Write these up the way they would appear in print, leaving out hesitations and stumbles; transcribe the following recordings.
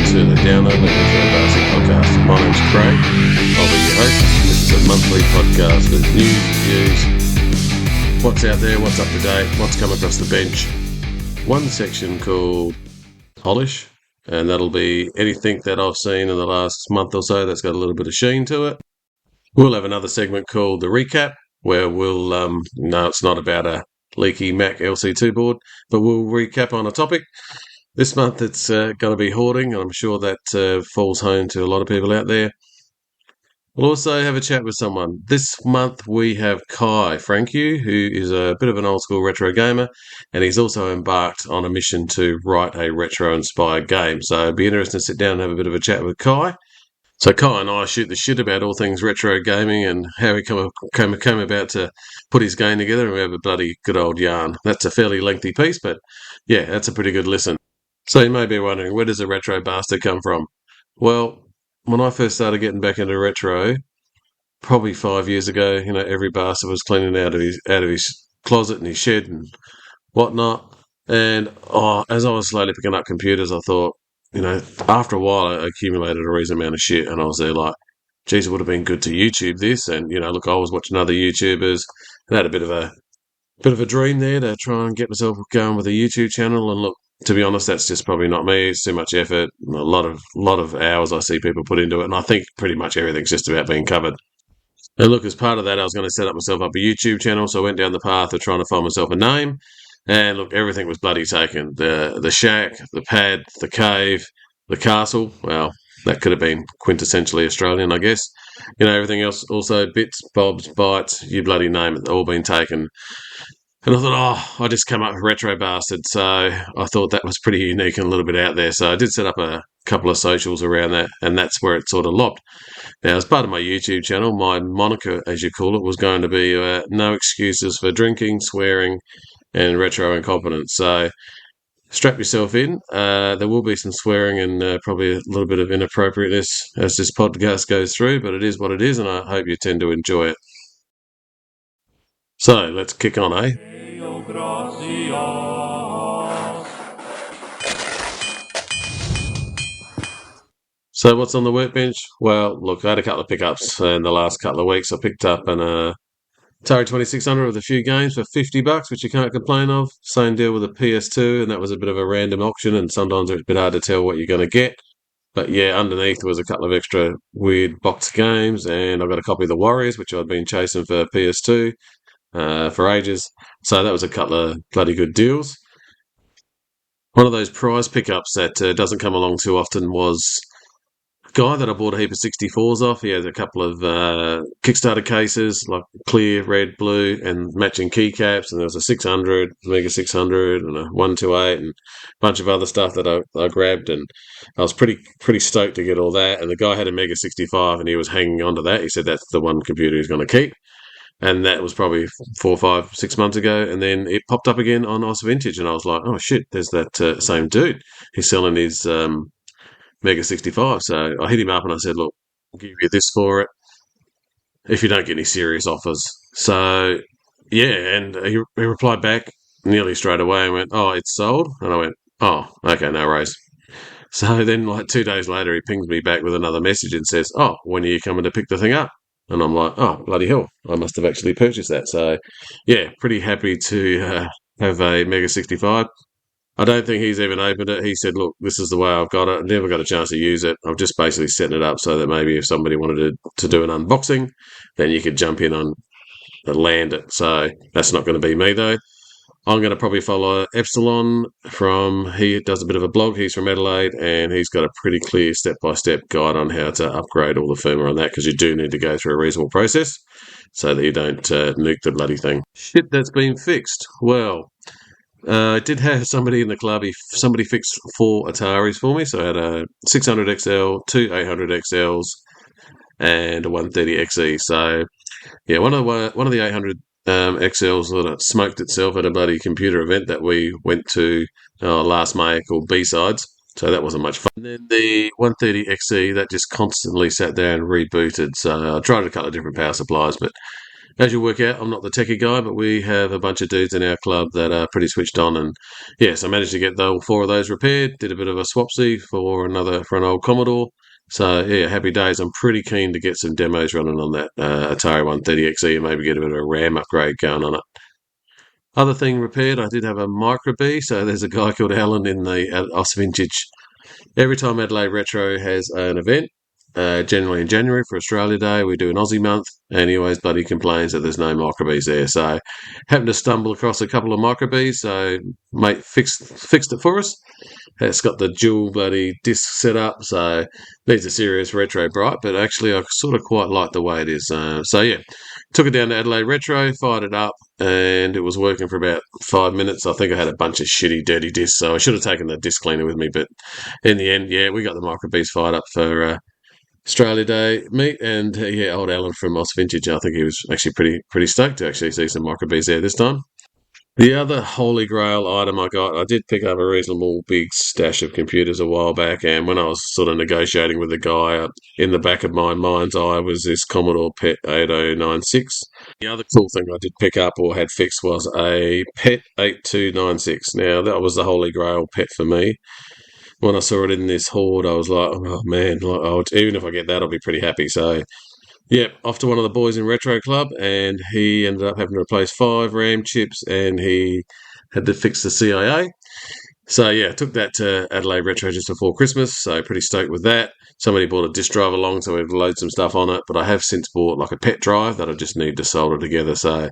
to the Download the Aussie Podcast. My name's Craig. I'll be your host. This is a monthly podcast with news, reviews, what's out there, what's up to date, what's come across the bench. One section called Polish, and that'll be anything that I've seen in the last month or so that's got a little bit of sheen to it. We'll have another segment called The Recap, where we'll, no, it's not about a leaky Mac LC2 board, but we'll recap on a topic. This month it's going to be hoarding, and I'm sure that falls home to a lot of people out there. We'll also have a chat with someone. This month we have Kai Frankiw, who is a bit of an old school retro gamer, and he's also embarked on a mission to write a retro-inspired game. So it'd be interesting to sit down and have a bit of a chat with Kai. So Kai and I shoot the shit about all things retro gaming and how he came about to put his game together, and we have a bloody good old yarn. That's a fairly lengthy piece, but yeah, that's a pretty good listen. So you may be wondering, where does a retro bastard come from? Well, when I first started getting back into retro, probably 5 years ago, every bastard was cleaning out of his closet and his shed and whatnot. And as I was slowly picking up computers, I thought, after a while, I accumulated a reasonable amount of shit, and I was there like, geez, it would have been good to YouTube this. And look, I was watching other YouTubers and had a bit of a dream there to try and get myself going with a YouTube channel. And look, to be honest, that's just probably not me. It's too much effort, a lot of hours I see people put into it, and I think pretty much everything's just about being covered. And look, as part of that, I was going to set up myself up a YouTube channel, so I went down the path of trying to find myself a name. And look, everything was bloody taken. The shack, the pad, the cave, the castle. Well, that could have been quintessentially Australian, I guess. Everything else also, bits, bobs, bites, you bloody name it, all been taken. And I thought, I just come up with Retro Bastard. So I thought that was pretty unique and a little bit out there. So I did set up a couple of socials around that, and that's where it sort of lopped. Now, as part of my YouTube channel, my moniker, as you call it, was going to be No Excuses for Drinking, Swearing, and Retro Incompetence. So strap yourself in. There will be some swearing and probably a little bit of inappropriateness as this podcast goes through, but it is what it is, and I hope you tend to enjoy it. So let's kick on, eh? So what's on the workbench? Well, look, I had a couple of pickups in the last couple of weeks. I picked up an Atari 2600 with a few games for $50, which you can't complain of. Same deal with a PS2, and that was a bit of a random auction, and sometimes it's a bit hard to tell what you're going to get. But yeah, underneath was a couple of extra weird box games, and I got a copy of The Warriors, which I'd been chasing for PS2 for ages. So that was a couple of bloody good deals. One of those prize pickups that doesn't come along too often was a guy that I bought a heap of 64s off. He had a couple of Kickstarter cases, like clear, red, blue, and matching keycaps. And there was a 600, Mega 600, and a 128, and a bunch of other stuff that I grabbed. And I was pretty stoked to get all that. And the guy had a Mega 65, and he was hanging on to that. He said that's the one computer he's going to keep. And that was probably 4, 5, 6 months ago. And then it popped up again on Aussie Vintage. And I was like, oh, shit, there's that same dude. He's selling his Mega 65. So I hit him up and I said, look, I'll give you this for it if you don't get any serious offers. So, yeah, and he replied back nearly straight away and went, oh, it's sold? And I went, oh, okay, no worries. So then like 2 days later, he pings me back with another message and says, oh, when are you coming to pick the thing up? And I'm like, oh, bloody hell, I must have actually purchased that. So, yeah, pretty happy to have a Mega 65. I don't think he's even opened it. He said, look, this is the way I've got it. I never got a chance to use it. I'm just basically setting it up so that maybe if somebody wanted to do an unboxing, then you could jump in on and land it. So that's not going to be me, though. I'm going to probably follow Epsilon he does a bit of a blog. He's from Adelaide, and he's got a pretty clear step-by-step guide on how to upgrade all the firmware on that, because you do need to go through a reasonable process so that you don't nuke the bloody thing. Shit that's been fixed. Well, I did have somebody in the club, somebody fixed 4 Ataris for me. So I had a 600XL, 2 800XLs, and a 130XE. So, yeah, one of the 800 XLs sort of smoked itself at a bloody computer event that we went to last May called B-Sides. So that wasn't much fun. And then the 130XE, that just constantly sat there and rebooted. So I tried a couple of different power supplies, but as you work out, I'm not the techie guy, but we have a bunch of dudes in our club that are pretty switched on. And yes, I managed to get all four of those repaired. Did a bit of a swapsy for an old Commodore. So yeah, happy days. I'm pretty keen to get some demos running on that Atari 130XE and maybe get a bit of a RAM upgrade going on it. Other thing repaired, I did have a Microbee. So there's a guy called Alan in the Aussie Vintage. Every time Adelaide Retro has an event, generally in January for Australia Day, we do an Aussie month, and he always bloody complains that there's no Microbees there. So happened to stumble across a couple of Microbees, so mate fixed it for us. It's got the dual bloody disc set up, so needs a serious retro bright, but actually I sort of quite like the way it is. So yeah, took it down to Adelaide Retro, fired it up, and it was working for about 5 minutes. I think I had a bunch of shitty, dirty discs, so I should have taken the disc cleaner with me, but in the end, yeah, we got the Microbees fired up for Australia Day meet, and yeah, old Alan from Aussie Vintage, I think he was actually pretty stoked to actually see some Microbees there this time. The other holy grail item I did pick up a reasonable big stash of computers a while back, and when I was sort of negotiating with the guy, in the back of my mind's eye was this Commodore PET 8096. The other cool thing I did pick up or had fixed was a PET 8296. Now, that was the holy grail PET for me. When I saw it in this hoard, I was like, oh man, even if I get that, I'll be pretty happy. So yeah, off to one of the boys in Retro Club, and he ended up having to replace 5 RAM chips, and he had to fix the CIA. So yeah, took that to Adelaide Retro just before Christmas, so pretty stoked with that. Somebody bought a disk drive along, so we had to load some stuff on it, but I have since bought like a PET drive that I just need to solder together. So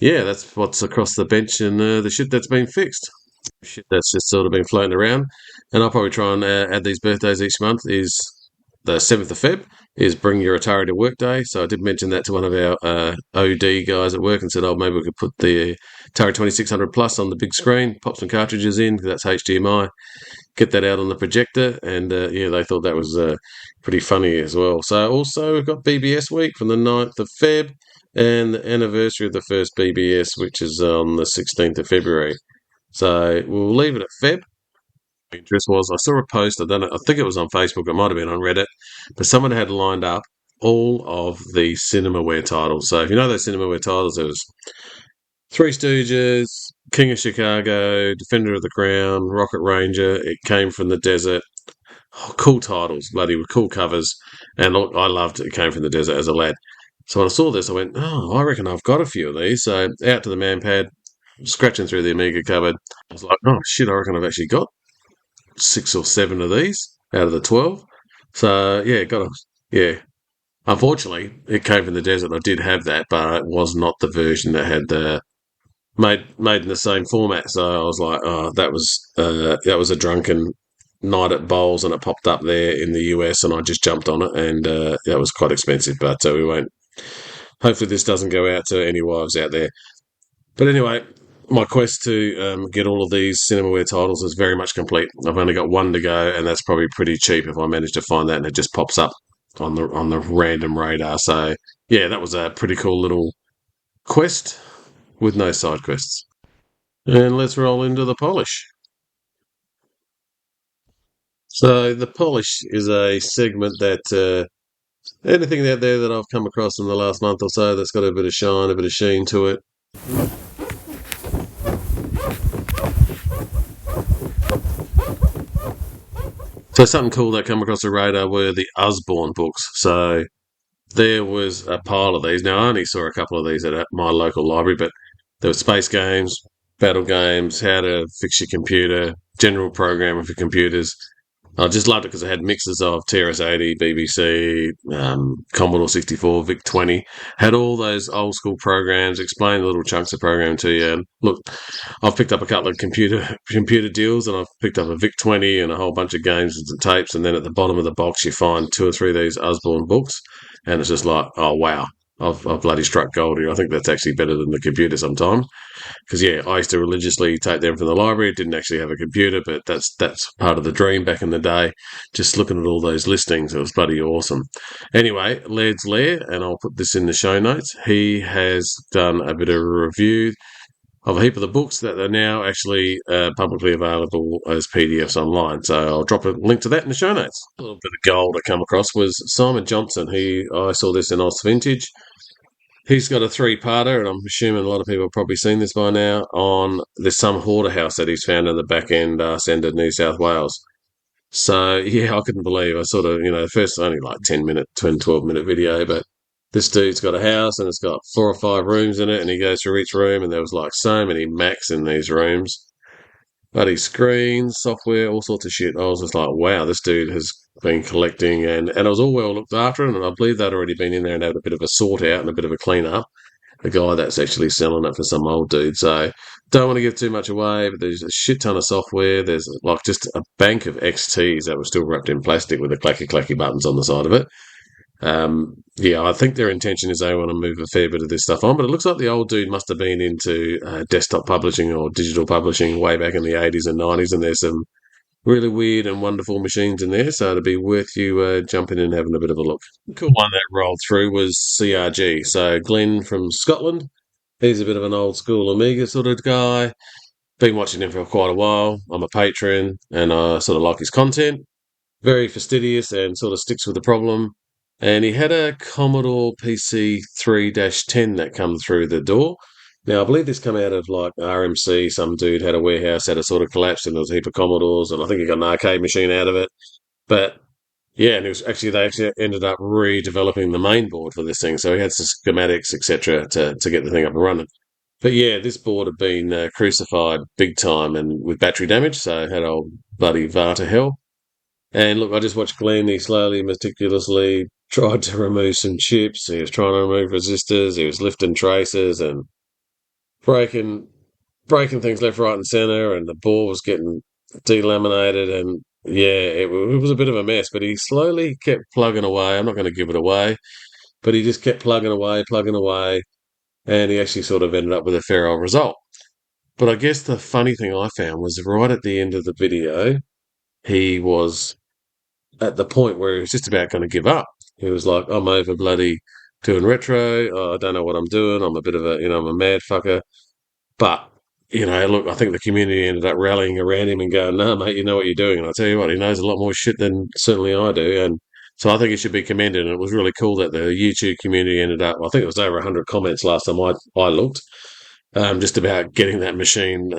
yeah, that's what's across the bench and the shit that's been fixed. Shit that's just sort of been floating around. And I'll probably try and add these birthdays each month is the 7th of Feb is Bring Your Atari to Work Day. So I did mention that to one of our OD guys at work and said, oh, maybe we could put the Atari 2600 Plus on the big screen, pop some cartridges in, because that's HDMI, get that out on the projector. And yeah, they thought that was pretty funny as well. So also we've got BBS week from the 9th of Feb and the anniversary of the first BBS, which is on the 16th of February. So we'll leave it at Feb. Interest was I saw a post, I think it was on Facebook, it might have been on Reddit, but someone had lined up all of the Cinemaware titles. So if you know those Cinemaware titles, there was Three Stooges, King of Chicago, Defender of the Crown, Rocket Ranger, It Came from the Desert. Oh, cool titles, bloody with cool covers, and look, I loved It Came from the Desert as a lad. So when I saw this, I went, oh, I reckon I've got a few of these. So out to the manpad, scratching through the Amiga cupboard, I was like, oh shit, I reckon I've actually got 6 or 7 of these out of the 12. So yeah. Unfortunately, It Came from the Desert. I did have that, but it was not the version that had the made in the same format. So I was like, oh, that was a drunken night at bowls, and it popped up there in the US, and I just jumped on it, and that was quite expensive. But we won't. Hopefully, this doesn't go out to any wives out there. But anyway, my quest to get all of these Cinemaware titles is very much complete. I've only got one to go, and that's probably pretty cheap if I manage to find that, and it just pops up on the random radar. So yeah, that was a pretty cool little quest with no side quests. And let's roll into the polish. So the polish is a segment that anything out there that I've come across in the last month or so that's got a bit of shine, a bit of sheen to it. So something cool that came across the radar were the Osborne books. So there was a pile of these. Now, I only saw a couple of these at my local library, but there were space games, battle games, how to fix your computer, general programming for computers. I just loved it because it had mixes of TRS-80, BBC, Commodore 64, VIC-20. Had all those old school programs, explained little chunks of program to you. And look, I've picked up a couple of computer deals, and I've picked up a VIC-20 and a whole bunch of games and tapes. And then at the bottom of the box, you find 2 or 3 of these Osborne books, and it's just like, oh wow, I've bloody struck gold here. I think that's actually better than the computer sometimes. Because yeah, I used to religiously take them from the library. Didn't actually have a computer, but that's part of the dream back in the day. Just looking at all those listings, it was bloody awesome. Anyway, Laird's Lair, and I'll put this in the show notes. He has done a bit of a review of a heap of the books that are now actually publicly available as PDFs online. So I'll drop a link to that in the show notes. A little bit of gold I come across was Simon Johnson. I saw this in Aussie Vintage. he's got a three-parter, and I'm assuming a lot of people have probably seen this by now, on there's some hoarder house that he's found in the back end end of New South Wales. So, yeah, I couldn't believe I sort of, the first only like 10-minute, 12-minute video, but this dude's got a house and it's got 4 or 5 rooms in it, and he goes through each room, and there was like so many Macs in these rooms. Bloody screens, software, all sorts of shit. I was just like, wow, this dude has been collecting, and it was all well looked after, and I believe they'd already been in there and had a bit of a sort out and a bit of a clean up. The guy that's actually selling it for some old dude. So don't want to give too much away, but there's a shit ton of software. There's like just a bank of XTs that were still wrapped in plastic with the clacky buttons on the side of it. Yeah, I think their intention is they want to move a fair bit of this stuff on, but it looks like the old dude must have been into desktop publishing or digital publishing way back in the 80s and 90s, and there's some really weird and wonderful machines in there, so it'd be worth you jumping in and having a bit of a look. The cool one that rolled through was CRG. So Glenn from Scotland, he's a bit of an old school Amiga sort of guy. Been watching him for quite a while. I'm a patron, and I sort of like his content. Very fastidious and sort of sticks with the problem. And he had a Commodore PC 3-10 that come through the door. Now, I believe this come out of like RMC. Some dude had a warehouse that had sort of collapsed, and there was a heap of Commodores, and I think he got an arcade machine out of it. But yeah, and they actually ended up redeveloping the main board for this thing. So he had some schematics, etc., to get the thing up and running. But yeah, this board had been crucified big time and with battery damage, so it had old bloody Vata hell. And look, I just watched Glenn. He slowly, meticulously tried to remove some chips. He was trying to remove resistors. He was lifting traces and breaking things left, right, and centre. And the board was getting delaminated. And yeah, it was a bit of a mess. But he slowly kept plugging away. I'm not going to give it away, but he just kept plugging away. And he actually sort of ended up with a fair old result. But I guess the funny thing I found was right at the end of the video, he was at the point where he was just about going to give up. He was like, I'm over bloody doing retro. Oh, I don't know what I'm doing. I'm a bit of I'm a mad fucker. But, look, I think the community ended up rallying around him and going, no, mate, you know what you're doing. And I tell you what, he knows a lot more shit than certainly I do. And so I think he should be commended. And it was really cool that the YouTube community ended up, I think it was over 100 comments last time I looked, just about getting that machine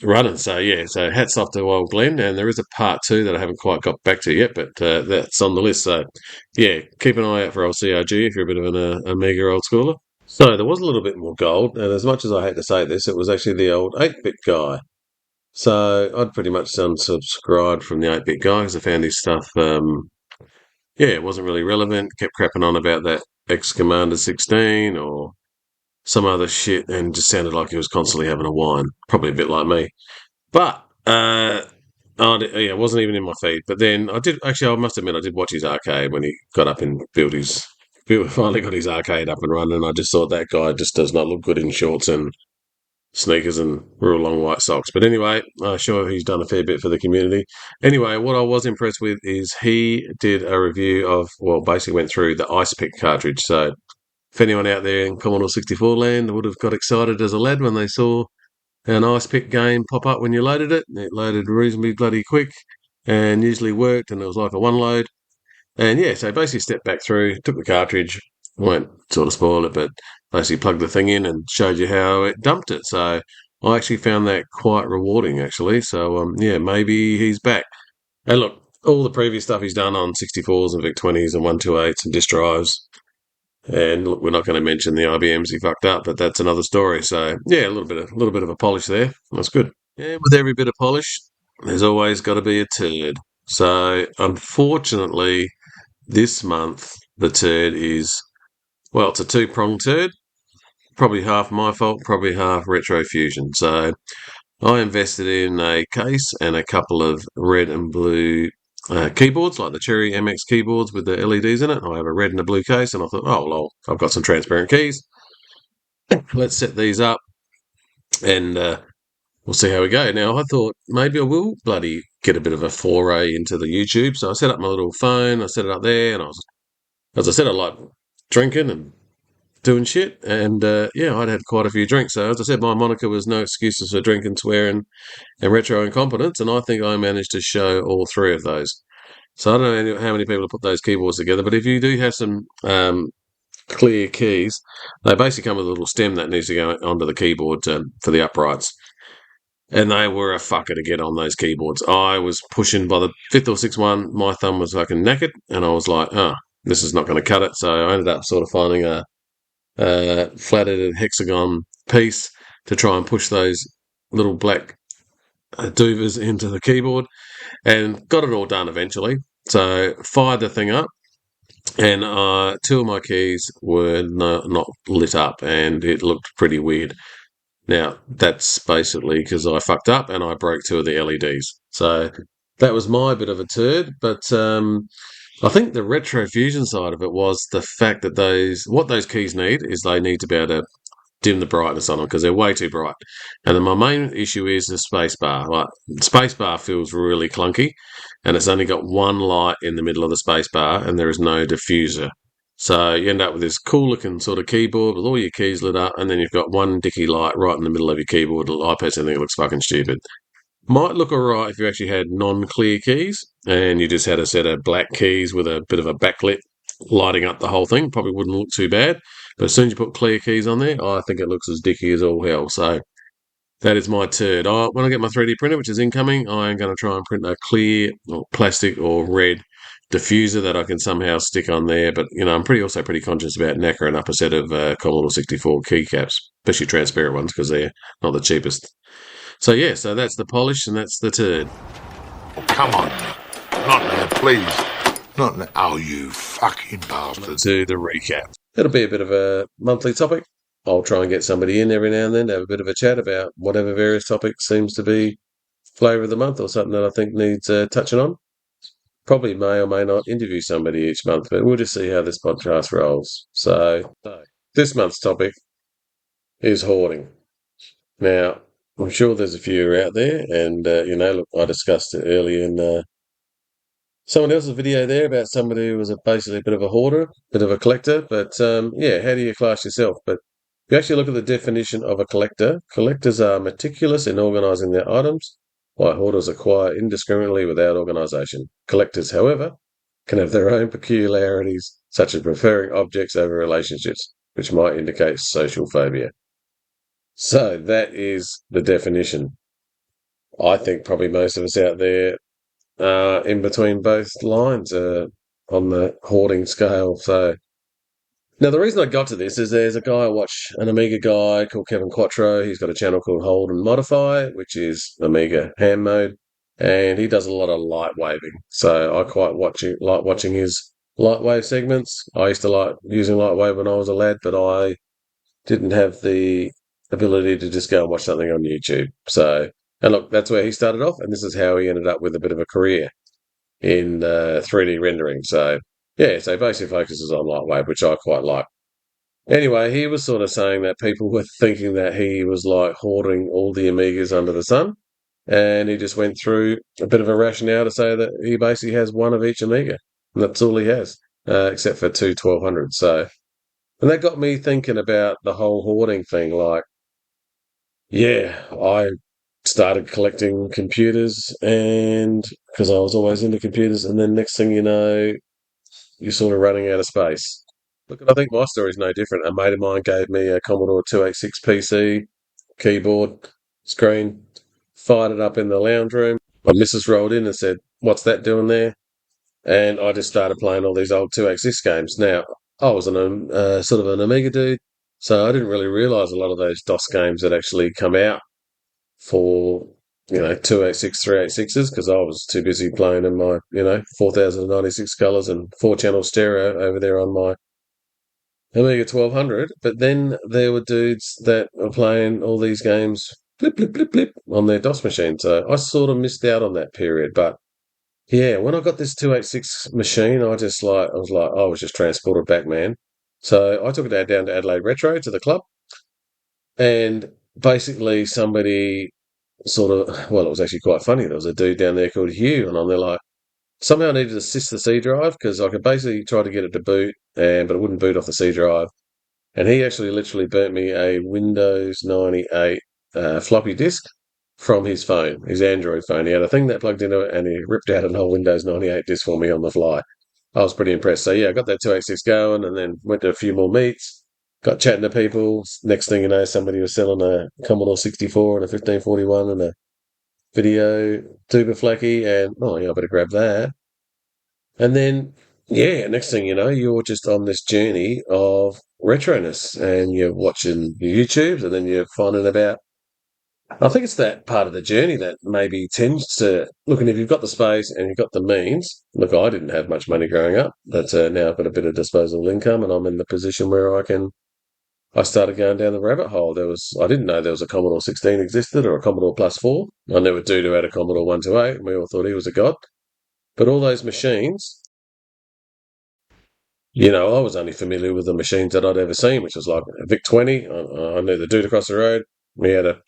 running. So, yeah, so hats off to old Glenn. And there is a part 2 that I haven't quite got back to yet, but that's on the list. So, yeah, keep an eye out for old CRG if you're a bit of an Amiga old schooler. So there was a little bit more gold, and as much as I hate to say this, it was actually the old 8-bit guy. So I'd pretty much unsubscribed from the 8-bit guy because I found his stuff, it wasn't really relevant. Kept crapping on about that X-Commander 16 or some other shit, and just sounded like he was constantly having a whine. Probably a bit like me. But, it wasn't even in my feed. But then I must admit, I did watch his arcade when he got up and finally got his arcade up and running. And I just thought that guy just does not look good in shorts and sneakers and real long white socks. But anyway, I'm sure he's done a fair bit for the community. Anyway, what I was impressed with is he did a review of, basically went through the Ice Pick cartridge. So if anyone out there in Commodore 64 land would have got excited as a lad when they saw an Ice Pick game pop up when you loaded it. It loaded reasonably bloody quick and usually worked, and it was like a one load. And yeah, so basically stepped back through, took the cartridge, won't sort of spoil it, but basically plugged the thing in and showed you how it dumped it. So I actually found that quite rewarding, actually. So, maybe he's back. And look, all the previous stuff he's done on 64s and VIC-20s and 128s and disk drives. And look, we're not going to mention the IBMs he fucked up, but that's another story. So yeah, a little bit of a polish there. That's good. Yeah, with every bit of polish, there's always got to be a turd. So unfortunately, this month the turd is, it's a two-pronged turd. Probably half my fault, probably half Retrofuzion. So I invested in a case and a couple of red and blue keyboards, like the Cherry MX keyboards with the LEDs in it. I have a red and a blue case, and I thought, I've got some transparent keys. Let's set these up, and we'll see how we go. Now, I thought maybe I will bloody get a bit of a foray into the YouTube. So I set up my little phone, I set it up there, and as I said, I like drinking and doing shit, and I'd had quite a few drinks. So as I said, my moniker was no excuses for drinking, swearing, and retro incompetence, and I think I managed to show all 3 of those. So I don't know how many people have put those keyboards together, but if you do have some clear keys, they basically come with a little stem that needs to go onto the keyboard for the uprights. And they were a fucker to get on those keyboards. I was pushing by the fifth or sixth one, my thumb was fucking knackered, and I was like, oh, this is not going to cut it. So I ended up sort of finding a flat-headed hexagon piece to try and push those little black doovers into the keyboard, and got it all done eventually. So fired the thing up, and two of my keys were not lit up, and it looked pretty weird. Now, that's basically because I fucked up and I broke two of the LEDs. So that was my bit of a turd. But I think the Retrofuzion side of it was the fact that what those keys need is they need to be able to dim the brightness on them because they're way too bright. And then my main issue is the space bar. Like, the space bar feels really clunky, and it's only got one light in the middle of the space bar, and there is no diffuser. So you end up with this cool looking sort of keyboard with all your keys lit up, and then you've got one dicky light right in the middle of your keyboard. The iPad's think it looks fucking stupid. Might look alright if you actually had non-clear keys and you just had a set of black keys with a bit of a backlit lighting up the whole thing. Probably wouldn't look too bad. But as soon as you put clear keys on there, I think it looks as dicky as all hell. So that is my turd. When I get my 3D printer, which is incoming, I am going to try and print a clear or plastic or red diffuser that I can somehow stick on there. But, I'm also pretty conscious about knackering up a set of Commodore 64 keycaps, especially transparent ones, because they're not the cheapest. So that's the polish and that's the turd. Oh, come on. Not now, please. Not now. Oh, you fucking bastard. To the recap. It'll be a bit of a monthly topic. I'll try and get somebody in every now and then to have a bit of a chat about whatever various topic seems to be flavour of the month or something that I think needs touching on. Probably may or may not interview somebody each month, but we'll just see how this podcast rolls. So this month's topic is hoarding. Now, I'm sure there's a few out there, and, look, I discussed it earlier in someone else's video there about somebody who was basically a bit of a hoarder, bit of a collector, but, how do you class yourself? But if you actually look at the definition of a collector, collectors are meticulous in organising their items, while hoarders acquire indiscriminately without organisation. Collectors, however, can have their own peculiarities, such as preferring objects over relationships, which might indicate social phobia. So that is the definition. I think probably most of us out there are in between both lines on the hoarding scale. So now the reason I got to this is there's a guy I watch, an Amiga guy called Kevin Quattro. He's got a channel called Hold and Modify, which is Amiga ham mode, and he does a lot of light waving. So I quite like watching his light wave segments. I used to like using light wave when I was a lad, but I didn't have the ability to just go and watch something on YouTube. So, and look, that's where he started off, and this is how he ended up with a bit of a career in 3D rendering. So, so basically focuses on lightwave, which I quite like. Anyway, he was sort of saying that people were thinking that he was like hoarding all the Amigas under the sun, and he just went through a bit of a rationale to say that he basically has one of each Amiga, and that's all he has, except for two 1200s. So, and that got me thinking about the whole hoarding thing. Like, I started collecting computers, and because I was always into computers, and then next thing you know, you're sort of running out of space. Look, I think my story's no different. A mate of mine gave me a Commodore 286 PC, keyboard, screen, fired it up in the lounge room. My missus rolled in and said, "What's that doing there?" And I just started playing all these old 286 games. Now, I was sort of an Amiga dude, so I didn't really realise a lot of those DOS games had actually come out for, 286, 386s, because I was too busy playing in my, 4096 colours and 4-channel stereo over there on my Amiga 1200. But then there were dudes that were playing all these games, blip, blip, blip, blip, on their DOS machine. So I sort of missed out on that period, but when I got this 286 machine, I was just transported back, man. So I took it down to Adelaide Retro, to the club, and basically somebody it was actually quite funny. There was a dude down there called Hugh, and I'm there like, somehow I needed to assist the C drive, because I could basically try to get it to boot, but it wouldn't boot off the C drive. And he actually literally burnt me a Windows 98 floppy disk from his phone, his Android phone. He had a thing that plugged into it, and he ripped out an old Windows 98 disk for me on the fly. I was pretty impressed. So yeah, I got that 286 going, and then went to a few more meets. Got chatting to people. Next thing you know, somebody was selling a Commodore 64 and a 1541 and a video tuber flaky, and oh yeah, I better grab that. And then yeah, next thing you know, you're just on this journey of retroness, and you're watching your YouTubes, and then you're finding about. I think it's that part of the journey that maybe tends to look, and if you've got the space and you've got the means. Look, I didn't have much money growing up, but now I've got a bit of disposable income, and I'm in the position where I started going down the rabbit hole. I didn't know there was a Commodore 16 existed or a Commodore Plus 4. I knew a dude who had a Commodore 128, and we all thought he was a god. But all those machines, I was only familiar with the machines that I'd ever seen, which was like a VIC 20. I knew the dude across the road. We had a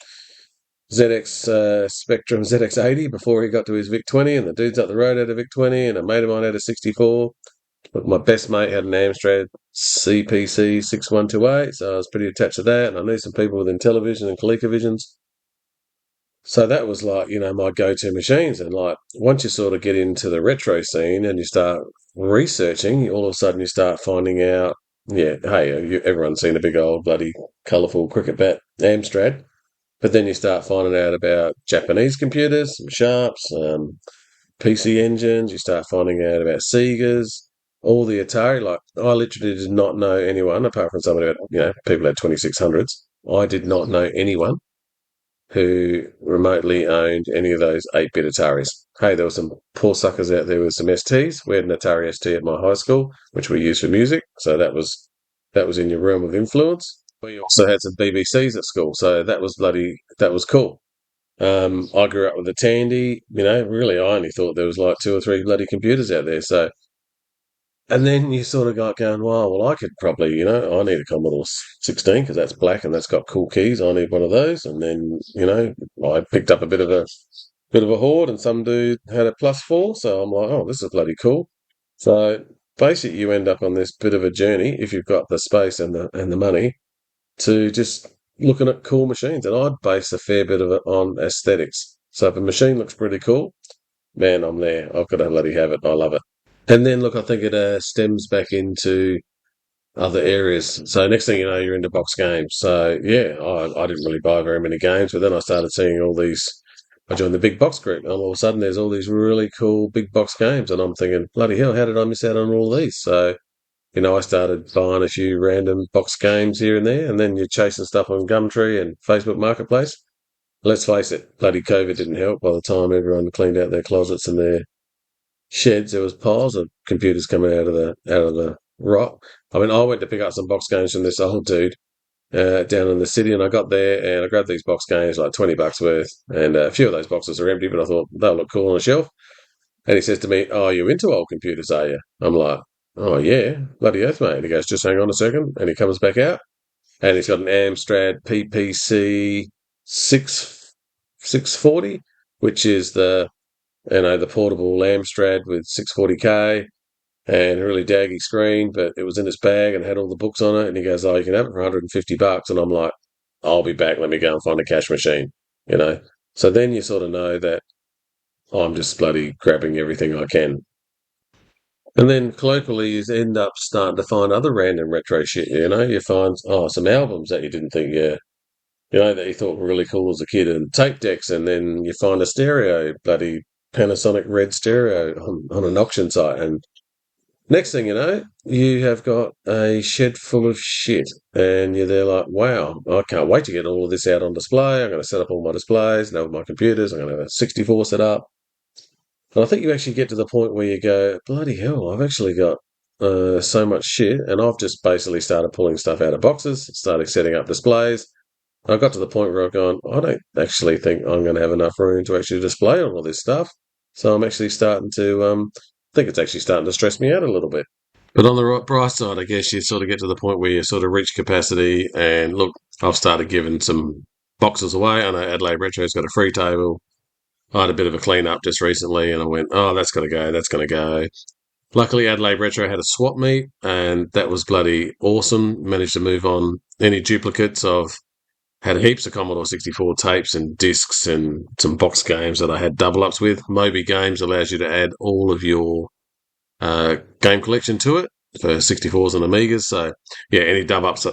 ZX Spectrum ZX80 before he got to his VIC 20, and the dudes up the road had a VIC 20, and a mate of mine had a 64. Look, my best mate had an Amstrad CPC 6128, so I was pretty attached to that, and I knew some people with Intellivision and ColecoVisions. So that was like, my go-to machines. And like, once you sort of get into the retro scene and you start researching, all of a sudden you start finding out, yeah, hey, everyone's seen a big old bloody colourful cricket bat Amstrad. But then you start finding out about Japanese computers, some Sharps, PC engines. You start finding out about Segas, all the Atari. Like, I literally did not know anyone, apart from somebody who had, people had 2600s. I did not know anyone who remotely owned any of those 8-bit Ataris. Hey, there were some poor suckers out there with some STs. We had an Atari ST at my high school, which we used for music, so that was in your realm of influence. We also had some BBCs at school, so that was cool. I grew up with a Tandy. Really, I only thought there was like 2 or 3 bloody computers out there. So, and then you sort of got going, well, I could probably, I need a Commodore 16 because that's black and that's got cool keys. I need one of those. And then, I picked up a bit of a hoard, and some dude had a plus 4. So I'm like, oh, this is bloody cool. So basically, you end up on this bit of a journey if you've got the space and the money to just looking at cool machines. And I'd base a fair bit of it on aesthetics. So if a machine looks pretty cool, man, I'm there. I've got to bloody have it. I love it. And then, look, I think it stems back into other areas. So next thing you know, you're into box games. So, yeah, I didn't really buy very many games, but then I started seeing all these. I joined the big box group, and all of a sudden there's all these really cool big box games, and I'm thinking, bloody hell, how did I miss out on all these? So, I started buying a few random box games here and there, and then you're chasing stuff on Gumtree and Facebook Marketplace. Let's face it, bloody COVID didn't help. By the time everyone cleaned out their closets and their sheds, there was piles of computers coming out of the rot. I mean, I went to pick up some box games from this old dude down in the city, and I got there and I grabbed these box games, like $20 worth, and a few of those boxes are empty, but I thought they'll look cool on a shelf. And he says to me, "Oh, you into old computers, are you?" I'm like, "Oh yeah, bloody earth, mate." And he goes, "Just hang on a second," and he comes back out, and he's got an Amstrad PPC 640, which is the portable Amstrad with 640K and a really daggy screen, but it was in his bag and had all the books on it. And he goes, "Oh, you can have it for $150." And I'm like, "I'll be back. Let me go and find a cash machine." So then you sort of know that I'm just bloody grabbing everything I can. And then colloquially, you end up starting to find other random retro shit. You find some albums that you didn't think, that you thought were really cool as a kid, and tape decks, and then you find a stereo, bloody Panasonic red stereo on an auction site, and next thing you know, you have got a shed full of shit, and you're there like, wow, I can't wait to get all of this out on display. I'm going to set up all my displays, with my computers. I'm going to have a 64 set up. And I think you actually get to the point where you go, bloody hell, I've actually got so much shit, and I've just basically started pulling stuff out of boxes, started setting up displays. I got to the point where I've gone, I don't actually think I'm going to have enough room to actually display all of this stuff. So I'm actually starting to, I think it's actually starting to stress me out a little bit. But on the bright side, I guess you sort of get to the point where you sort of reach capacity, and look, I've started giving some boxes away. I know Adelaide Retro's got a free table. I had a bit of a clean up just recently, and I went, oh, that's going to go, that's going to go. Luckily, Adelaide Retro had a swap meet, and that was bloody awesome. Managed to move on any duplicates. I've had heaps of Commodore 64 tapes and discs and some box games that I had double-ups with. Moby Games allows you to add all of your game collection to it for 64s and Amigas. So, yeah, any double ups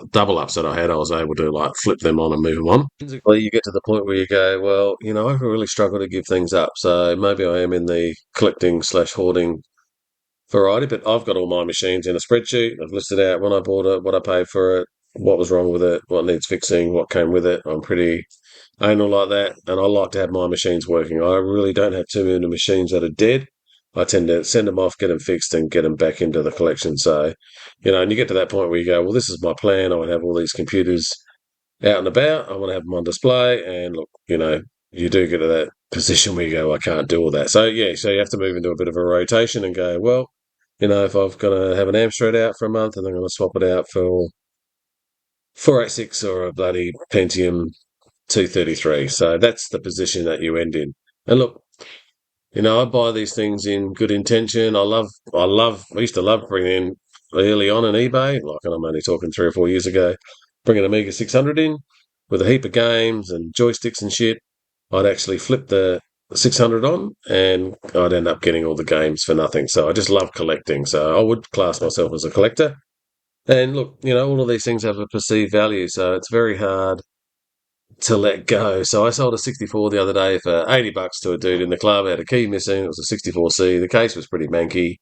that I had, I was able to like flip them on and move them on. Basically, you get to the point where you go, well, I really struggle to give things up. So maybe I am in the collecting/hoarding variety, but I've got all my machines in a spreadsheet. I've listed out when I bought it, what I paid for it, what was wrong with it, what needs fixing, what came with it. I'm pretty anal like that, and I like to have my machines working. I really don't have too many machines that are dead. I tend to send them off, get them fixed, and get them back into the collection. So, and you get to that point where you go, well, this is my plan. I want to have all these computers out and about. I want to have them on display. And look, you do get to that position where you go, I can't do all that. So, yeah, so you have to move into a bit of a rotation and go, well, if I've got to have an Amstrad out for a month and I'm going to swap it out for 486 or a bloody Pentium 233. So that's the position that you end in. And look, I buy these things in good intention. I used to love bringing in early on in eBay, like, and I'm only talking 3 or 4 years ago, bringing an Amiga 600 in with a heap of games and joysticks and shit. I'd actually flip the 600 on and I'd end up getting all the games for nothing. So I just love collecting. So I would class myself as a collector. And look, all of these things have a perceived value. So it's very hard to let go. So I sold a 64 the other day for $80 to a dude in the club. I had a key missing. It was a 64C. The case was pretty manky.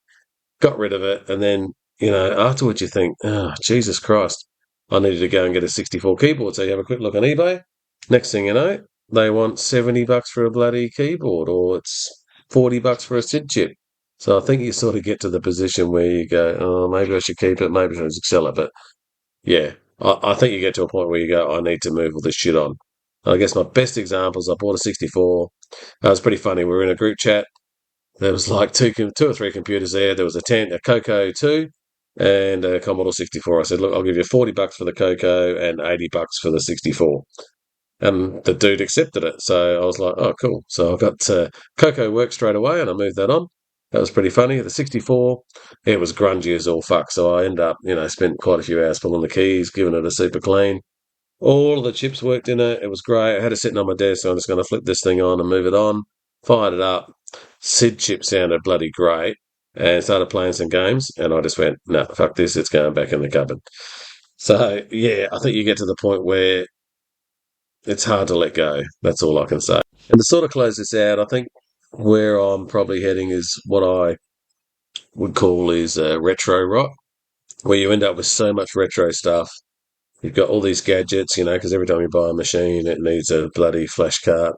Got rid of it. And then, afterwards you think, oh, Jesus Christ, I needed to go and get a 64 keyboard. So you have a quick look on eBay. Next thing you know, they want $70 for a bloody keyboard, or it's $40 for a SID chip. So I think you sort of get to the position where you go, oh, maybe I should keep it, maybe I should sell it. But yeah, I think you get to a point where you go, I need to move all this shit on. I guess my best examples, I bought a 64. It was pretty funny. We were in a group chat. There was like two or three computers there. There was a Coco 2 and a Commodore 64. I said, look, I'll give you $40 for the Coco and $80 for the 64. And the dude accepted it. So I was like, oh, cool. So I got Coco work straight away and I moved that on. That was pretty funny. The 64, it was grungy as all fuck. So I ended up, spent quite a few hours pulling the keys, giving it a super clean. All of the chips worked in it. It was great. I had it sitting on my desk, so I'm just going to flip this thing on and move it on. Fired it up. SID chip sounded bloody great and started playing some games. And I just went, no, fuck this. It's going back in the cupboard. So, yeah, I think you get to the point where it's hard to let go. That's all I can say. And to sort of close this out, I think where I'm probably heading is what I would call is retro rot, where you end up with so much retro stuff. You've got all these gadgets, because every time you buy a machine, it needs a bloody flash card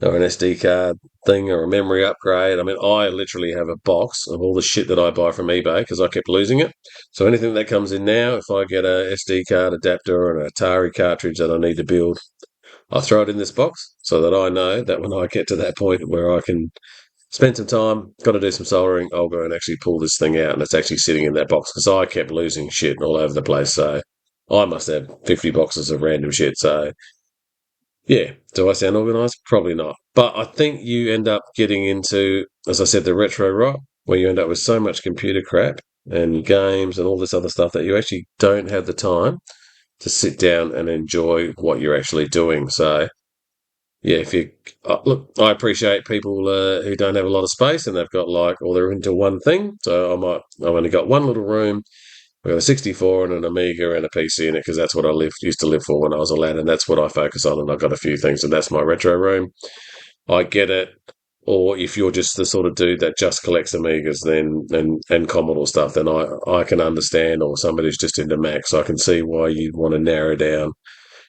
or an SD card thing or a memory upgrade. I mean, I literally have a box of all the shit that I buy from eBay because I kept losing it. So anything that comes in now, if I get a SD card adapter or an Atari cartridge that I need to build, I throw it in this box so that I know that when I get to that point where I can spend some time, got to do some soldering, I'll go and actually pull this thing out and it's actually sitting in that box because I kept losing shit all over the place. So I must have 50 boxes of random shit. So, yeah, do I sound organised? Probably not. But I think you end up getting into, as I said, the retro rot, where you end up with so much computer crap and games and all this other stuff that you actually don't have the time to sit down and enjoy what you're actually doing. So, yeah, if you look, I appreciate people who don't have a lot of space and they've got or they're into one thing. So I've only got one little room. I've got a 64 and an Amiga and a PC in it because that's what I used to live for when I was a lad, and that's what I focus on. And I've got a few things, and that's my retro room. I get it. Or if you're just the sort of dude that just collects Amigas, then and Commodore stuff, then I can understand. Or somebody's just into Macs, I can see why you'd want to narrow down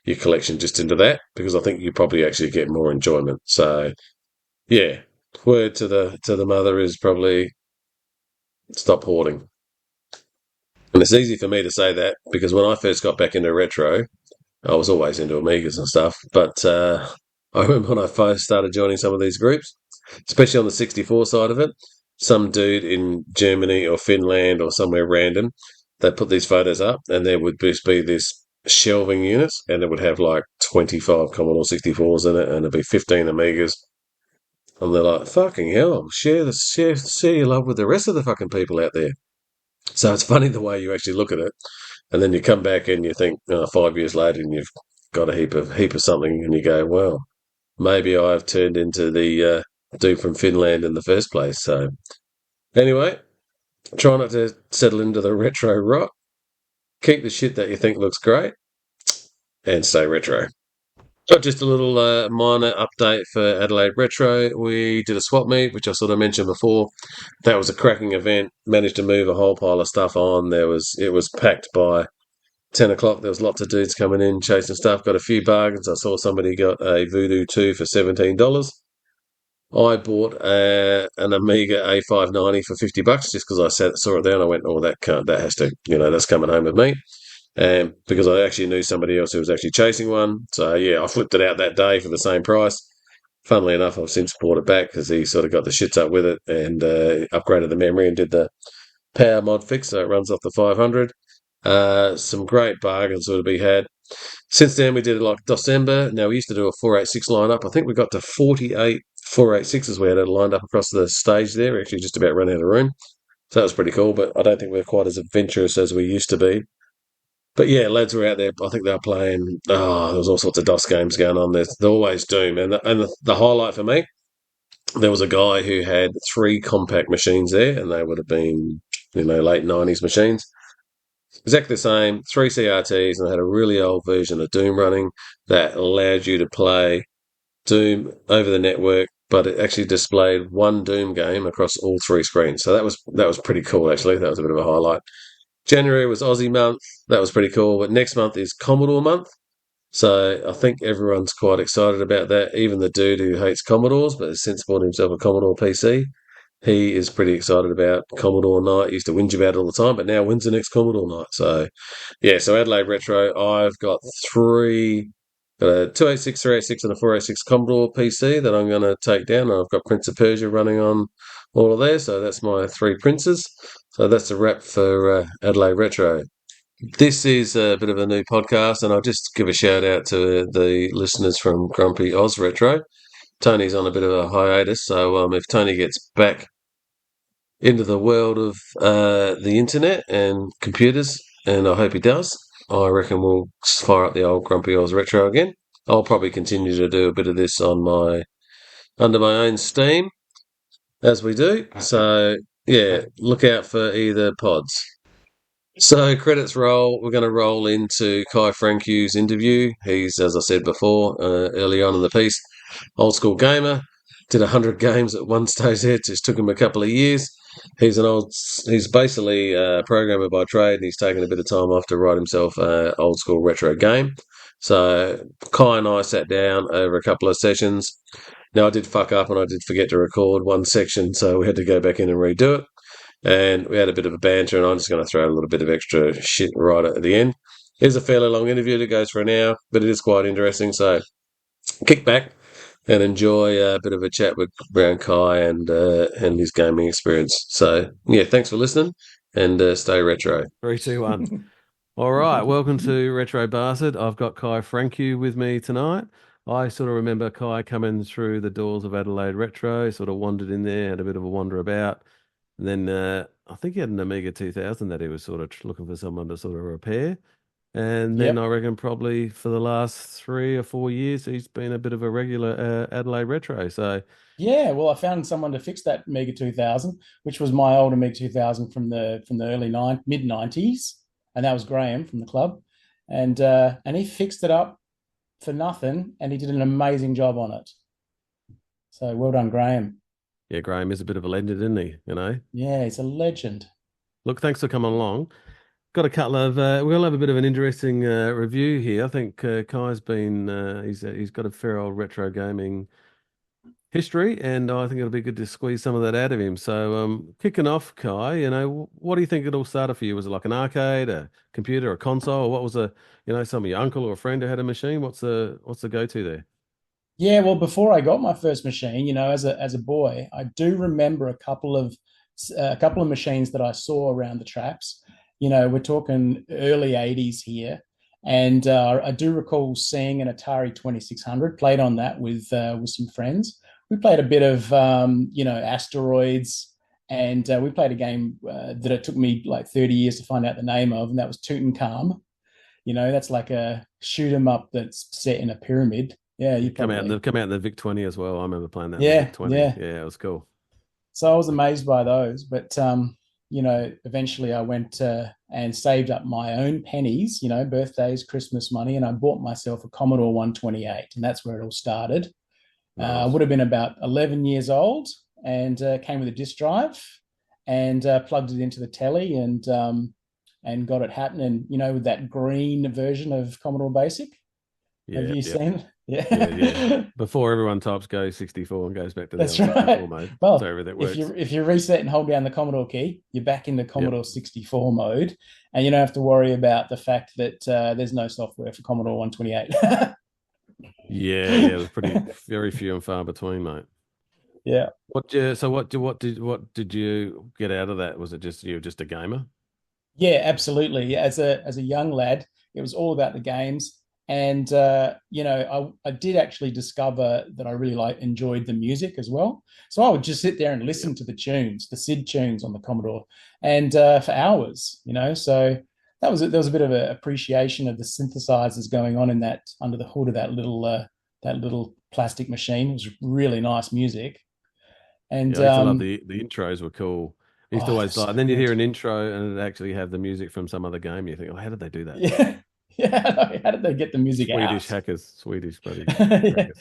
your collection just into that because I think you probably actually get more enjoyment. So, yeah, word to the mother is probably stop hoarding. And it's easy for me to say that because when I first got back into retro, I was always into Amigas and stuff. But I remember when I first started joining some of these groups, especially on the 64 side of it, some dude in Germany or Finland or somewhere random, they put these photos up and there would just be this shelving unit and it would have like 25 Commodore 64s in it and it'd be 15 Amigas. And they're like, fucking hell, share your love with the rest of the fucking people out there. So it's funny the way you actually look at it, and then you come back and you think 5 years later, and you've got a heap of something, and you go, well, maybe I've turned into the dude from Finland in the first place. So anyway, Try not to settle into the retro rot. Keep the shit that you think looks great, and stay retro. So just a little minor update for Adelaide Retro. We did a swap meet, which I sort of mentioned before. That was a cracking event. Managed to move a whole pile of stuff on. It was packed by 10 o'clock. There was lots of dudes coming in chasing stuff. Got a few bargains. I saw somebody got a Voodoo 2 for $17. I bought an Amiga A590 for $50 just because I saw it there and I went, oh, that has to, that's coming home with me. Because I actually knew somebody else who was actually chasing one. So, yeah, I flipped it out that day for the same price. Funnily enough, I've since bought it back because he sort of got the shits up with it and upgraded the memory and did the power mod fix, so it runs off the 500. Some great bargains sort of be had. Since then, we did it like December. Now, we used to do a 486 lineup. I think we got to 48 486s we had it lined up across the stage there. We actually just about ran out of room. So that was pretty cool, but I don't think we're quite as adventurous as we used to be. But yeah, lads were out there. I think they were playing. Oh, there was all sorts of DOS games going on. They always do, man. And the highlight for me, there was a guy who had 3 compact machines there, and they would have been, late 90s machines. Exactly the same, 3 CRTs, and they had a really old version of Doom running that allowed you to play Doom over the network, but it actually displayed one Doom game across all 3 screens. So that was pretty cool, actually. That was a bit of a highlight. January was Aussie month. That was pretty cool. But next month is Commodore month. So I think everyone's quite excited about that. Even the dude who hates Commodores, but has since bought himself a Commodore PC, he is pretty excited about Commodore Night. He used to whinge about it all the time, but now when's the next Commodore Night? So, yeah, so Adelaide Retro, I've got 3, got a 286, 386 and a 486 Commodore PC that I'm going to take down. I've got Prince of Persia running on all of there, so that's my 3 princes. So that's a wrap for Adelaide Retro. This is a bit of a new podcast, and I'll just give a shout out to the listeners from Grumpy Oz Retro. Tony's on a bit of a hiatus, so if Tony gets back into the world of the internet and computers, and I hope he does, I reckon we'll fire up the old Grumpy Oz Retro again. I'll probably continue to do a bit of this under my own steam as we do. So yeah, look out for either pods. So credits roll. We're going to roll into Kai Frankiw's interview. He's, as I said before, early on in the piece, old school gamer. Did 100 games at one stage there. It just took him a couple of years. He's basically a programmer by trade, and he's taken a bit of time off to write himself an old school retro game. So Kai and I sat down over a couple of sessions. Now I did fuck up and I did forget to record one section, so we had to go back in and redo it. And we had a bit of a banter, and I'm just going to throw a little bit of extra shit right at the end. It's a fairly long interview that goes for an hour, but it is quite interesting. So kick back and enjoy a bit of a chat with Brown Kai and his gaming experience. So, yeah, thanks for listening, and stay retro. 3, 2, 1. All right, welcome to Retro Bastard. I've got Kai Frankiw with me tonight. I sort of remember Kai coming through the doors of Adelaide Retro, sort of wandered in there, had a bit of a wander about. And then I think he had an Amiga 2000 that he was sort of looking for someone to sort of repair. And then I reckon probably for the last 3 or 4 years, he's been a bit of a regular Adelaide Retro. So yeah, well, I found someone to fix that Amiga 2000, which was my old Amiga 2000 from the early mid 90s, and that was Graham from the club, and he fixed it up for nothing, and he did an amazing job on it. So well done, Graham. Yeah, Graham is a bit of a legend, isn't he? Yeah, he's a legend. Look, thanks for coming along. Got a couple of. We'll have a bit of an interesting review here. I think Kai's been. He's got a fair old retro gaming history, and I think it'll be good to squeeze some of that out of him. So, kicking off, Kai, what do you think it all started for you? Was it like an arcade, a computer, a console, or what was some of your uncle or a friend who had a machine? What's the go-to there? Yeah, well, before I got my first machine, as a boy, I do remember a couple of machines that I saw around the traps. We're talking early 80s here, and I do recall seeing an Atari 2600. Played on that with some friends. We played a bit of Asteroids, and we played a game that it took me like 30 years to find out the name of, and that was Tutankhamun. That's like a shoot 'em up that's set in a pyramid. Yeah, they've come out in the VIC 20 as well. I remember playing that. Yeah, in the VIC 20. Yeah, it was cool. So I was amazed by those, but eventually I went and saved up my own pennies, birthdays, Christmas money, and I bought myself a Commodore 128, and that's where it all started. I Nice. would have been about 11 years old, and came with a disk drive, and plugged it into the telly, and got it happening. With that green version of Commodore Basic. Yeah, Have you seen? Yeah. Before everyone types Go 64 and goes back to the That's 64 right. mode. Well, So everything works. if you reset and hold down the Commodore key, you're back in the Commodore 64 mode, and you don't have to worry about the fact that there's no software for Commodore 128. Yeah, it was very few and far between, mate. Yeah. What did you get out of that? Was it just you were just a gamer? Yeah, absolutely. As a young lad, it was all about the games. And I did actually discover that I really enjoyed the music as well. So I would just sit there and listen to the tunes, the SID tunes on the Commodore, and for hours. So there was a bit of an appreciation of the synthesizers going on in that under the hood of that little plastic machine. It was really nice music. And I used to love the intros were cool. I used to always so and then you'd good. hear an intro and it actually have the music from some other game. You think, oh, how did they do that? Yeah. Yeah, how did they get the music Swedish out? hackers, Swedish bloody Yeah. crackers.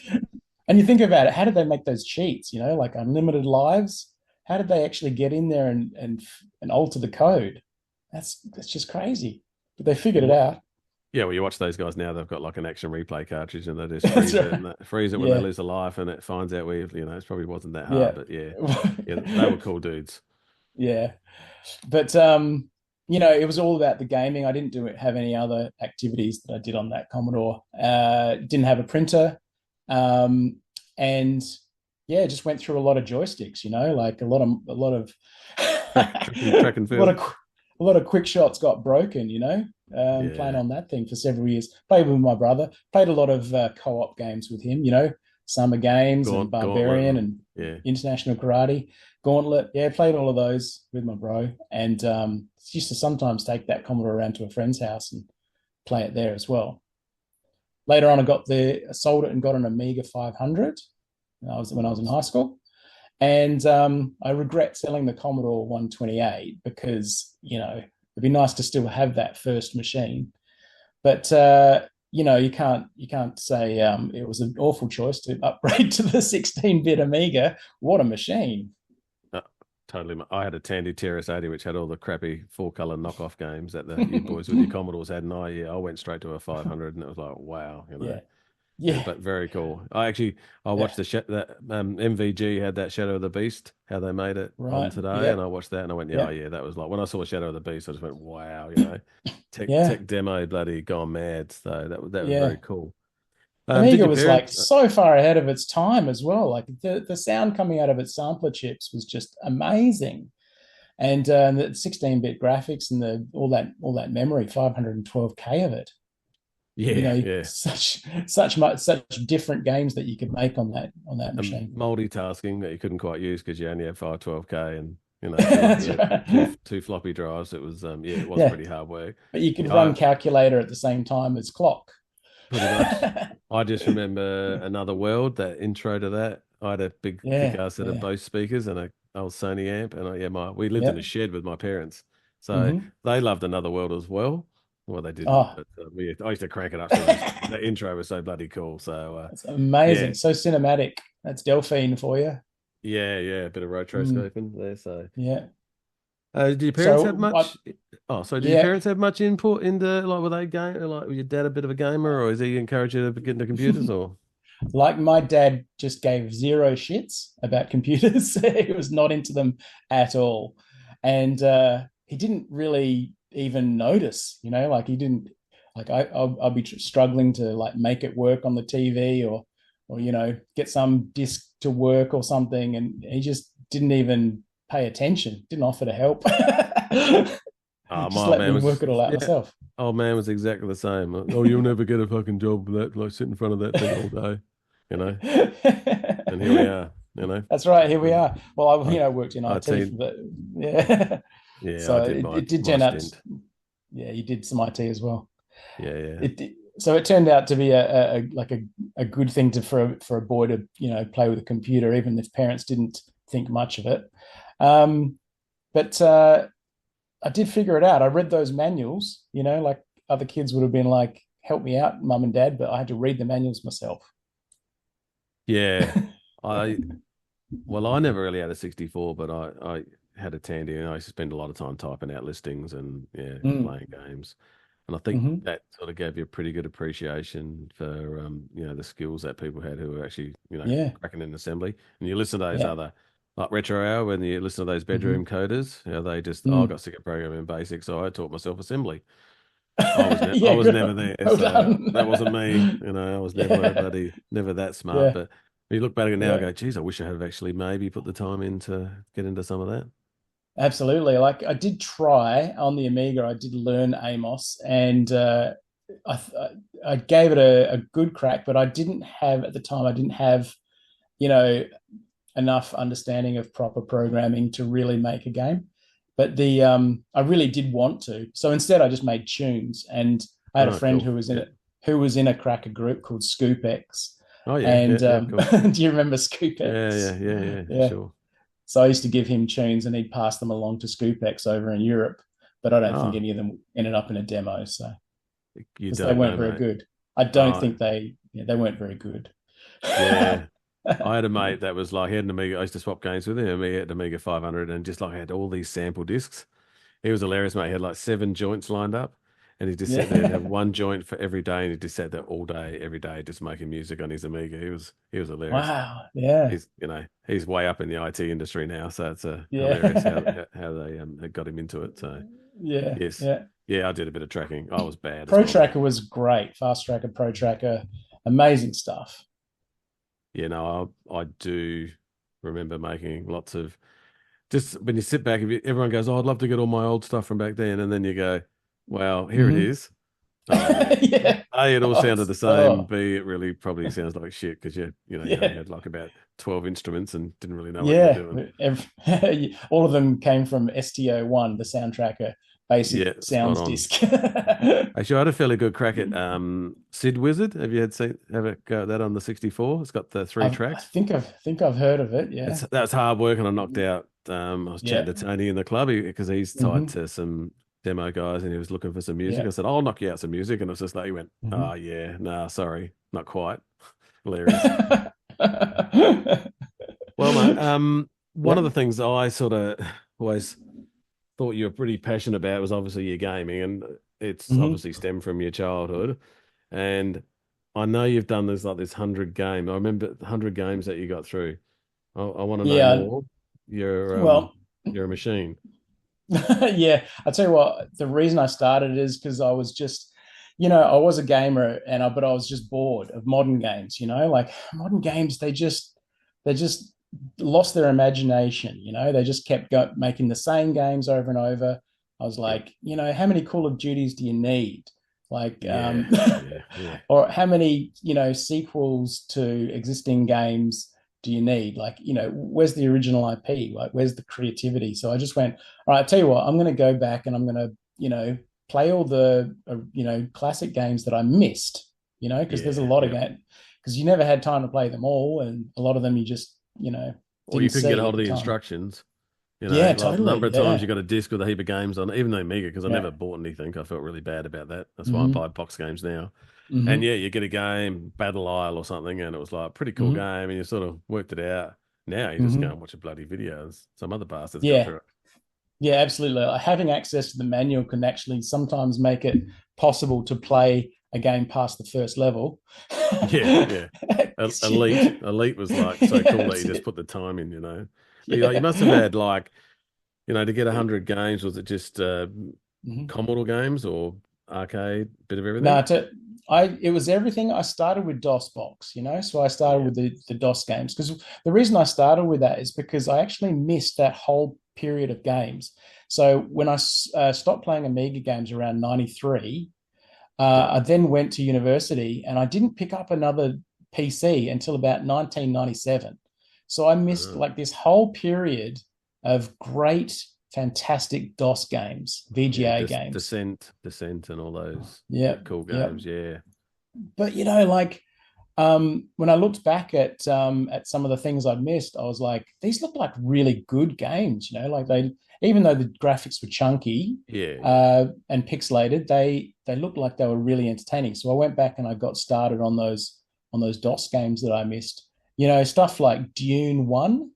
And you think about it, how did they make those cheats? Like unlimited lives. How did they actually get in there and alter the code? That's just crazy. But they figured it out. Yeah, well, you watch those guys now. They've got like an action replay cartridge, and they just That's freeze it, right. and freeze it when Yeah. they lose a life, and it finds out where it probably wasn't that hard, but yeah, they were cool dudes. Yeah. But it was all about the gaming. I didn't have any other activities that I did on that Commodore. Didn't have a printer, and just went through a lot of joysticks. Like a lot of track and field. A lot of quick shots got broken. Playing on that thing for several years. Played with my brother. Played a lot of co-op games with him. Summer Games and Barbarian and International Karate. Gauntlet, played all of those with my bro, and used to sometimes take that Commodore around to a friend's house and play it there as well. Later on, I sold it and got an Amiga 500 when I was in high school, and I regret selling the Commodore 128 because it'd be nice to still have that first machine, but you can't say it was an awful choice to upgrade to the 16-bit Amiga. What a machine! Totally. I had a Tandy TRS-80 which had all the crappy 4-color knockoff games that you boys with your Commodores had, and I went straight to a 500, and it was like, wow, Yeah. But very cool. I watched that MVG had that Shadow of the Beast, how they made it on today, and I watched that and I went, that was like when I saw Shadow of the Beast, I just went, wow, tech demo bloody gone mad. So that was very cool. Amiga was like so far ahead of its time as well. Like the sound coming out of its sampler chips was just amazing, and the 16-bit graphics and all that memory, 512K of it. Such different games that you could make on that machine. Multitasking that you couldn't quite use because you only had 512K and two floppy drives. It was it was pretty hard work. But you could run calculator at the same time as clock. Pretty much. I just remember Another World, that intro to that. I had a big thick-ass set of Bose speakers and an old Sony amp, and we lived in a shed with my parents, so they loved Another World as well. Well, they didn't, but I used to crank it up. The intro was so bloody cool. So it's amazing, so cinematic. That's Delphine for you. Yeah, a bit of rotoscoping there. So did your parents have much? Did your parents have much input into were they game? Was your dad a bit of a gamer, or is he encourage you to get into computers? Or like my dad just gave zero shits about computers. He was not into them at all, and he didn't really even notice. He didn't I'll be struggling to make it work on the TV or get some disc to work or something, and he just didn't even pay attention, didn't offer to help. Just let me work it all out myself. Old man was exactly the same. Oh, you'll never get a fucking job with that, sit in front of that thing all day, And here we are, That's right, here we are. Well, I worked in IT, but so it did turn out. Yeah, you did some IT as well. Yeah. So it turned out to be a good thing for a boy to play with a computer, even if parents didn't think much of it. But I did figure it out. I read those manuals, like other kids would have been like, help me out, mum and dad, but I had to read the manuals myself. Yeah. I I never really had a 64, but I had a Tandy, and I used to spend a lot of time typing out listings and Mm. playing games. And I think Hmm. that sort of gave you a pretty good appreciation for the skills that people had who were actually Yeah. cracking in assembly. And you listen to those Yeah. other like Retro Hour, when you listen to those bedroom Hmm. coders, they just I Mm. got sick of programming in BASIC, so I taught myself assembly. I Yeah, was good. never there, Well so done. that wasn't me. I was Yeah. never that smart. Yeah. But when you look back at it now, I Yeah. go, geez, I wish I had have actually maybe put the time in to get into some of that. Absolutely. Like I did try on the Amiga, I did learn Amos, and I I gave it a good crack, but I didn't have at the time. I didn't have you know enough understanding of proper programming to really make a game. But the I really did want to, so instead I just made tunes, and I had a Oh, friend cool. who was in Yeah. it, who was in a cracker group called ScoopX, Oh, yeah, yeah, and yeah, cool. do you remember Yeah, ScoopX? yeah, yeah, yeah, Yeah. sure. So I used to give him tunes, and he'd pass them along to ScoopX over in Europe. But I don't think Oh, any of them ended up in a demo, so you because they don't know, weren't very mate. good. I don't Oh, think they weren't very good. yeah. I had a mate that was like, he had an Amiga. I used to swap games with him. He had an Amiga 500 and just like had all these sample discs. He was hilarious, mate. He had like 7 joints lined up, and he just sat there and have Yeah. one joint for every day, and he just sat there all day, every day, just making music on his Amiga. He was hilarious. Wow. Yeah. He's way up in the IT industry now, so it's hilarious how Yeah. how they got him into it. So Yeah. yes, Yeah. yeah, I did a bit of tracking. I was bad as Pro well, though. Tracker was great. Fast Tracker, Pro Tracker, amazing stuff. I do remember making lots of just when you sit back. If everyone goes, "Oh, I'd love to get all my old stuff from back then," and then you go, "Well, here it Hmm. is." Oh yeah. Yeah. A, it all Oh, sounded the same. oh, B, it really probably sounds like shit because you only yeah. had like about 12 instruments and didn't really know what you were Yeah. doing. All of them came from STO1, the Soundtracker basic Yeah, spot sounds on. disc. Actually, I had a fairly good crack at Sid Wizard. Have you have a go at that on the 64? It's got the three I tracks. think I've heard of it. Yeah. That's hard work, and I knocked out. I was chatting Yeah. to Tony in the club because he's tied Hmm. to some demo guys, and he was looking for some music. Yeah. I said, "I'll knock you out some music," and it was just like he went, "Oh Hmm. yeah, nah, sorry, not quite." Hilarious. Well, mate, one of Yeah. the things I sort of always thought you were pretty passionate about was obviously your gaming, and it's Hmm. obviously stemmed from your childhood. And I know you've done this 100 game. I remember the 100 games that you got through. I want to know Yeah. more. You're Well, you're a machine. yeah. I tell you what, the reason I started is because I was just, I was a gamer, but I was just bored of modern games. Like modern games, they just lost their imagination. They just kept making the same games over and over. I was Yep. like, how many Call of Duties do you need? Like, Yeah. Yeah. Yeah. or how many, sequels to existing games do you need? Like, where's the original IP? Like, where's the creativity? So I just went, all right, I tell you what, I'm going to go back and I'm going to, play all the, classic games that I missed, because there's a Yeah. lot of Yep. games, because you never had time to play them all. And a lot of them you just, Or you didn't couldn't get see hold at of the the time. instructions. Yeah, Like a number totally. of times Yeah. you got a disc with a heap of games on, even though Amiga, because I Yeah. never bought anything. I felt really bad about that. That's why I Hmm. buy box games now. And Hmm. yeah, you get a game, Battle Isle or something, and it was like a pretty cool Hmm. game, and you sort of worked it out. Now you just go Hmm. and watch a bloody videos. Some other bastards got Yeah. through it. Yeah, absolutely. Like, having access to the manual can actually sometimes make it possible to play a game past the first level. Yeah, yeah. Elite was like so Yeah, cool that you that's just it. put the time in. But you must have Yeah. had like, to get 100 games, was it just Mhm. Commodore games or arcade, bit of No, everything? it was everything. I started with DOS box, so I started Yeah. with the DOS games, because the reason I started with that is because I actually missed that whole period of games. So when I stopped playing Amiga games around 93, Yep. I then went to university, and I didn't pick up another PC until about 1997. So I missed Uh, like this whole period of great, fantastic DOS games, yeah, VGA just games. Descent, and all those Yeah, cool yeah. games. Yeah. But like When I looked back at some of the things I'd missed, I was like, these look like really good games. Like even though the graphics were chunky, and pixelated, they looked like they were really entertaining. So I went back and I got started on those DOS games that I missed. Stuff like Dune 1.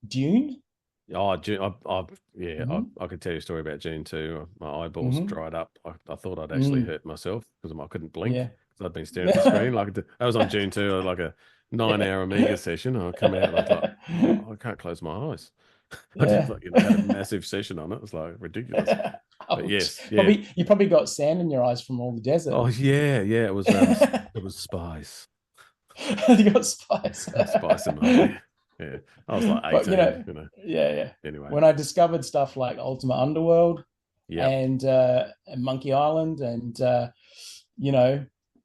Dune. Oh, June! I could tell you a story about June too. My eyeballs dried up. I thought I'd actually hurt myself because I couldn't blink. Yeah. I'd been staring at the screen. That was on June 2, like a 9-hour Amiga session. I come out and I thought, I can't close my eyes. I just had a massive session on it. It was like ridiculous. But yes, you probably got sand in your eyes from all the desert. Oh yeah, it was it was spice. You got spice. Spice in my hair. Yeah, I was like 18. But, yeah. Anyway, when I discovered stuff like Ultima Underworld and Monkey Island and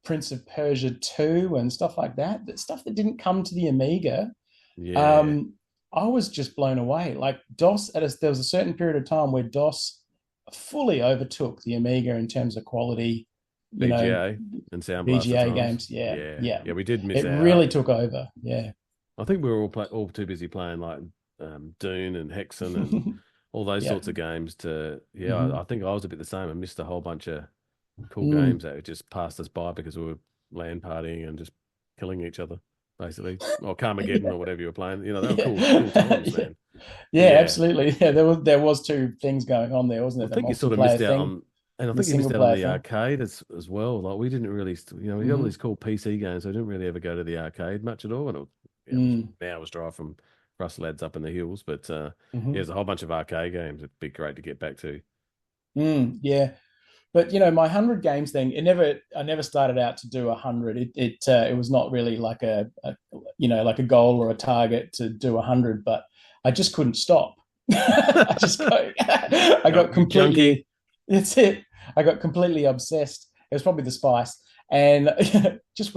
Prince of Persia 2 and stuff like that stuff that didn't come to the Amiga, I was just blown away. Like DOS, there was a certain period of time where DOS fully overtook the Amiga in terms of quality. VGA and Sound Blaster VGA times. games, yeah. We did miss it. It really took over. Yeah, I think we were all too busy playing like Dune and Hexen and all those sorts of games. I think I was a bit the same. I missed a whole bunch of cool games that just passed us by because we were LAN partying and just killing each other, basically, or Carmageddon or whatever you were playing. They were cool times, man. Yeah, absolutely. Yeah, there was two things going on there, wasn't it? I think you sort of missed out on. And I think you missed out on the arcade as well. Like we didn't really, we got all these cool PC games. So I didn't really ever go to the arcade much at all. And it was an hour's drive from Russell Lads up in the hills. But there's a whole bunch of arcade games. It'd be great to get back to. Yeah, but my 100 games thing. I never started out to do 100. It was not really like a goal or a target to do 100. But I just couldn't stop. I got completely. That's it. I got completely obsessed. It was probably the spice, and just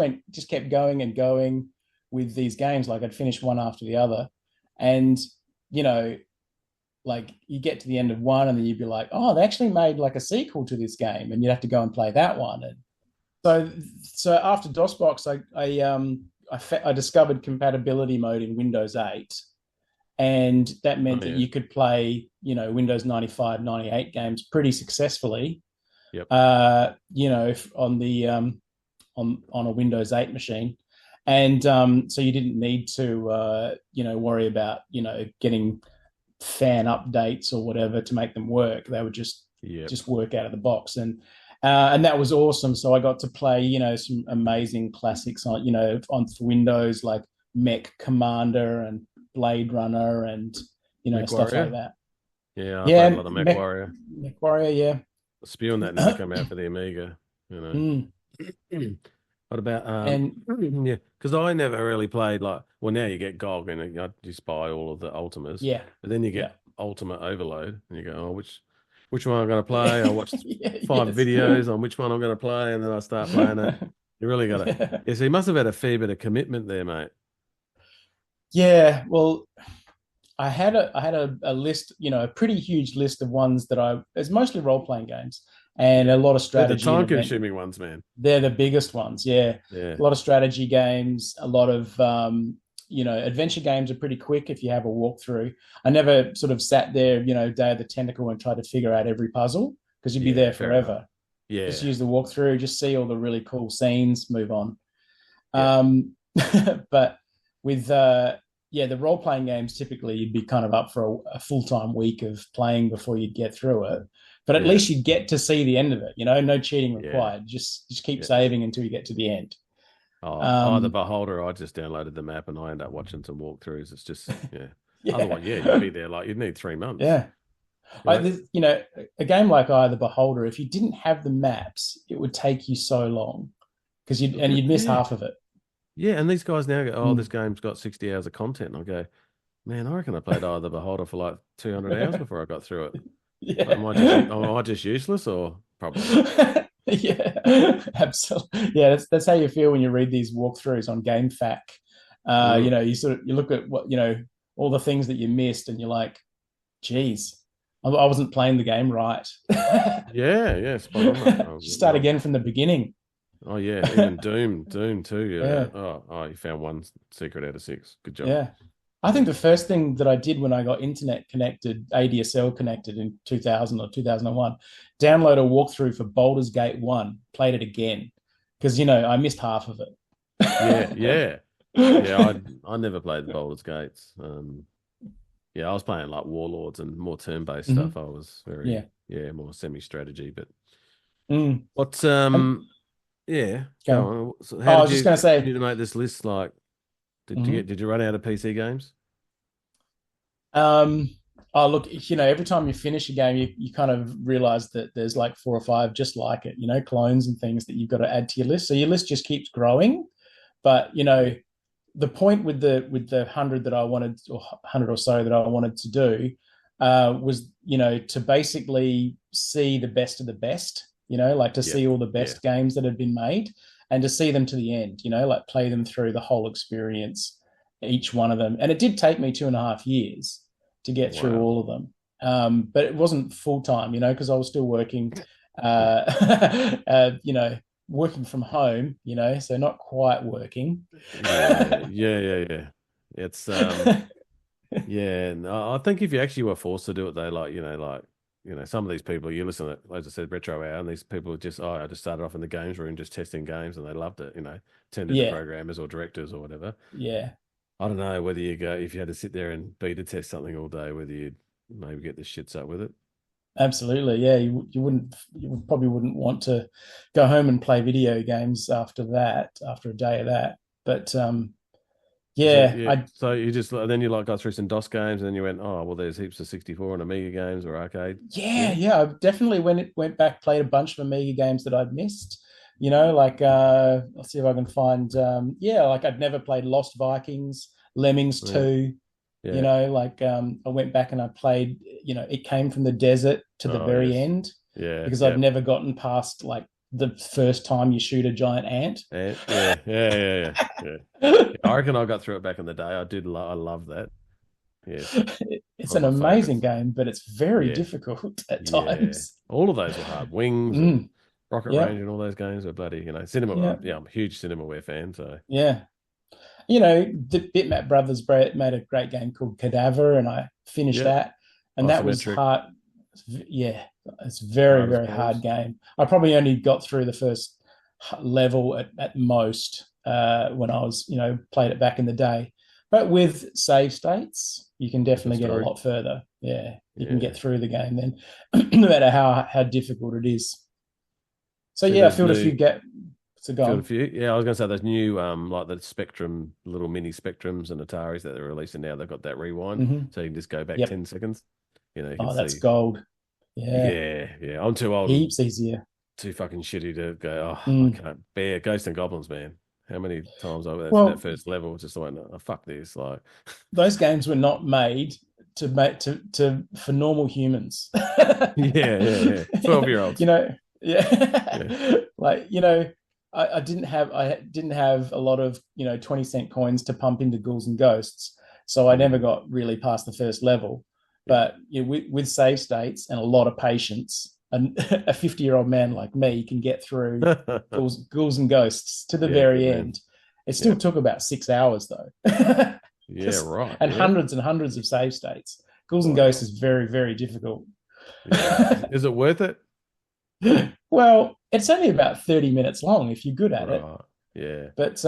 kept going and going with these games. Like I'd finish one after the other, and like you get to the end of one, and then you'd be like, "Oh, they actually made like a sequel to this game," and you'd have to go and play that one. And so after DOSBox, I discovered compatibility mode in Windows 8. And that meant that you could play, Windows 95, 98 games pretty successfully. Yep. On the on a Windows 8 machine, and so you didn't need to worry about getting fan updates or whatever to make them work. They would just work out of the box, and that was awesome. So I got to play some amazing classics on for Windows like Mech Commander and Blade Runner and Mech stuff Warrior. like that. Yeah, I played a lot of Mech Warrior. Mech Warrior, yeah. Spewing that never come out for the Amiga. What about because I never really played like. Well, now you get GOG and you just buy all of the Ultimas. Yeah, but then you get Ultimate Overload and you go, oh, which one I'm going to play? I watched 5 videos on which one I'm going to play, and then I start playing it. You really got to. Yeah, so you must have had a fair bit of commitment there, mate. Yeah, well, I had a list, a pretty huge list of ones that it's mostly role playing games and a lot of strategy. They're the time consuming ones, man. They're the biggest ones, yeah. A lot of strategy games, a lot of adventure games are pretty quick if you have a walkthrough. I never sort of sat there, Day of the Tentacle and tried to figure out every puzzle because you'd be there forever. Yeah, just use the walkthrough, just see all the really cool scenes, move on. But with the role-playing games, typically you'd be kind of up for a full-time week of playing before you'd get through it. But at least you'd get to see the end of it, no cheating required. Just keep saving until you get to the end. The Beholder, I just downloaded the map and I end up watching some walkthroughs. It's just, Otherwise, you'd be there like you'd need 3 months. Yeah. A game like the Beholder, if you didn't have the maps, it would take you so long because you'd miss half of it. Yeah, and these guys now go, this game's got 60 hours of content. And I go, man, I reckon I played the Beholder for like 200 hours before I got through it. Yeah. Am I just useless or probably? Yeah, absolutely. Yeah, that's how you feel when you read these walkthroughs on GameFAQ. You look at what all the things that you missed, and you're like, geez, I wasn't playing the game right. Yeah. Spot on. Start again from the beginning. Oh yeah, even Doom too. Yeah. Oh, you found one secret out of 6. Good job. Yeah. I think the first thing that I did when I got internet connected, ADSL connected in 2000 or 2001, download a walkthrough for Baldur's Gate 1, played it again because, I missed half of it. Yeah. I never played the Baldur's Gates. Yeah, I was playing like Warlords and more turn-based stuff. I was very more semi-strategy. But what's yeah, go on. So I was just going to say, did you make this list? Like, did you run out of PC games? Oh, look, every time you finish a game, you kind of realize that there's like 4 or 5 just like it, clones and things that you've got to add to your list. So your list just keeps growing. But, the point with the 100 that I wanted, or 100 or so that I wanted to do, was, to basically see the best of the best, like to see all the best games that had been made and to see them to the end, like play them through the whole experience, each one of them. And it did take me 2.5 years to get through all of them. But it wasn't full time, because I was still working, working from home, so not quite working. Yeah. It's yeah. No, I think if you actually were forced to do it, though, some of these people you listen to, as I said, Retro Hour, and these people just, I just started off in the games room just testing games, and they loved it. Turned into programmers or directors or whatever. Yeah. I don't know whether you go, if you had to sit there and beta test something all day, whether you'd maybe get the shits up with it. Absolutely, yeah. You probably wouldn't want to go home and play video games after a day of that. But So you just then you got through some DOS games, and then you went, oh well, there's heaps of 64 and Amiga games or arcade. Yeah. I definitely went back, played a bunch of Amiga games that I'd missed. Like I'll see if I can find. Like I'd never played Lost Vikings, Lemmings 2. Yeah. I went back and I played, It Came from the Desert to the very end. Yeah. Because I'd never gotten past like the first time you shoot a giant ant. Yeah. I reckon I got through it back in the day. I love that. Yeah. It's an amazing game, but it's very difficult at times. All of those were hard. Wings and Rocket Range and all those games are bloody, Cinemaware. Yeah, I'm a huge Cinemaware fan, so. Yeah. The Bitmap Brothers made a great game called Cadaver, and I finished that. And that was hard. Yeah, it's very, very hard game. I probably only got through the first level at most when I was, played it back in the day. But with save states, you can definitely get a lot further. Yeah, you can get through the game then, no matter how difficult it is. So I filled a few gaps. So go on. A few. Yeah, I was going to say those new, like the Spectrum, little mini Spectrums and Ataris that they're releasing now. They've got that rewind, so you can just go back 10 seconds. You can that's see. Gold. Yeah. Yeah. I'm too old. Heaps easier. Too fucking shitty to go. I can't bear Ghosts and Goblins, man. How many times I went that first level just went, oh, fuck this. Like those games were not made for normal humans. Yeah. 12-year-olds. Like I didn't have a lot of 20-cent coins to pump into Ghouls and Ghosts, so I never got really past the first level. But with save states and a lot of patience, a 50-year-old man like me can get through Ghouls and Ghosts to the very end. It still took about 6 hours though. Right. And hundreds and hundreds of save states. Ghouls and Ghosts is very, very difficult. Yeah. Is it worth it? Well, it's only about 30 minutes long if you're good at it. Yeah. But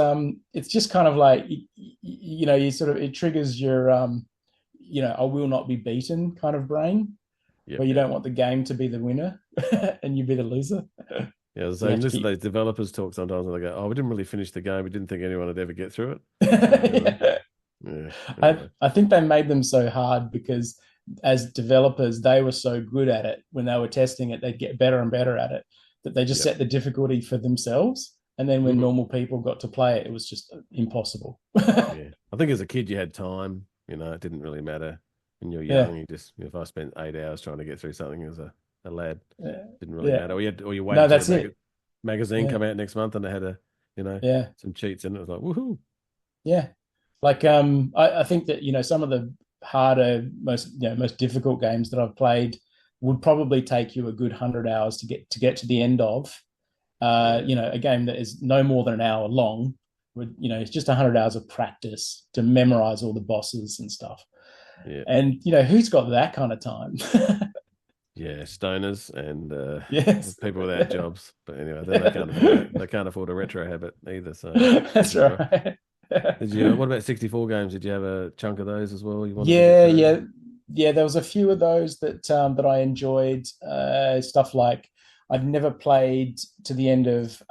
it's just kind of like, you sort of, it triggers your, I will not be beaten kind of brain, where you don't want the game to be the winner and you be the loser. Yeah, so listen to those developers talk sometimes and they go, oh, we didn't really finish the game. We didn't think anyone would ever get through it. I think they made them so hard because as developers, they were so good at it. When they were testing it, they'd get better and better at it, that they just set the difficulty for themselves. And then when normal people got to play it, it was just impossible. I think as a kid, you had time, it didn't really matter. When you're young, you just, if I spent 8 hours trying to get through something as a lad, it didn't really matter. Or you waited till a magazine come out next month and they had some cheats in it. It was like, woohoo. Yeah. Like, I think that, some of the harder, most difficult games that I've played would probably take you a good 100 hours to get to the end of. a game that is no more than an hour long. It's just 100 hours of practice to memorize all the bosses and stuff. Yeah. And who's got that kind of time? Yeah, stoners and yes, people without jobs. But anyway, they can't afford a retro habit either. So that's right. What about 64 games? Did you have a chunk of those as well? Yeah. There was a few of those that I enjoyed. Stuff like I'd never played to the end of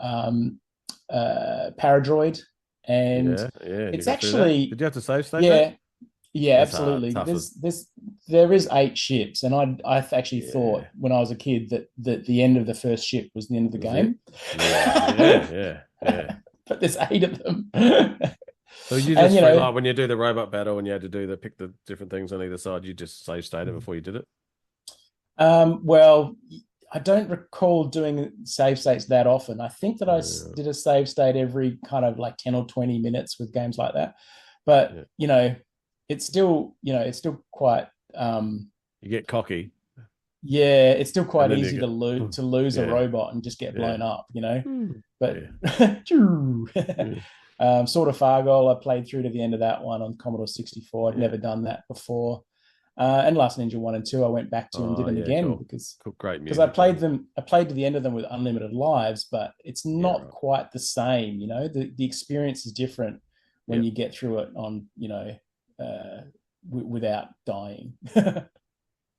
Paradroid, and it's actually. Did you have to save state? Yeah, absolutely. There is 8 ships, and I actually thought when I was a kid that the end of the first ship was the end of the game. Yeah. But there's 8 of them. So you just like when you do the robot battle and you had to pick the different things on either side, you just save state it before you did it? Well, I don't recall doing save states that often. I think that I did a save state every kind of like 10 or 20 minutes with games like that. But it's still quite you get cocky. Yeah, it's still quite easy to lose a robot and just get blown up, But Sword of Fargol, I played through to the end of that one on Commodore 64. I'd never done that before. And Last Ninja 1 and 2 I went back to and did them again because I played to the end of them with unlimited lives, but it's not quite the same, the experience is different when you get through it on, without dying.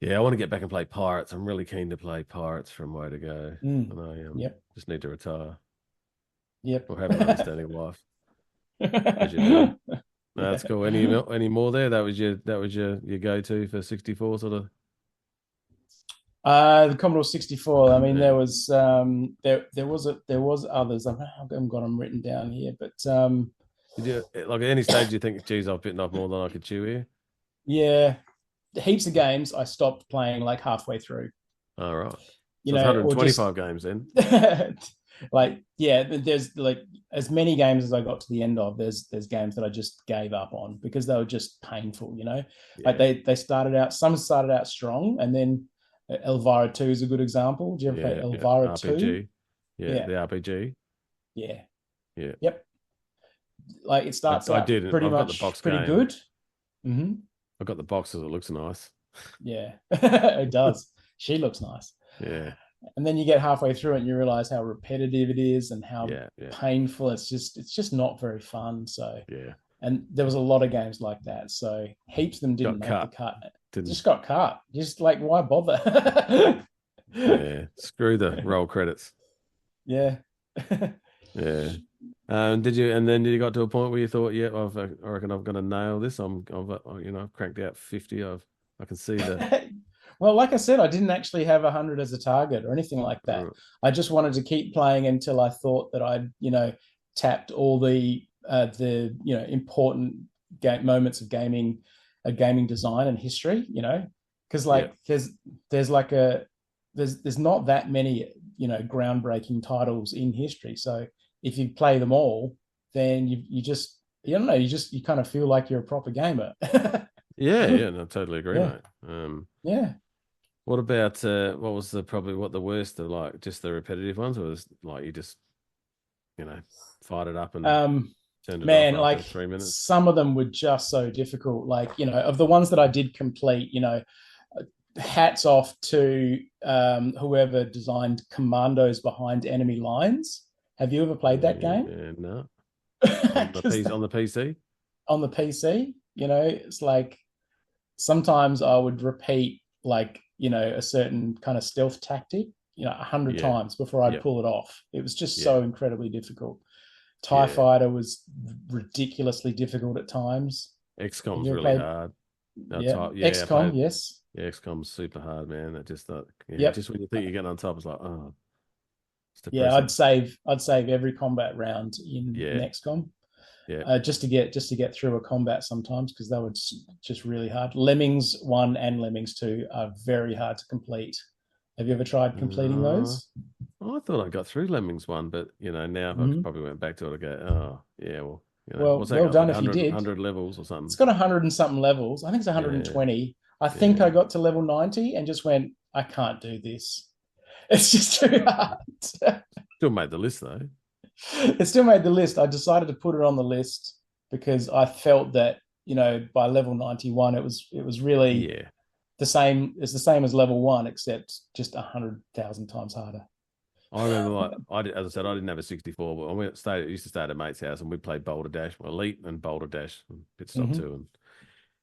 Yeah, I want to get back and play Pirates. I'm really keen to play Pirates from Way to Go. And I just need to retire. Yep. Or have an understanding wife. No, that's cool. Any more there? That was your go-to for 64 sort of? The Commodore 64. I mean, there was others. I haven't got them written down here, but did you, like at any stage, you think, geez, I've bitten off more than I could chew here? Yeah, heaps of games I stopped playing like halfway through. All right. So 125 games then. There's like as many games as I got to the end of. There's games that I just gave up on because they were just painful. Like they started out. Some started out strong, and then Elvira 2 is a good example. Do you ever play Elvira 2? Yeah, the RPG. Yeah. Yep. Like it starts out pretty much pretty good. Mm-hmm. I've got the box because it looks nice. Yeah, it does. She looks nice. Yeah. And then you get halfway through it and you realize how repetitive it is and how painful. It's just not very fun. So and there was a lot of games like that. So heaps of them didn't make the cut. Just got cut. Just like, why bother? Yeah. Screw the roll credits. Yeah. Yeah. Did you got to a point where you thought, I reckon I've got to nail this. I've cranked out 50. I can see that. Well, like I said, I didn't actually have 100 as a target or anything like that. I just wanted to keep playing until I thought that I'd, tapped all the important moments of gaming design and history, because there's not that many, groundbreaking titles in history. So if you play them all, then you kind of feel like you're a proper gamer. No, totally agree, mate. What about what was the worst of, like, just the repetitive ones, or was like you just fired it up and turned it off after 3 minutes? Some of them were just so difficult. Like, of the ones that I did complete, hats off to whoever designed commandos behind enemy lines. Have you ever played that game? Yeah, no. On the PC? On the PC, it's like sometimes I would repeat like, a certain kind of stealth tactic, 100 times before I'd pull it off. It was just so incredibly difficult. TIE Fighter was ridiculously difficult at times. XCOM's really hard. XCOM, yes. Yeah, XCOM's super hard, man. That just just when you think you're getting on top, it's like, oh. I'd save every combat round in XCOM. Yeah. Just to get through a combat sometimes, because they were just really hard. Lemmings 1 and Lemmings 2 are very hard to complete. Have you ever tried completing those? I thought I got through Lemmings 1, but now if I probably went back to it, I'd go, what's that? Well done if you 100, did. 100 levels or something. It's got 100 and something levels. I think it's 120. Yeah. I think I got to level 90 and just went, I can't do this. It's just too hard. Still made the list though. It still made the list. I decided to put it on the list because I felt that, by level 91, it was really Yeah. the same. It's the same as level 1, except just 100,000 times harder. I remember, as I said, I didn't have a 64, but I used to stay at a mate's house and we played Boulder Dash, Elite and Boulder Dash, and Pit Stop too.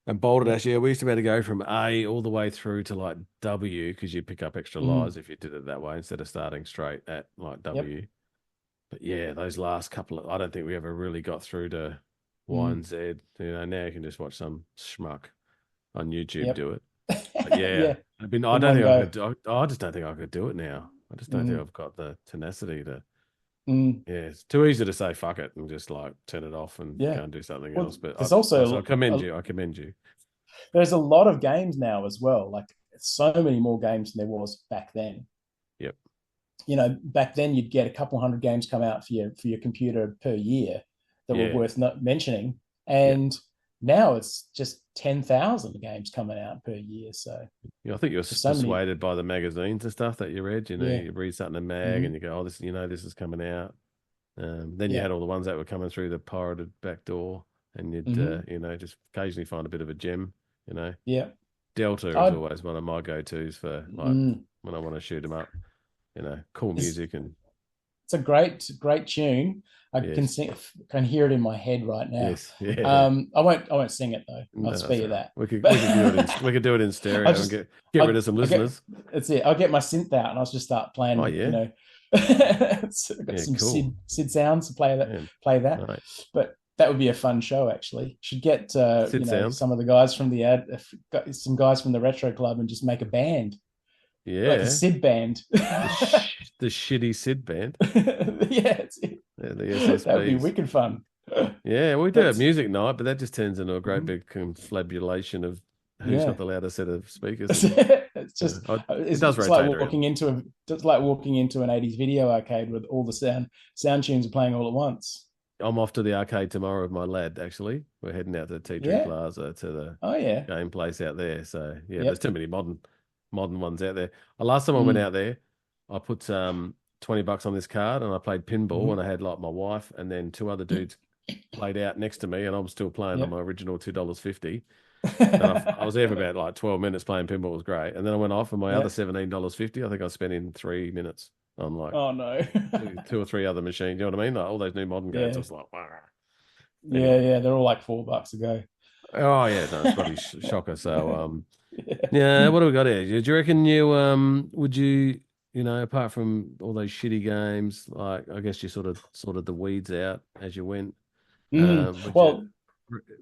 And Boulder Dash, yeah, we used to be able to go from A all the way through to like W because you pick up extra lives if you did it that way instead of starting straight at like W. Yep. But yeah, those last couple I don't think we ever really got through to Y and Z. Now you can just watch some schmuck on YouTube do it. But yeah. I just don't think I could do it now. I just don't think I've got the tenacity to. Yeah, it's too easy to say fuck it and just like turn it off and go and do something else. But I commend you. There's a lot of games now as well. Like so many more games than there was back then. Yep. Back then you'd get a couple hundred games come out for your computer per year that were worth not mentioning, and now it's just 10,000 games coming out per year. So I think you're persuaded by the magazines and stuff that you read. You read something in a mag and you go, "Oh, this is coming out." Then you had all the ones that were coming through the pirated back door, and you'd just occasionally find a bit of a gem. Delta is always one of my go-tos for like when I want to shoot them up. Cool music, and it's a great tune. I can hear it in my head right now. Yes, yeah. I won't sing it though. I'll spare you that. We could do it in stereo and get rid of some listeners. That's it. I'll get my synth out and I'll just start playing. Oh yeah. I've got some cool. Sid sounds to play that. Nice. But that would be a fun show. Actually, should get some of the guys from some guys from the Retro Club and just make a band. Yeah, like a Sid band. the shitty Sid band. It's it. Yeah, the SSBs. That would be wicked fun. Yeah, we do a music night, but that just turns into a great big confabulation of who's got the loudest set of speakers. It's just it does it's rotate. Like walking into an 80s video arcade with all the sound tunes are playing all at once. I'm off to the arcade tomorrow with my lad. Actually, we're heading out to Tea Tree Plaza to the game place out there. So there's too many modern ones out there. Last time I went out there, I put $20 on this card and I played pinball and I had like my wife and then two other dudes played out next to me and I was still playing on my original $2.50. I was there for about like 12 minutes playing pinball. It was great. And then I went off and my other $17.50, I think I spent in 3 minutes on like two or three other machines. You know what I mean? Like all those new modern games. I was like, wow. Anyway. They're all like $4 a go. Oh yeah, no, it's probably shocker. So what do we got here? Do you reckon would you apart from all those shitty games, like I guess you sort of sorted the weeds out as you went.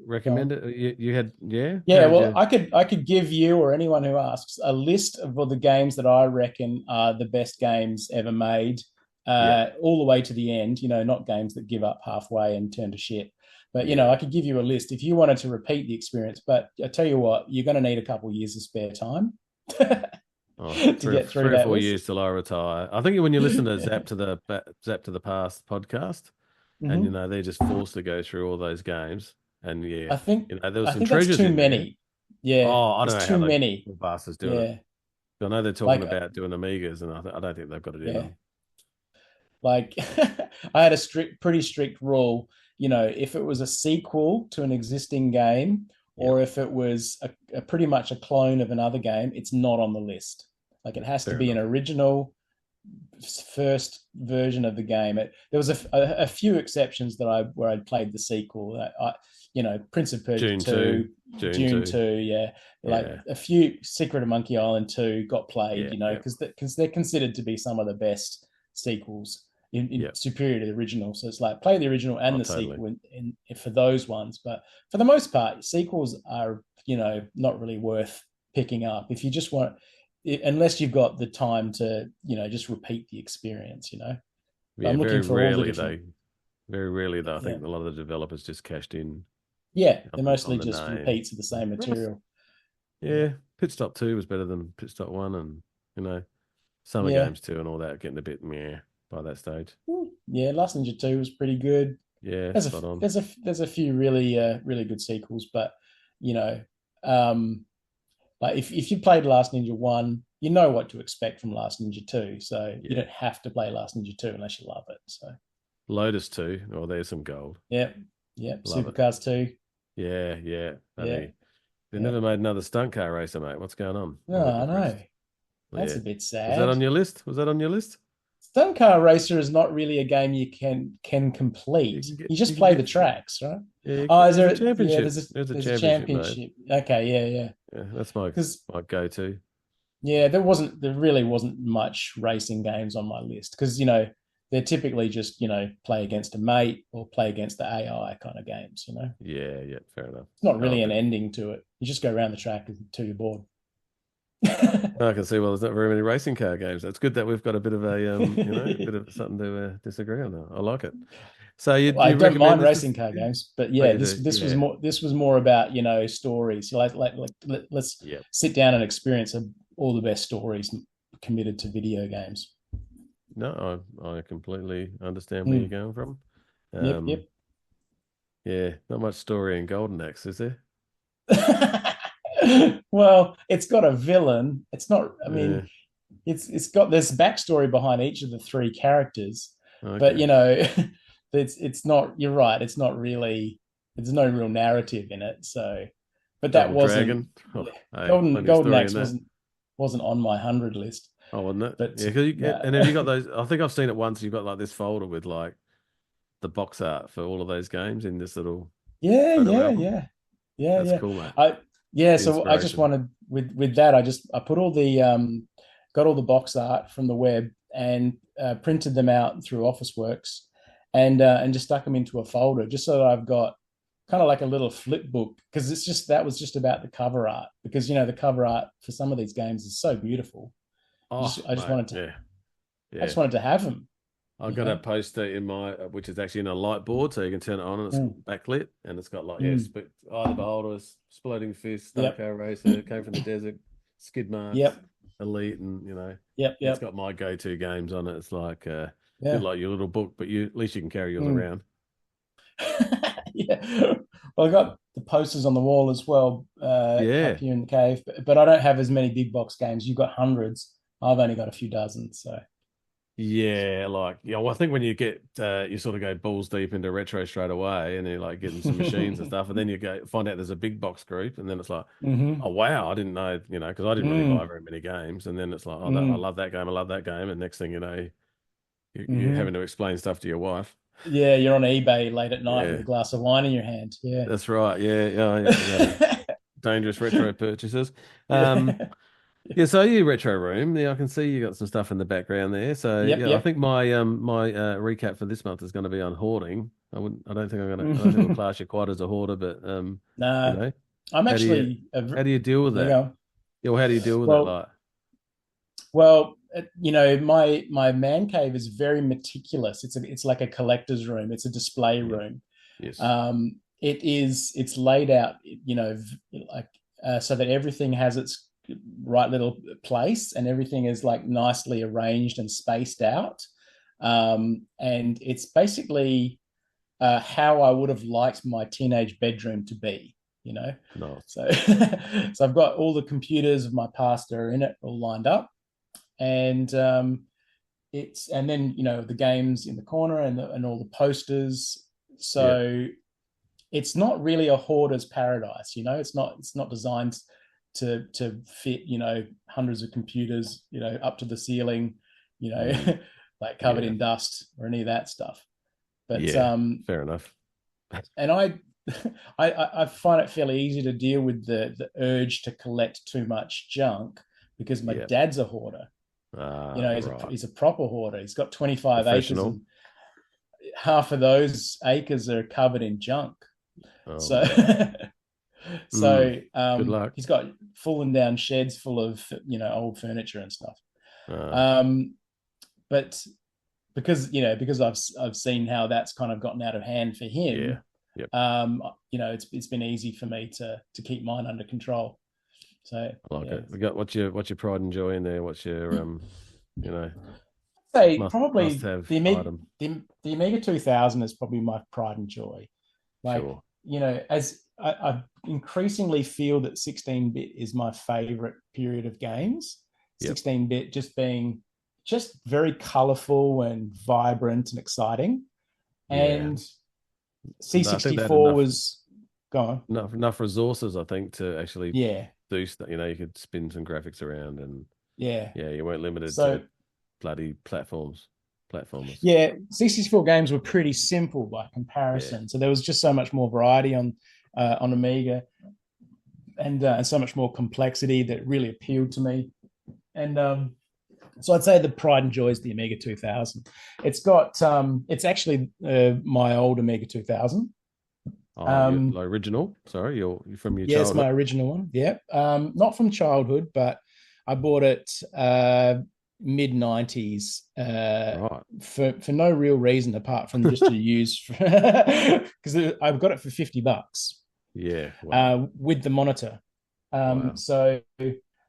Recommend it? You had I could give you or anyone who asks a list of all the games that I reckon are the best games ever made, all the way to the end. Not games that give up halfway and turn to shit. But, I could give you a list if you wanted to repeat the experience. But I tell you what, you're going to need a couple of years of spare time to get through 3 or 4 list. years till I retire. I think when you listen to Zap to the Past podcast, and, they're just forced to go through all those games. And, I think, there was some that's treasures too in many. There. Yeah. Oh, I don't know too how many. the bastards do it. I know they're talking about doing Amigas, and I don't think they've got it in them. Like, I had a pretty strict rule. If it was a sequel to an existing game, or if it was a pretty much a clone of another game, it's not on the list. Like it has to be an original first version of the game. There was a few exceptions where I'd played the sequel. Prince of Persia Dune 2, a few Secret of Monkey Island 2 got played, because they're considered to be some of the best sequels. Superior to the original, so it's like play the original and sequel for those ones. But for the most part, sequels are not really worth picking up if you just want, unless you've got the time to just repeat the experience. I'm looking for very rarely though. I think a lot of the developers just cashed in. They're mostly just repeats of the same material. Pit Stop 2 was better than Pit Stop 1, and Summer Games 2 and all that getting a bit meh by that stage. Last Ninja 2 was pretty good. There's a few really really good sequels, but Like if you played Last Ninja 1, you know what to expect from Last Ninja 2. So you don't have to play Last Ninja 2 unless you love it. So Lotus 2. Oh, there's some gold. Yep. Love Supercars 2. Yeah. Yeah. They never made another stunt car racer, mate. What's going on? No, I know. That's Yeah. a bit sad. Was that on your list? Stunt Car Racer is not really a game you can complete. You just play the tracks, right? Yeah, is there a championship? Yeah, there's a championship. Okay, yeah. That's my go-to. Yeah, there really wasn't much racing games on my list because they're typically just play against a mate or play against the AI kind of games. Yeah, fair enough. It's not really an ending to it. You just go around the track until you're bored. I can see. Well, there's not very many racing car games. It's good that we've got a bit of a bit of something to disagree on. I like it. So I don't mind racing car games, but this was more about stories. Let's sit down and experience all the best stories committed to video games. No, I completely understand where you're going from. Yep. Yeah, not much story in Golden Axe, is there? Well, it's got a villain. It's not. I mean, it's got this backstory behind each of the three characters, but it's not. You're right. It's not really. There's no real narrative in it. So, but that wasn't. Golden Axe wasn't on my 100 list. Oh, wasn't it? But, and have you got those? I think I've seen it once. You've got like this folder with like the box art for all of those games in this little. Yeah. That's cool, mate. So I just wanted with that. I put all the got all the box art from the web and printed them out through Officeworks, and just stuck them into a folder just so that I've got kind of like a little flip book because that was just about the cover art because the cover art for some of these games is so beautiful. I just wanted to have them. I've got a poster in my, which is actually in a light board, so you can turn it on and it's backlit, and it's got like Eye of the Beholder, Exploding Fist, Stunt Car Racer, Came from the Desert, Skid Marks, Elite, and it's got my go-to games on it. It's like a bit like your little book, but at least you can carry yours around. Well, I got the posters on the wall as well. Up here in the cave, but I don't have as many big box games. You've got hundreds. I've only got a few dozen, so. Yeah, well, I think when you get you sort of go balls deep into retro straight away, and you're like getting some machines and stuff, and then you find out there's a big box group, and then it's like, oh wow, I didn't know, because I didn't really buy very many games, and then it's like, I love that game, and next thing you know, you're having to explain stuff to your wife. Yeah, you're on eBay late at night with a glass of wine in your hand. Yeah, that's right. Yeah. Dangerous retro purchases. So you retro room. I can see you got some stuff in the background there. So I think my recap for this month is going to be on hoarding. I don't think we'll class you quite as a hoarder, but no, I'm actually. How do you deal with that? How do you deal with that? Like, well, my man cave is very meticulous. It's like a collector's room. It's a display room. Yes. It's laid out, so that everything has its right little place and everything is like nicely arranged and spaced out. And it's basically how I would have liked my teenage bedroom to be, No. So I've got all the computers of my past are in it all lined up. And then the games in the corner and all the posters. So it's not really a hoarder's paradise, It's not designed to fit, hundreds of computers, up to the ceiling, like covered in dust or any of that stuff. But fair enough. And I find it fairly easy to deal with the urge to collect too much junk because my dad's a hoarder. He's a proper hoarder. He's got 25 acres, and half of those acres are covered in junk. So good luck. He's got fallen down sheds full of old furniture and stuff. But because I've seen how that's kind of gotten out of hand for him. It's been easy for me to keep mine under control. So I like it. We got what's your pride and joy in there? What's your say probably the Amiga 2000 is probably my pride and joy. Like, sure. As I increasingly feel that 16-bit is my favorite period of games. 16-bit just being just very colorful and vibrant and exciting. And C64 was gone. Enough resources, I think, to actually do stuff. You could spin some graphics around, and you weren't limited to bloody platformers. Yeah, C64 games were pretty simple by comparison. So there was just so much more variety on Amiga, and so much more complexity that really appealed to me. And so I'd say the pride and joy is the Amiga 2000. It's got it's actually my old Amiga 2000. The original. Sorry, you're from your childhood. Yes, my original one. Yeah, not from childhood, but I bought it mid-90s for no real reason apart from just to use, because I've got it for $50. Yeah, wow. With the monitor. So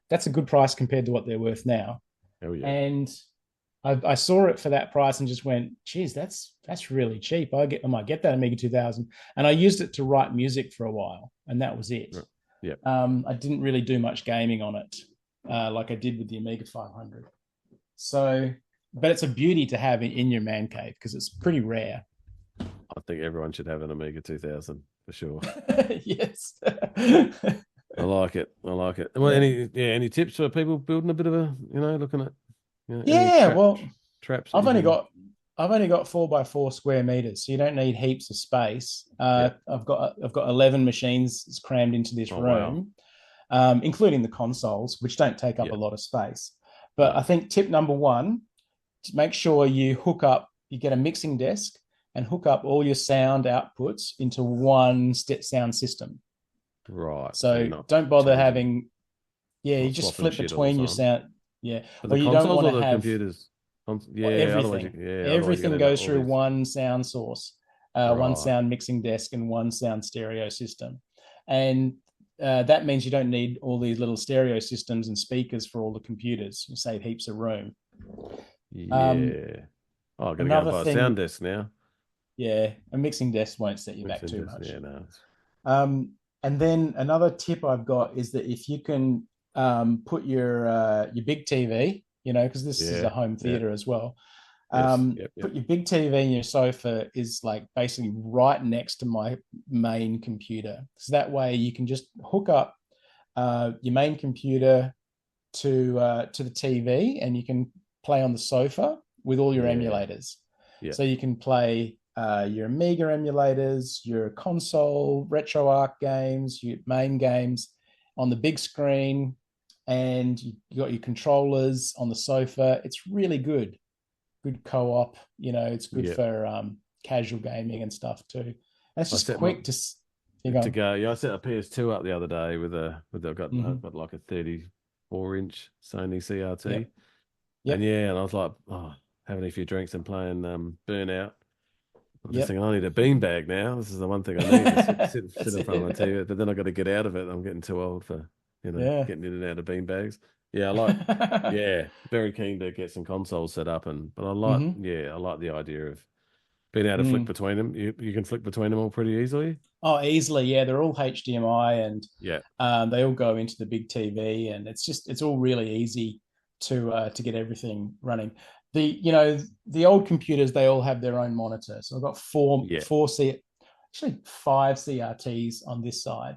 that's a good price compared to what they're worth now. Oh, yeah. And I saw it for that price and just went, geez, that's really cheap. I might get that Amiga 2000. And I used it to write music for a while, and that was it. Yeah. I didn't really do much gaming on it, like I did with the Amiga 500. So, but it's a beauty to have in your man cave because it's pretty rare. I think everyone should have an Amiga 2000 for sure. Yes. I like it. Well, any tips for people building a bit of a, looking at, traps? I've only got 4x4 square meters, so you don't need heaps of space. I've got 11 machines crammed into this room, including the consoles, which don't take up a lot of space. But I think tip number one, to make sure you get a mixing desk and hook up all your sound outputs into one sound system. Right. So don't bother having, you just flip between your sound. Yeah. Or you don't want to have computers. Everything. Everything goes through one sound source, one sound mixing desk, and one sound stereo system. And that means you don't need all these little stereo systems and speakers for all the computers. You save heaps of room. Yeah. I'm going to go buy a sound desk now. Yeah. A mixing desk won't set you back too much. Yeah, no. And then another tip I've got is that if you can put your big TV, because this is a home theater as well. Put your big TV and your sofa is like basically right next to my main computer. So that way you can just hook up your main computer to the TV, and you can play on the sofa with all your emulators. Yeah. So you can play your Amiga emulators, your console, RetroArch games, your main games on the big screen, and you got your controllers on the sofa. It's really good co-op. It's good for casual gaming and stuff too. And it's just quick to go. Yeah, I set a PS2 up the other day I've got like a 34-inch Sony CRT. And and I was like, having a few drinks and playing Burnout. I'm just thinking, I need a beanbag now. This is the one thing I need to sit in front of my TV. But then I got to get out of it. I'm getting too old for getting in and out of beanbags. Yeah, very keen to get some consoles set up, but I like I like the idea of being able to flick between them. You can flick between them all pretty easily. Oh, easily, yeah. They're all HDMI, and they all go into the big TV, and it's all really easy to get everything running. The old computers, they all have their own monitor. So I've got five CRTs on this side.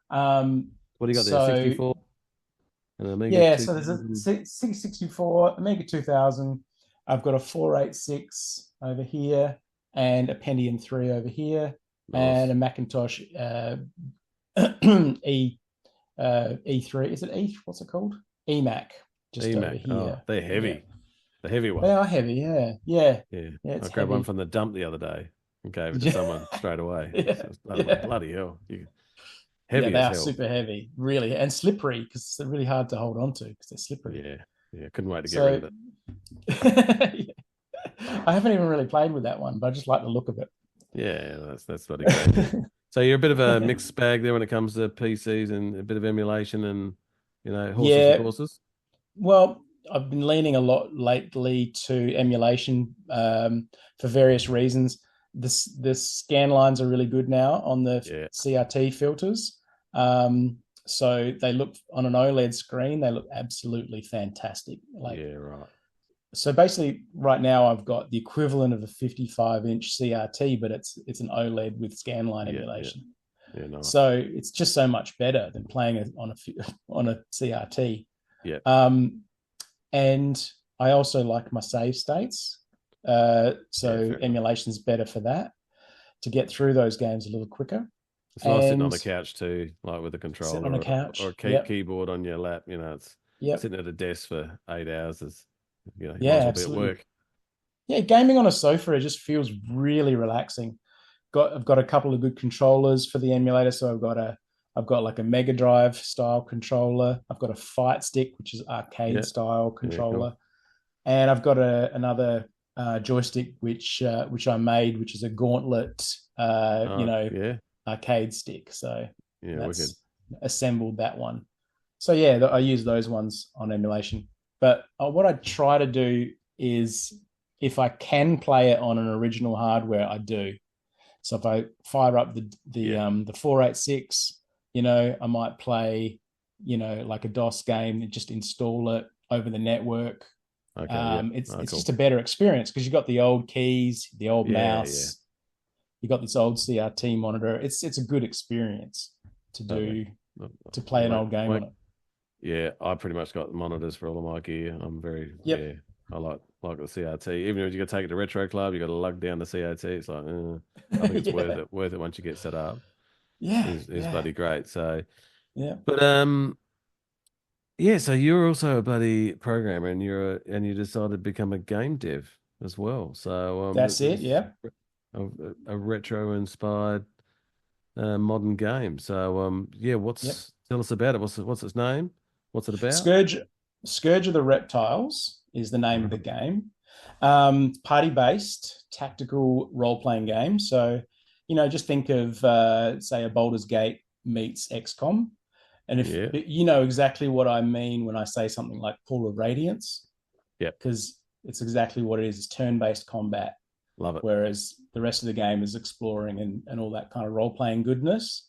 What do you got there? 64? So there's a 664, Amiga 2000. I've got a 486 over here, and a Pentium 3 over here, and a Macintosh E3. Is it E? What's it called? EMAC. Just over here. Oh, they're heavy. Yeah. The heavy ones. They are heavy, yeah. I grabbed one from the dump the other day and gave it to someone straight away. Bloody hell. Heavy they as are hell. Super heavy, really, and slippery because they're really hard to hold on to because they're slippery. Yeah. Couldn't wait to get rid of it. I haven't even really played with that one, but I just like the look of it. Yeah, that's bloody great. So you're a bit of a mixed bag there when it comes to PCs and a bit of emulation and horses and horses. Well, I've been leaning a lot lately to emulation for various reasons. the scan lines are really good now on the CRT filters. So they look on an OLED screen, they look absolutely fantastic. Right. So basically, right now I've got the equivalent of a 55-inch CRT, but it's an OLED with scanline emulation. Yeah, nice. So it's just so much better than playing it on a CRT. Yeah. And I also like my save states. So emulation's better for that, to get through those games a little quicker. It's nice sitting on the couch too, like with a controller sitting on a couch. or a keyboard on your lap. It's sitting at a desk for 8 hours is, you might as well be at work. Yeah, gaming on a sofa, it just feels really relaxing. I've got a couple of good controllers for the emulator. So I've got like a Mega Drive style controller. I've got a Fight Stick, which is arcade style controller, and I've got another joystick which I made, which is a Gauntlet, arcade stick. So that's assembled that one. So I use those ones on emulation. But what I try to do is, if I can play it on an original hardware, I do. So if I fire up the 486, I might play, like a DOS game and just install it over the network. Okay, it's cool. Just a better experience because you've got the old keys, the old mouse. You got this old CRT monitor. It's a good experience to play an old game on it. Yeah, I pretty much got monitors for all of my gear. I'm very I like the CRT. Even if you got to take it to Retro Club, you got to lug down the CRT. It's like I think it's worth it once you get set up. Yeah, it's bloody great. So but so you're also a bloody programmer, and you decided to become a game dev as well. So that's it. Yeah, a retro inspired modern game. So tell us about it. What's its name? What's it about? Scourge of the Reptiles is the name of the game. Party-based tactical role-playing game. So, just think of, say, a Baldur's Gate meets XCOM. And if you know exactly what I mean when I say something like Pool of Radiance. Yeah. Because it's exactly what it is. It's turn-based combat. Love it. Whereas the rest of the game is exploring and all that kind of role-playing goodness.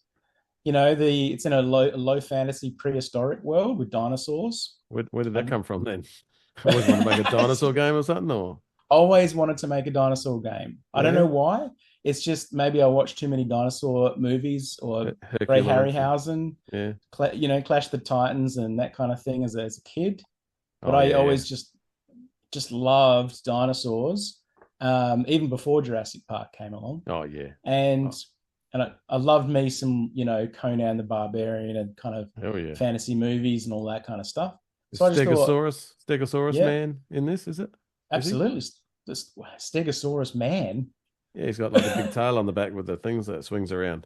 It's in a low fantasy prehistoric world with dinosaurs. Where did that come from then? Always want to make a dinosaur game or something, or always wanted to make a dinosaur game. I don't know why. It's just maybe I watched too many dinosaur movies, or Ray Harryhausen. Yeah. Clash the Titans and that kind of thing as a kid. But I always just loved dinosaurs, even before Jurassic Park came along. Oh yeah. And I loved me some, Conan the Barbarian and kind of fantasy movies and all that kind of stuff. So Stegosaurus man in this, is it? Absolutely. The Stegosaurus man. Yeah, he's got like a big tail on the back with the things that swings around.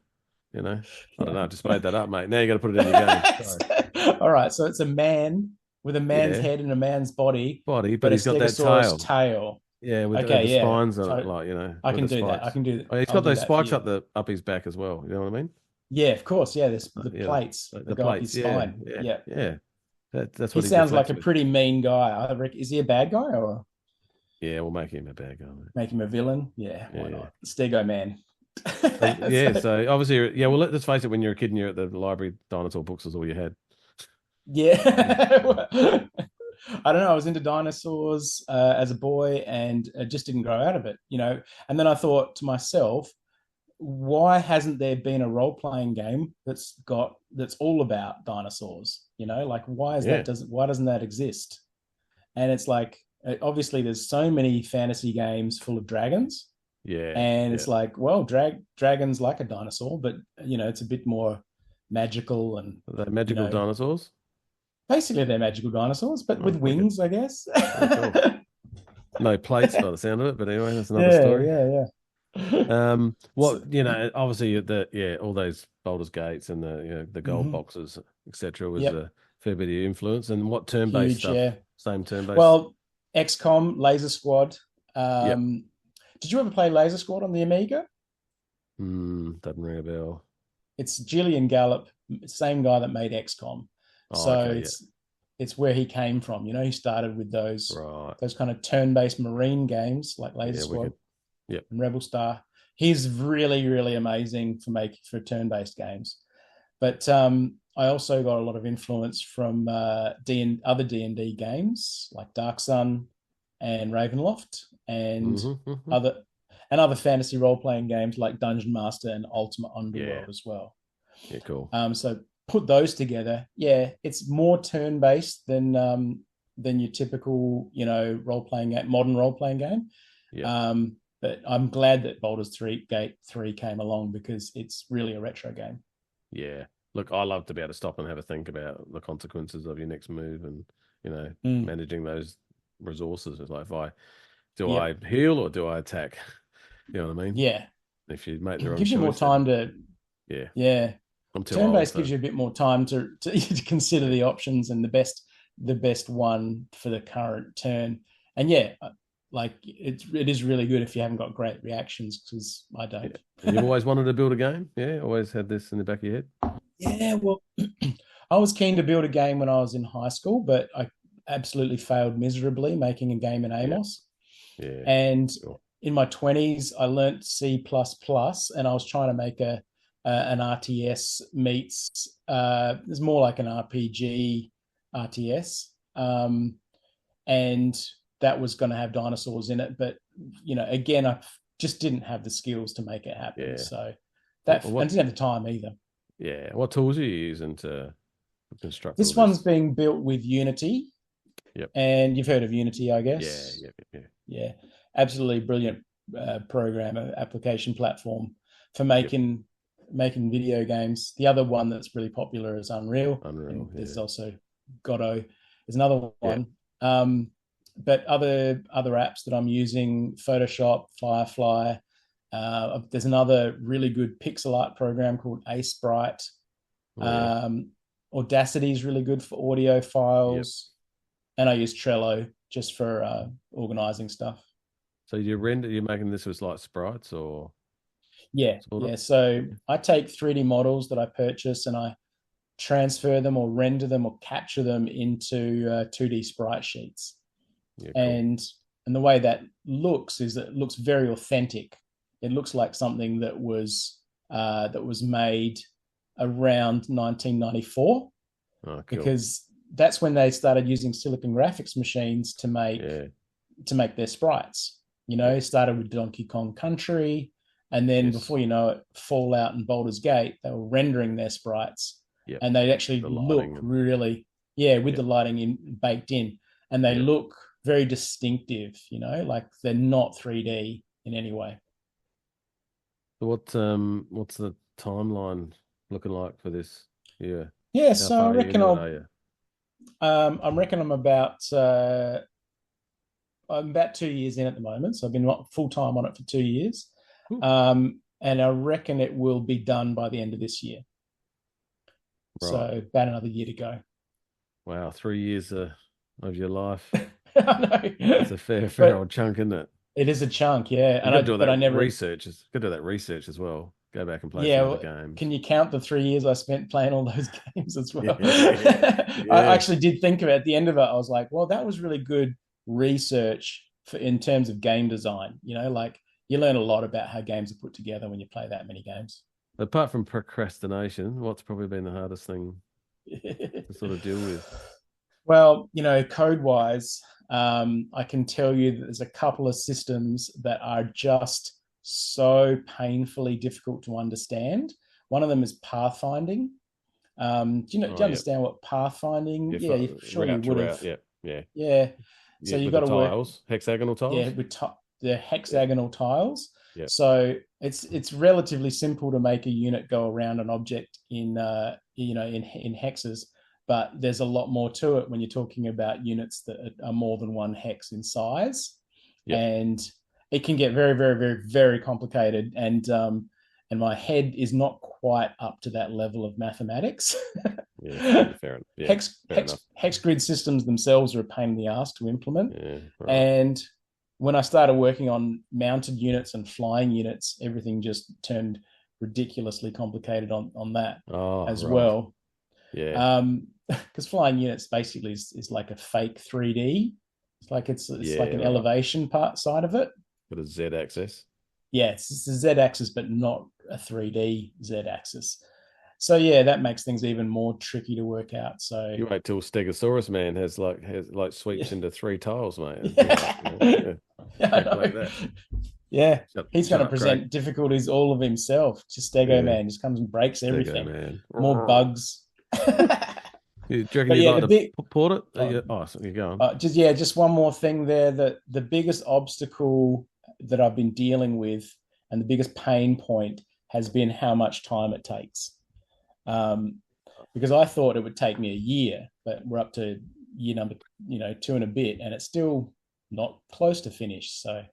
I don't know. I just made that up, mate. Now you got to put it in your game. Sorry. All right. So it's a man with a man's head and a man's body, but he's got that tail. Yeah, with the spines on it, I can do that. I can do that. Oh, he's got those spikes up his back as well. You know what I mean? Yeah, of course. Yeah, there's the plates that go up his spine. Yeah. That's he sounds like a pretty mean guy. I reckon. Is he a bad guy or? Yeah, we'll make him a bad guy. Make him a villain. Yeah, why not? Stego man. So obviously, well, let's face it. When you're a kid and you're at the library, dinosaur books is all you had. Yeah. I don't know. I was into dinosaurs as a boy and just didn't grow out of it, And then I thought to myself, why hasn't there been a role-playing game that's all about dinosaurs? Why doesn't that exist? And it's like, obviously there's so many fantasy games full of dragons. Yeah. And it's like, well, dragons like a dinosaur, but it's a bit more magical and they're magical dinosaurs. Basically, they're magical dinosaurs, but with wings, I guess. Oh, cool. No plates by the sound of it, but anyway, that's another story. Yeah. Obviously, all those Baldur's Gates and the gold boxes, etc., was a fair bit of influence. And what turn-based stuff? Yeah. Same turn-based. Well, XCOM, Laser Squad. Did you ever play Laser Squad on the Amiga? Doesn't ring a bell. It's Gillian Gallup, same guy that made XCOM. It's where he came from. He started with those kind of turn-based marine games like Laser Squad and Rebel Star. he's really, really amazing for turn-based games. But I also got a lot of influence from other D&D games like Dark Sun and Ravenloft, and other fantasy role-playing games like Dungeon Master and Ultimate Underworld as well. Yeah, cool. So put those together, it's more turn-based than your typical, modern role-playing game. Yeah. But I'm glad that Baldur's Gate 3 came along, because it's really a retro game. Yeah. Look, I love to be able to stop and have a think about the consequences of your next move, and managing those resources. It's like, I heal or do I attack? You know what I mean? Yeah. If you make the wrong it gives you choice, more time to. Yeah. I'm too Turn-based old, gives you a bit more time to consider the options and the best one for the current turn. And it is really good if you haven't got great reactions, because I don't. Yeah. And you've always wanted to build a game? Yeah, always had this in the back of your head? Yeah, well, I was keen to build a game when I was in high school, but I absolutely failed miserably making a game in Amos. Yeah. And in my 20s, I learnt C++, and I was trying to make an RTS meets, it's more like an RPG RTS. And that was going to have dinosaurs in it. But, again, I just didn't have the skills to make it happen. Yeah. So I didn't have the time either. Yeah. What tools are you using to construct this one's being built with Unity. Yep. And you've heard of Unity, I guess. Yeah. Absolutely brilliant program, application platform for making video games. The other one that's really popular is Unreal. There's also Godot is another one. But other apps that I'm using, Photoshop, Firefly. There's another really good pixel art program called Sprite. Audacity is really good for audio files. And I use Trello just for organizing stuff. So you're making this with like sprites or? Yeah. So I take 3D models that I purchase and I transfer them or render them or capture them into 2D sprite sheets. Yeah, cool. And the way that looks is that it looks very authentic. It looks like something that was made around 1994, cool. Because that's when they started using silicon graphics machines to make their sprites. It started with Donkey Kong Country, and then before you know it, Fallout and Baldur's Gate, they were rendering their sprites, and they actually look really, with the lighting baked in, and they look very distinctive. Like they're not 3D in any way. So what's the timeline looking like for this? Yeah. So I reckon I'm about 2 years in at the moment. So I've been full time on it for 2 years. And I reckon it will be done by the end of this year. Right. So about another year to go. Wow, 3 years of your life. I know. It's a fair old chunk, isn't it? It is a chunk, yeah. And I do that research as well. Go back and play some of the games. Can you count the 3 years I spent playing all those games as well? I actually did think of it at the end of it. I was like, well, that was really good research in terms of game design. Like you learn a lot about how games are put together when you play that many games. Apart from procrastination, what's probably been the hardest thing to sort of deal with? Well, code-wise, I can tell you that there's a couple of systems that are just so painfully difficult to understand. One of them is pathfinding. Do you understand what pathfinding? You surely would have. Yeah. So you've got to tiles, hexagonal tiles. Yeah, with the hexagonal tiles. Yeah. So it's relatively simple to make a unit go around an object in hexes, but there's a lot more to it when you're talking about units that are more than one hex in size, and it can get very, very, very, very complicated. And my head is not quite up to that level of mathematics. Fair enough. Hex grid systems themselves are a pain in the ass to implement. And when I started working on mounted units and flying units, everything just turned ridiculously complicated on that well. Yeah. Because flying units basically is like a fake 3D. It's like it's like an elevation side of it. Got a Z axis. Yeah, it's a Z-axis, but not a 3D Z-axis. So yeah, that makes things even more tricky to work out. So You wait till Stegosaurus Man has sweeps into 3 tiles, mate. yeah, Calculate that. Yeah, Shut, he's shut going to up, present Craig. difficulties all of himself. Just Stego Man just comes and breaks everything. Man. More bugs. Do you reckon But you'd yeah, like the to big port it? So you're going. just one more thing there. That the biggest obstacle that I've been dealing with, and the biggest pain point, has been how much time it takes. Because I thought it would take me a year, but we're up to year number 2 and a bit, and it's still not close to finish. So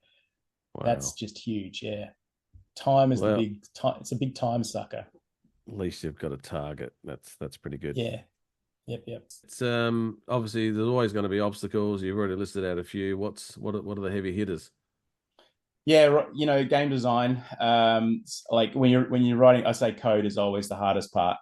that's just huge. Yeah, time is the big time. It's a big time sucker. At least you've got a target. That's pretty good. Yeah. Yep. It's obviously there's always going to be obstacles. You've already listed out a few. What are the heavy hitters? Yeah, game design. Like when you're writing, I say code is always the hardest part.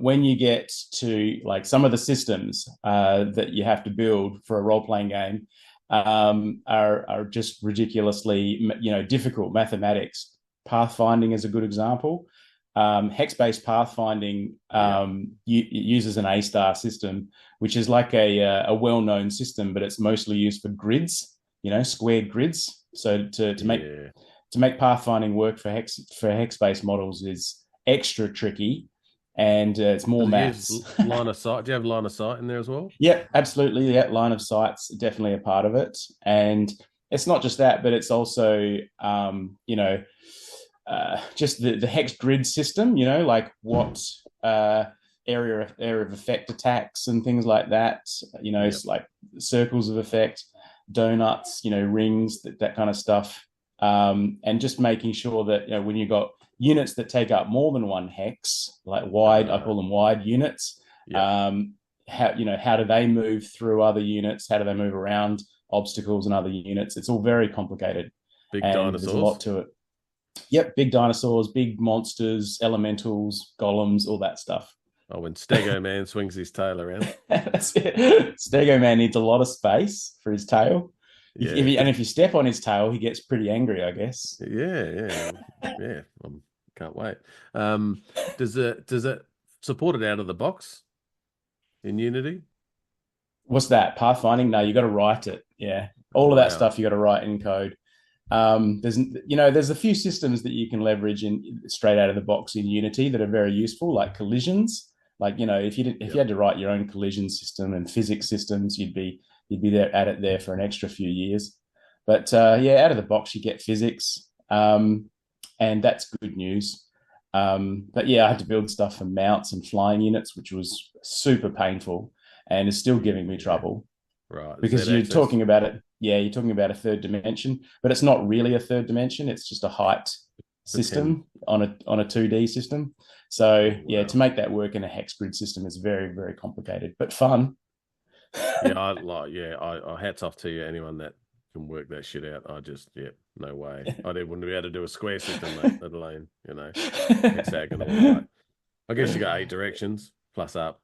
When you get to like some of the systems that you have to build for a role-playing game are just ridiculously difficult. Mathematics, pathfinding is a good example. Hex-based pathfinding uses an A-star system, which is like a well-known system, but it's mostly used for grids, squared grids. So to make pathfinding work for hex-based models is extra tricky, and it's more maths. Line of sight. Do you have line of sight in there as well? Yeah, absolutely. Yeah, line of sight's definitely a part of it, and it's not just that, but it's also just the hex grid system. Like what area of effect attacks and things like that. It's like circles of effect, donuts, rings, that kind of stuff. And just making sure that, when you've got units that take up more than one hex, like wide, I call them wide units. How do they move through other units? How do they move around obstacles and other units? It's all very complicated. Big dinosaurs. There's a lot to it. Yep, big dinosaurs, big monsters, elementals, golems, all that stuff. Oh, when Stego Man swings his tail around. That's it. Stego Man needs a lot of space for his tail. Yeah. If you step on his tail, he gets pretty angry, I guess. Yeah. Can't wait. Does it support it out of the box in Unity? What's that? Pathfinding? No, you got to write it. Yeah, all of that stuff you got to write in code. There's a few systems that you can leverage straight out of the box in Unity that are very useful, like collisions. Like if you had to write your own collision system and physics systems, you'd be there at it there for an extra few years. But out of the box you get physics, and that's good news. But I had to build stuff for mounts and flying units, which was super painful and is still giving me trouble. Right, because you're talking about it. Yeah, you're talking about a third dimension, but it's not really a third dimension. It's just a height system on a 2D system. So to make that work in a hex grid system is very, very complicated, but fun. I hats off to you, anyone that can work that shit out. No way. I wouldn't be able to do a square system, mate, let alone, hexagonal. Right. I guess you got 8 directions plus up.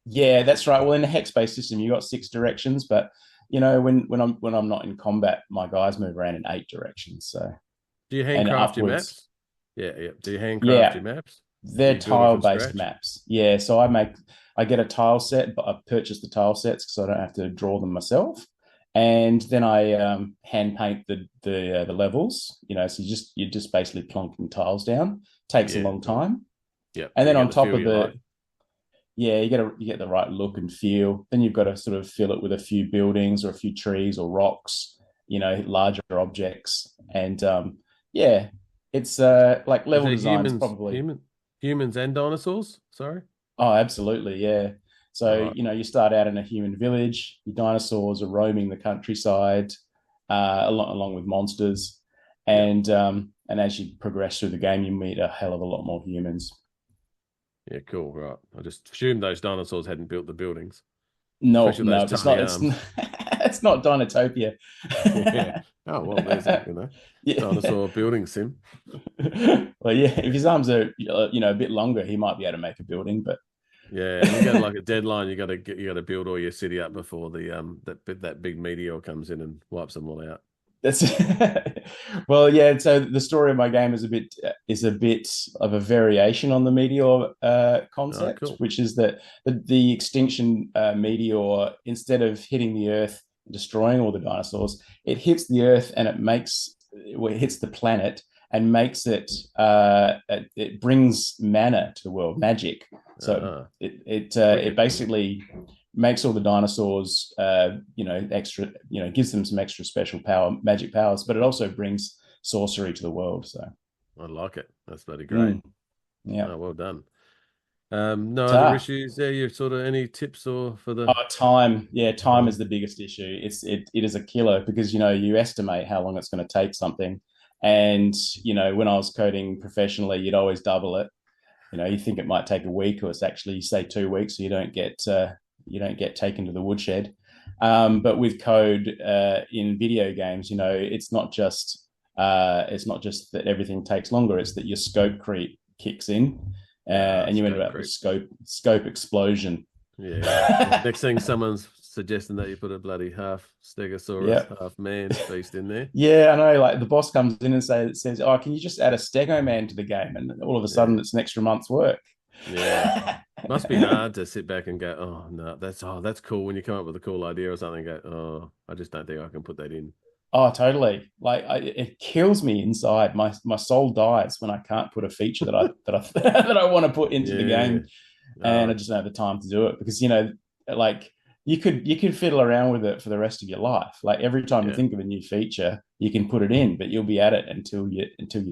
Yeah, that's right. Well, in a hex-based system, you got 6 directions, but when I'm not in combat, my guys move around in 8 directions. So, do you handcraft your maps? Yeah. Do you handcraft your maps? They're tile-based maps. Yeah, so I get a tile set, but I purchase the tile sets because I don't have to draw them myself, and then I hand paint the levels. So you're just basically plonking tiles down. Takes a long time. Yeah, and then on top of it. Yeah, you get the right look and feel. Then you've got to sort of fill it with a few buildings or a few trees or rocks, larger objects. And it's like level design probably. Humans and dinosaurs? Sorry? Oh, absolutely, yeah. So, you start out in a human village. Your dinosaurs are roaming the countryside along with monsters. And as you progress through the game, you meet a hell of a lot more humans. Yeah, cool. Right. I just assumed those dinosaurs hadn't built the buildings. No, it's not. It's not Dinotopia. Yeah. Oh well, there's dinosaur building sim. Well, yeah. If his arms are a bit longer, he might be able to make a building. But yeah, and you got like a deadline. You got to build all your city up before the that big meteor comes in and wipes them all out. That's well, yeah. So the story of my game is a bit of a variation on the meteor Oh, concept, cool. which is that the extinction meteor, instead of hitting the Earth and destroying all the dinosaurs, it hits the Earth and it hits the planet and makes it brings mana to the world, magic. So Uh, it wicked. basically makes all the dinosaurs, extra, gives them some extra special power, magic powers, but it also brings sorcery to the world. So, I like it. That's bloody great. yeah. Oh, well done. No other Ta. issues there? You've sort of any tips or for the Time. Yeah, time is time? the biggest issue. It is a killer because you estimate how long it's going to take something, and when I was coding professionally, you'd always double it. You think it might take a week, or it's actually say 2 weeks, so you don't get taken to the woodshed. But with code in video games, it's not just that everything takes longer; it's that your scope creep kicks in, and you end Scope up with creep. scope explosion. Yeah. Next thing, someone's suggesting that you put a bloody half Stegosaurus, Yeah, half man beast in there. yeah, I know. Like the boss comes in and says, "Oh, can you just add a Stego man to the game?" And all of a sudden, Yeah. it's an extra month's work. Yeah. Must be hard to sit back and go, oh no, that's cool when you come up with a cool idea or something. Go, oh, I just don't think I can put that in. Oh, totally. Like it kills me inside. My soul dies when I can't put a feature that I want to put into the Yeah. game, and I Uh, just don't have the time to do it because like you could fiddle around with it for the rest of your life. Like every time you yeah. think of a new feature, you can put it in, but you'll be at it until you're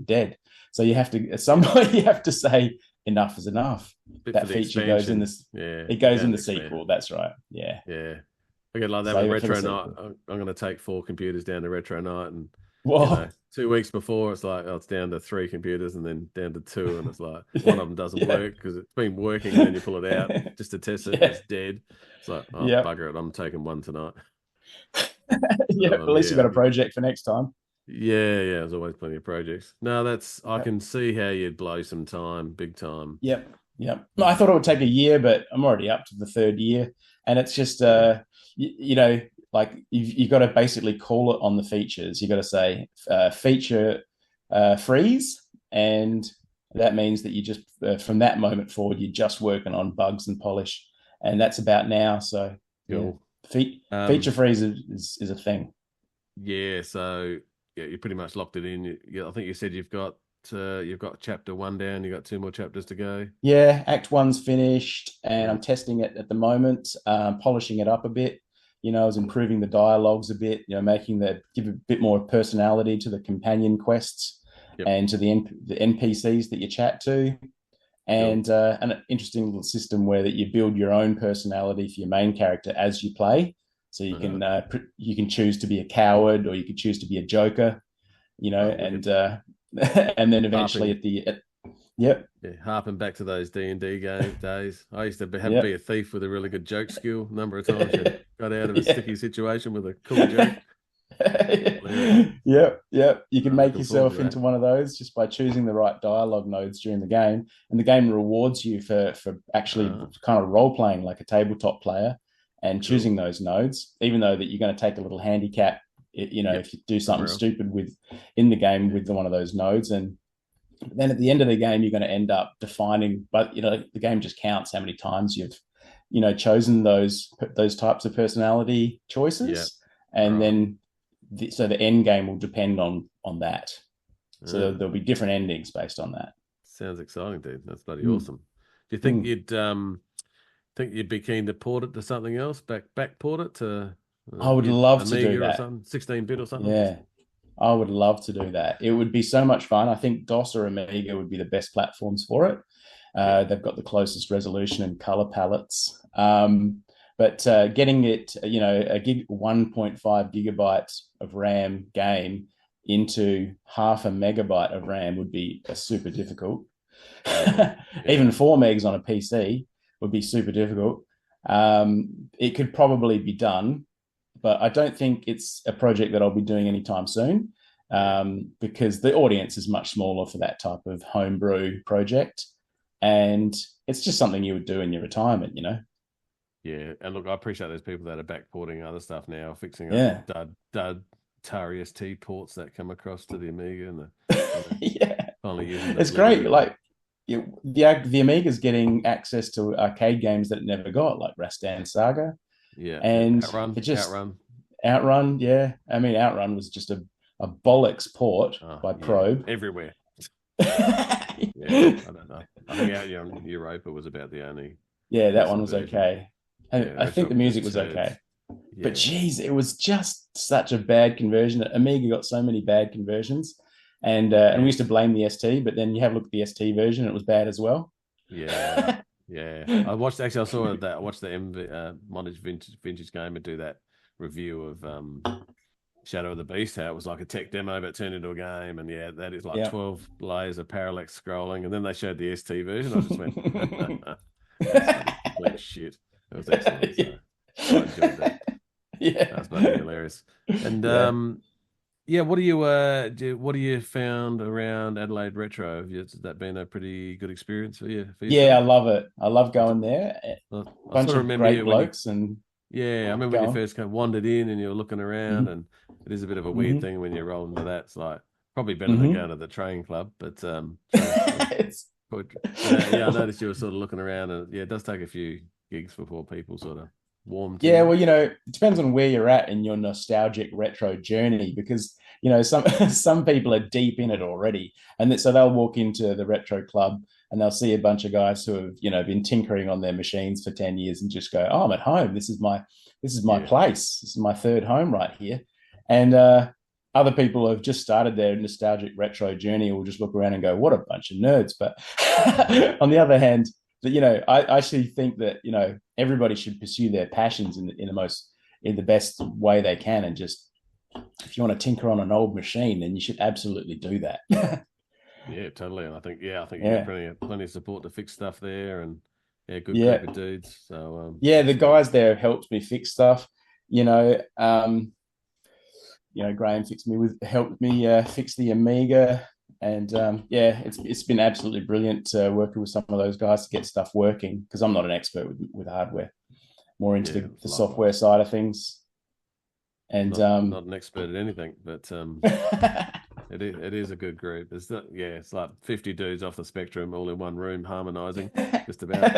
dead. So you have to at some point you have to say enough is enough. Bit for That the feature goes in expansion. this. Yeah. It You're goes in going the to expand. sequel. That's right. Yeah. Yeah. I get like that with Save it for the Retro Night. sequel. I'm going to take 4 computers down to Retro Night, and Well, 2 weeks before it's like, oh, it's down to 3 computers and then down to two, and it's like one of them doesn't yeah. work because it's been working, and then you pull it out just to test it, and Yeah. it's dead. It's like, oh Yeah. bugger it, I'm taking one tonight. Yeah. So At least you got a project for next time. yeah, there's always plenty of projects. No, I Yep. can see how you'd blow some time, big time. Yep. Yep. No, I thought it would take a year, but I'm already up to the third year. And it's just, Yeah. like you've got to basically call it on the features. You got to say feature freeze. And that means that you just, from that moment forward, you're just working on bugs and polish. And that's about now. So, yeah, Cool. feature freeze is a thing. Yeah, so yeah, you pretty much locked it in. I think you said you've got chapter 1 down. You got 2 more chapters to go. Yeah, Act One's finished, and I'm Cool. testing it at the moment, polishing it up a bit. I was improving the dialogues a bit, give a bit more personality to the companion quests Yep. and to the NPCs that you chat to, Cool. and an interesting little system where that you build your own personality for your main character as you play. So you can choose to be a coward or you can choose to be a joker, Oh, and wicked. and then eventually Harping, yep, yeah, harping back to those D&D game days. I used to be yep. a thief with a really good joke skill. Number of times you got out of a Yeah. sticky situation with a cool joke. Hilarious. Yep, yep. You can I'm make looking forward to yourself that. into one of those just by choosing the right dialogue nodes during the game, and the game rewards you for actually kind of role playing like a tabletop player and Cool. choosing those nodes, even though that you're going to take a little handicap, Yep. if you do something Somewhere else. stupid in the game Yeah. with one of those nodes, and then at the end of the game you're going to end up defining. But the game just counts how many times you've chosen those types of personality choices, Yeah. and Right. then so the end game will depend on that. So Yeah. there'll be different endings based on that. Sounds exciting, dude. That's bloody Mm. awesome. Do you Mm. think you'd be keen to port it to something else? Back port it to I would love to do Amiga or that. something, 16-bit or something? Yeah, I would love to do that. It would be so much fun. I think DOS or Amiga would be the best platforms for it. Yeah. They've got the closest resolution and color palettes. But getting it, 1.5 gigabytes of RAM game into half a megabyte of RAM would be super difficult. Even 4 megs on a PC would be super difficult. It could probably be done, but I don't think it's a project that I'll be doing anytime soon, because the audience is much smaller for that type of homebrew project. And it's just something you would do in your retirement, Yeah, and look, I appreciate those people that are backporting other stuff now, fixing Yeah. up dud Atari ST ports that come across to the Amiga and Yeah, finally using it's great. Like the Amiga's getting access to arcade games that it never got, like Rastan Saga, and Outrun. Yeah, I mean Outrun was just a bollocks port by Probe everywhere. I don't know. I think Out Young Europa was about the only. Yeah, that one was okay. I think the music was okay. Yeah. But geez, it was just such a bad conversion. Amiga got so many bad conversions, and we used to blame the ST. But then you have a look at the ST version; it was bad as well. Yeah, yeah. I watched the Montage Vintage Gamer do that review of Shadow of the Beast. How it was like a tech demo, but turned into a game, and that is like 12 layers of parallax scrolling. And then they showed the ST version. I just went, that's complete shit. It was excellent. So I enjoyed that. Yeah, that was bloody hilarious. And what do you found around Adelaide Retro? Has that been a pretty good experience for you? Yeah, I love it. I love going there. Bunch of great blokes I remember when you first wandered in and you were looking around, and it is a bit of a weird thing when you roll into that. It's like probably better than going to the train club, but I noticed you were sort of looking around, and it does take a few gigs before people sort of warm to you. Well, it depends on where you're at in your nostalgic retro journey, because some people are deep in it already, and so they'll walk into the retro club and they'll see a bunch of guys who have been tinkering on their machines for 10 years and just go, oh, I'm at home, this is my place, this is my third home right here. And other people who have just started their nostalgic retro journey will just look around and go, what a bunch of nerds. But on the other hand, I actually think that everybody should pursue their passions in the best way they can, and just, if you want to tinker on an old machine, then you should absolutely do that. Yeah, totally. And I think you get plenty of support to fix stuff there, and good group of dudes. So the guys there helped me fix stuff. Graham helped me fix the Amiga. And it's been absolutely brilliant working with some of those guys to get stuff working, because I'm not an expert with hardware, more into the software side of things. And not an expert at anything, but it is a good group. It's like 50 dudes off the spectrum all in one room harmonizing, just about.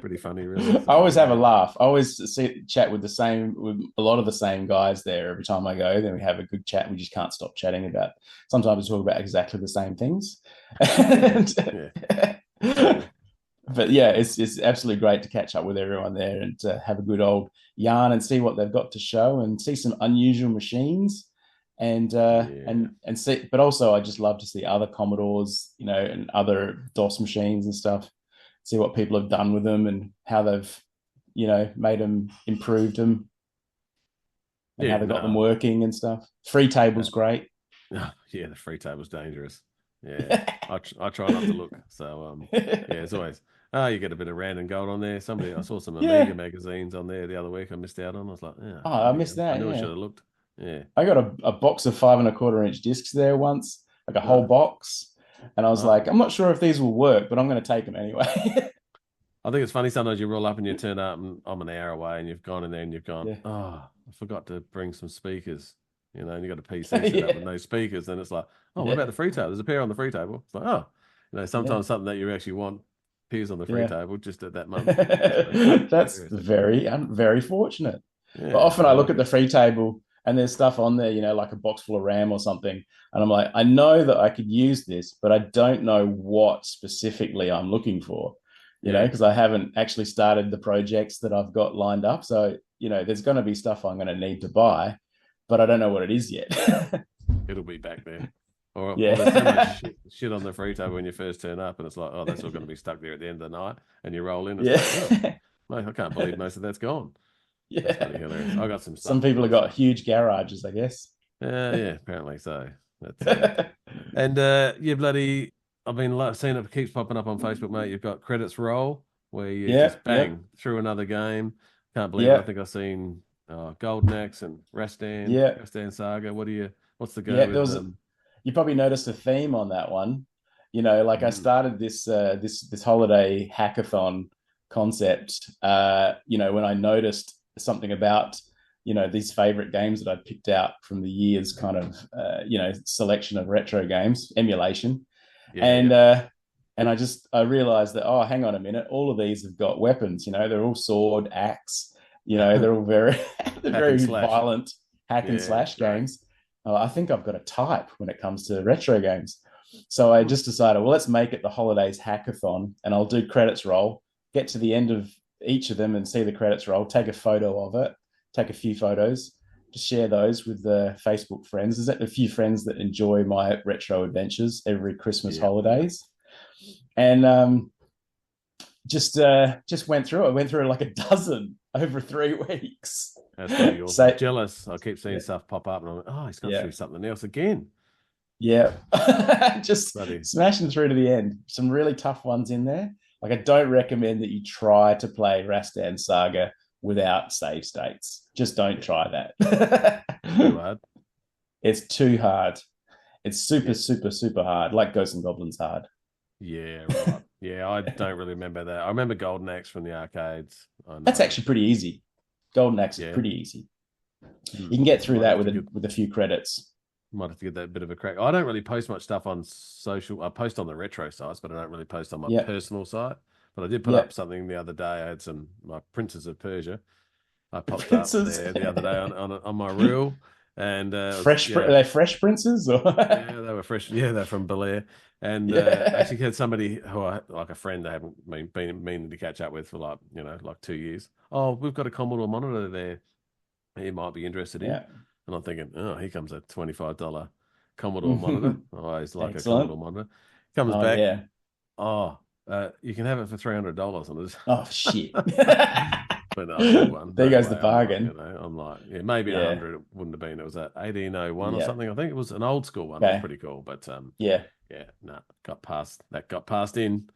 Pretty funny, really. So, I always have a laugh. I always chat with a lot of the same guys there every time I go. Then we have a good chat. We just can't stop chatting about. Sometimes we talk about exactly the same things. But it's absolutely great to catch up with everyone there and to have a good old yarn and see what they've got to show and see some unusual machines. And see, but also I just love to see other Commodores, and other DOS machines and stuff. See what people have done with them and how they've, made them, improved them, and how they got them working and stuff. Free table's great. Yeah, the free table's dangerous. Yeah, I try not to look. So it's always. You get a bit of random gold on there. I saw some Amiga magazines on there the other week. I missed out on. I was like, I missed that. I knew I should have looked. Yeah, I got a box of 5 1/4-inch discs there once, like a whole box, and I was like, I'm not sure if these will work, but I'm going to take them anyway. I think it's funny sometimes you roll up and you turn up and I'm an hour away and you've gone in there and you've gone, I forgot to bring some speakers, and you got a PC set up with no speakers, and it's like, what about the free table? There's a pair on the free table. It's like, sometimes something that you actually want appears on the free table just at that moment. That's very, very fortunate. But often I look at the free table and there's stuff on there, like a box full of RAM or something. And I'm like, I know that I could use this, but I don't know what specifically I'm looking for, because I haven't actually started the projects that I've got lined up. So, there's going to be stuff I'm going to need to buy, but I don't know what it is yet. It'll be back there. Or there's so much shit on the free table when you first turn up, and it's like, that's all going to be stuck there at the end of the night, and you roll in. It's like, mate, I can't believe most of that's gone. Yeah, that's pretty hilarious. I got some stuff. Some people have got huge garages, I guess. Apparently so. And bloody, I've been seeing it keeps popping up on Facebook, mate. You've got credits roll where you just bang through another game. Can't believe it. I think I've seen Golden Axe and Rastan Saga. What's the go? Yeah, there was you probably noticed a theme on that one. I started this holiday hackathon concept, when I noticed something about, these favorite games that I picked out from the year's kind of, selection of retro games, emulation. And I realized that, oh, hang on a minute, all of these have got weapons, they're all sword, axe, they're all very, they're very violent hack and slash games. I think I've got a type when it comes to retro games. So I just decided, well, let's make it the holidays hackathon, and I'll do credits roll, get to the end of each of them and see the credits roll, take a photo of it, take a few photos, just share those with the Facebook friends. There's a few friends that enjoy my retro adventures every Christmas holidays. And just went through it. I went through like a dozen over 3 weeks. That's pretty awesome. Jealous. I keep seeing stuff pop up and I'm like, oh, he's gone through something else again. Yeah. Just smashing through to the end. Some really tough ones in there. Like, I don't recommend that you try to play Rastan Saga without save states. Just don't try that. Too hard. It's too hard. It's super, super, super hard. Like Ghosts and Goblins hard. Yeah, right. Yeah, I don't really remember that. I remember Golden Axe from the arcades. That's actually pretty easy. Golden Axe is pretty easy. You can get through that with a few credits. Might have to get that bit of a crack. I don't really post much stuff on social. I post on the retro sites, but I don't really post on my personal site. But I did put up something the other day. I had my Princes of Persia. I popped up there the other day on my reel. And are they fresh princes? Or? Yeah, they were fresh. Yeah, they're from Bel Air. And actually had somebody who like a friend I haven't been meaning to catch up with for like 2 years. Oh, we've got a Commodore monitor there. He might be interested in. Yeah. And I'm thinking, oh, here comes a $25 Commodore monitor. Oh, he's like a Commodore monitor. Comes back. Yeah. Oh, you can have it for $300. Oh shit. But no, there goes the bargain. I'm like, maybe 100 it wouldn't have been. It was at 1801 or something. I think it was an old school one. Okay. It was pretty cool. But got passed in.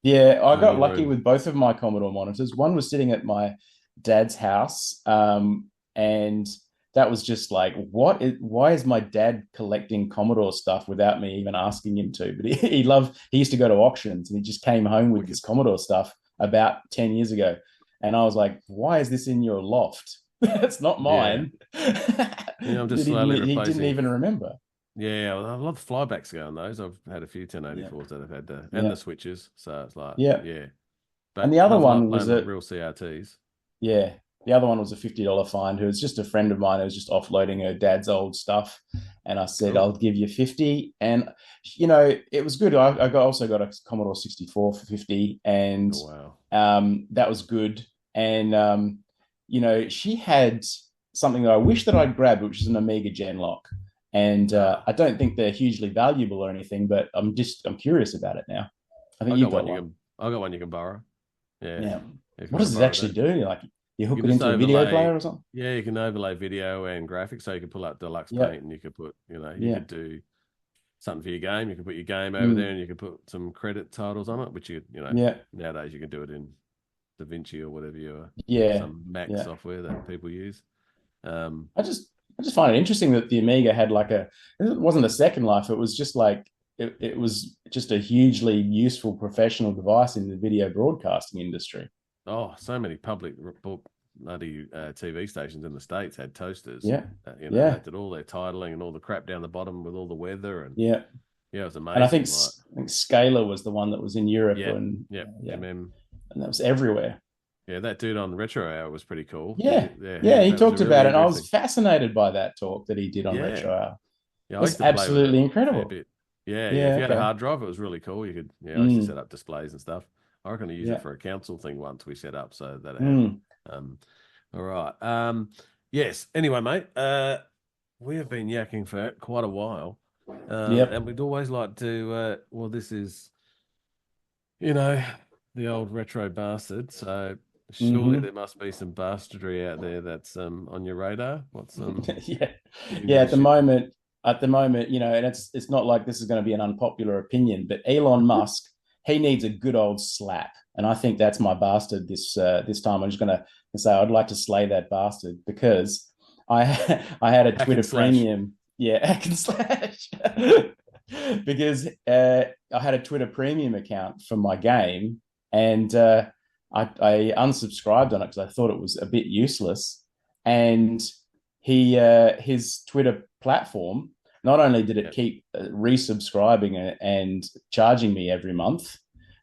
Yeah, I got lucky with both of my Commodore monitors. One was sitting at my dad's house, and that was just like, why is my dad collecting Commodore stuff without me even asking him to? But he used to go to auctions, and he just came home with his Commodore stuff about 10 years ago. And I was like, why is this in your loft? It's not mine. I'm just slowly replacing. He didn't even remember. Yeah, I love the flybacks going those. I've had a few 1084s that have had and the switches. So it's like, But and the other one was real CRTs. Yeah. The other one was a $50 find, who was just a friend of mine who was just offloading her dad's old stuff. And I said, I'll give you 50. And, it was good. I also got a Commodore 64 for 50. And that was good. And, she had something that I wish that I'd grabbed, which is an Amiga Genlock. And I don't think they're hugely valuable or anything, but I'm curious about it now. I think you've got one. I got one you can borrow. Yeah. What does it actually do? Like, you hook it into a video player or something? Yeah, you can overlay video and graphics. So you can pull up Deluxe Paint and you could put, you could do something for your game. You can put your game over there and you can put some credit titles on it, which nowadays you can do it in DaVinci or whatever some Mac software that people use. I just find it interesting that the Amiga had it wasn't a second life. It was just like, it was just a hugely useful professional device in the video broadcasting industry. Oh, so many public bloody TV stations in the States had toasters. Yeah. They did all their titling and all the crap down the bottom with all the weather. And it was amazing. And I think Scalar was the one that was in Europe. And that was everywhere. Yeah, that dude on Retro Hour was pretty cool. Yeah, he talked about it. And I was fascinated by that talk that he did on Retro Hour. Yeah, it was absolutely incredible. Yeah, if you had a hard drive, it was really cool. You could, I used to set up displays and stuff. I reckon I used it for a council thing once we set up, so that all right. Yes. Anyway, mate, we have been yakking for quite a while, and we'd always like to. This is, the old retro bastard. So surely there must be some bastardry out there that's on your radar. What's At the moment, and it's not like this is going to be an unpopular opinion, but Elon Musk. He needs a good old slap, and I think that's my bastard this time. I'm just going to say I'd like to slay that bastard because I had a Twitter premium. Yeah, hack and slash. Because I had a Twitter premium account for my game, and I unsubscribed on it because I thought it was a bit useless. and his Twitter platform, not only did it keep resubscribing and charging me every month,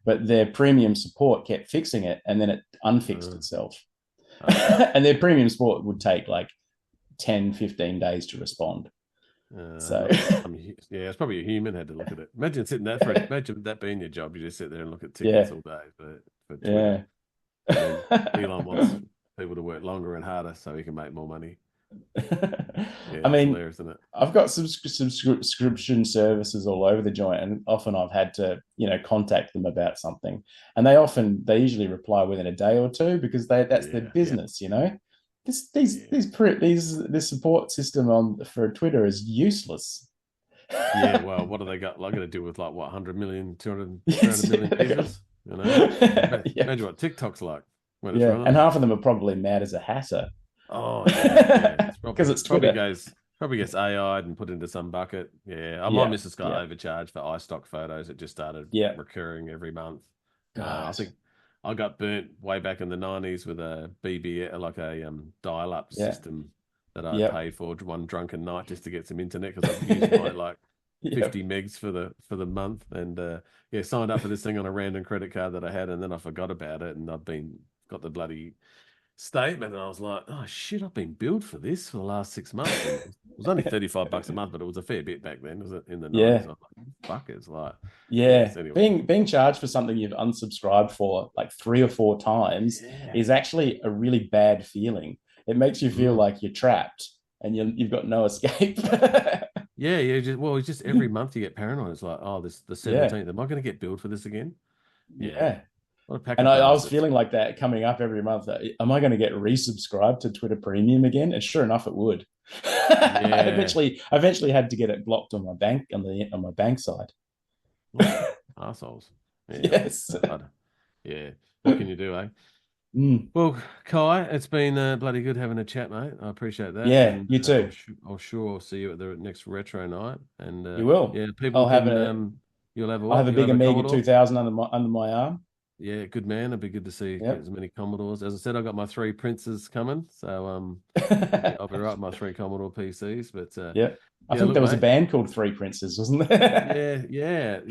but their premium support kept fixing it, and then it unfixed itself. And their premium support would take like 10, 15 days to respond. So it's probably a human had to look at it. Imagine sitting that for imagine that being your job. You just sit there and look at tickets all day. For Twitter. Elon wants people to work longer and harder so he can make more money. I mean, hilarious, isn't it? I've got some subscription services all over the joint, and often I've had to, contact them about something, and they usually reply within a day or two because that's their business, This support system for Twitter is useless. Well, what do they got? Like, going to do with 100 million, 200 million users? Imagine what TikTok's like. And half of them are probably mad as a hatter. Oh, because it's Twitter. Probably gets AI'd and put into some bucket. I might miss this guy overcharged for iStock photos. It just started recurring every month. I think I got burnt way back in the 90s with a BB, like a dial-up system that I paid for one drunken night just to get some internet because I've used my 50 megs for the month, and signed up for this thing on a random credit card that I had, and then I forgot about it, and I've got the bloody statement, and I was like, oh shit, I've been billed for this for the last 6 months. It was only $35 a month, but it was a fair bit back then. Was it in the 90s? I was like, fuckers, anyway. Being charged for something you've unsubscribed for like 3 or 4 times is actually a really bad feeling. It makes you feel like you're trapped and you've got no escape. It's just every month you get paranoid. It's like, oh, this the 17th. Am I going to get billed for this again? And I was feeling like that coming up every month. Am I going to get resubscribed to Twitter Premium again? And sure enough, it would. I eventually had to get it blocked on my bank on my bank side. Arseholes. Yes. What can you do, eh? Well, Kai, it's been bloody good having a chat, mate. I appreciate that. Yeah, and, you too. I'll see you at the next retro night, and you will. Yeah, people. I'll have a big Amiga 2000 under my arm. Yeah, good man. It'd be good to see as many Commodores. As I said, I got my 3 Princes coming, so I'll be right with my 3 Commodore PCs. But I think there was a band called 3 Princes, wasn't there? There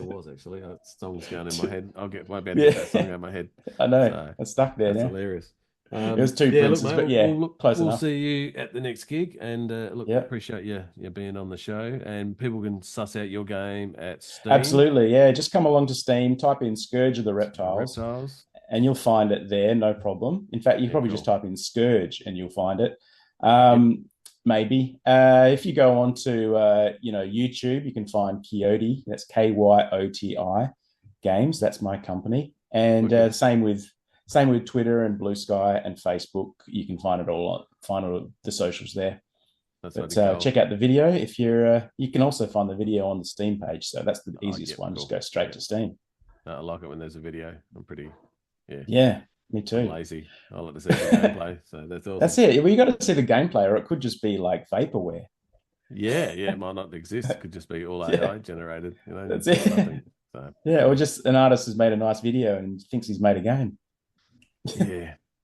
was actually. A song's going in my head. I'll get my band to get that song out of my head. I know. It's stuck there. That's hilarious. It was 2 Princes, but close enough. We'll see you at the next gig, and appreciate you being on the show. And people can suss out your game at Steam. Absolutely, just come along to Steam, type in Scourge of the Reptiles, and you'll find it there, no problem. In fact, you probably just type in Scourge and you'll find it. Maybe if you go on to YouTube, you can find Kyoti. That's KYOTI Games. That's my company, and same with Twitter and Blue Sky and Facebook. You can find all the socials there. Check out the video if you're. You can also find the video on the Steam page, so that's the easiest one. Cool. Just go straight to Steam. I like it when there's a video. I'm pretty. Yeah, me too. I'm lazy. I like to see the gameplay, so that's awesome. That's it. Well, you got to see the gameplay, or it could just be like vaporware. It might not exist. It could just be all AI generated. That's it. Or just an artist has made a nice video and thinks he's made a game.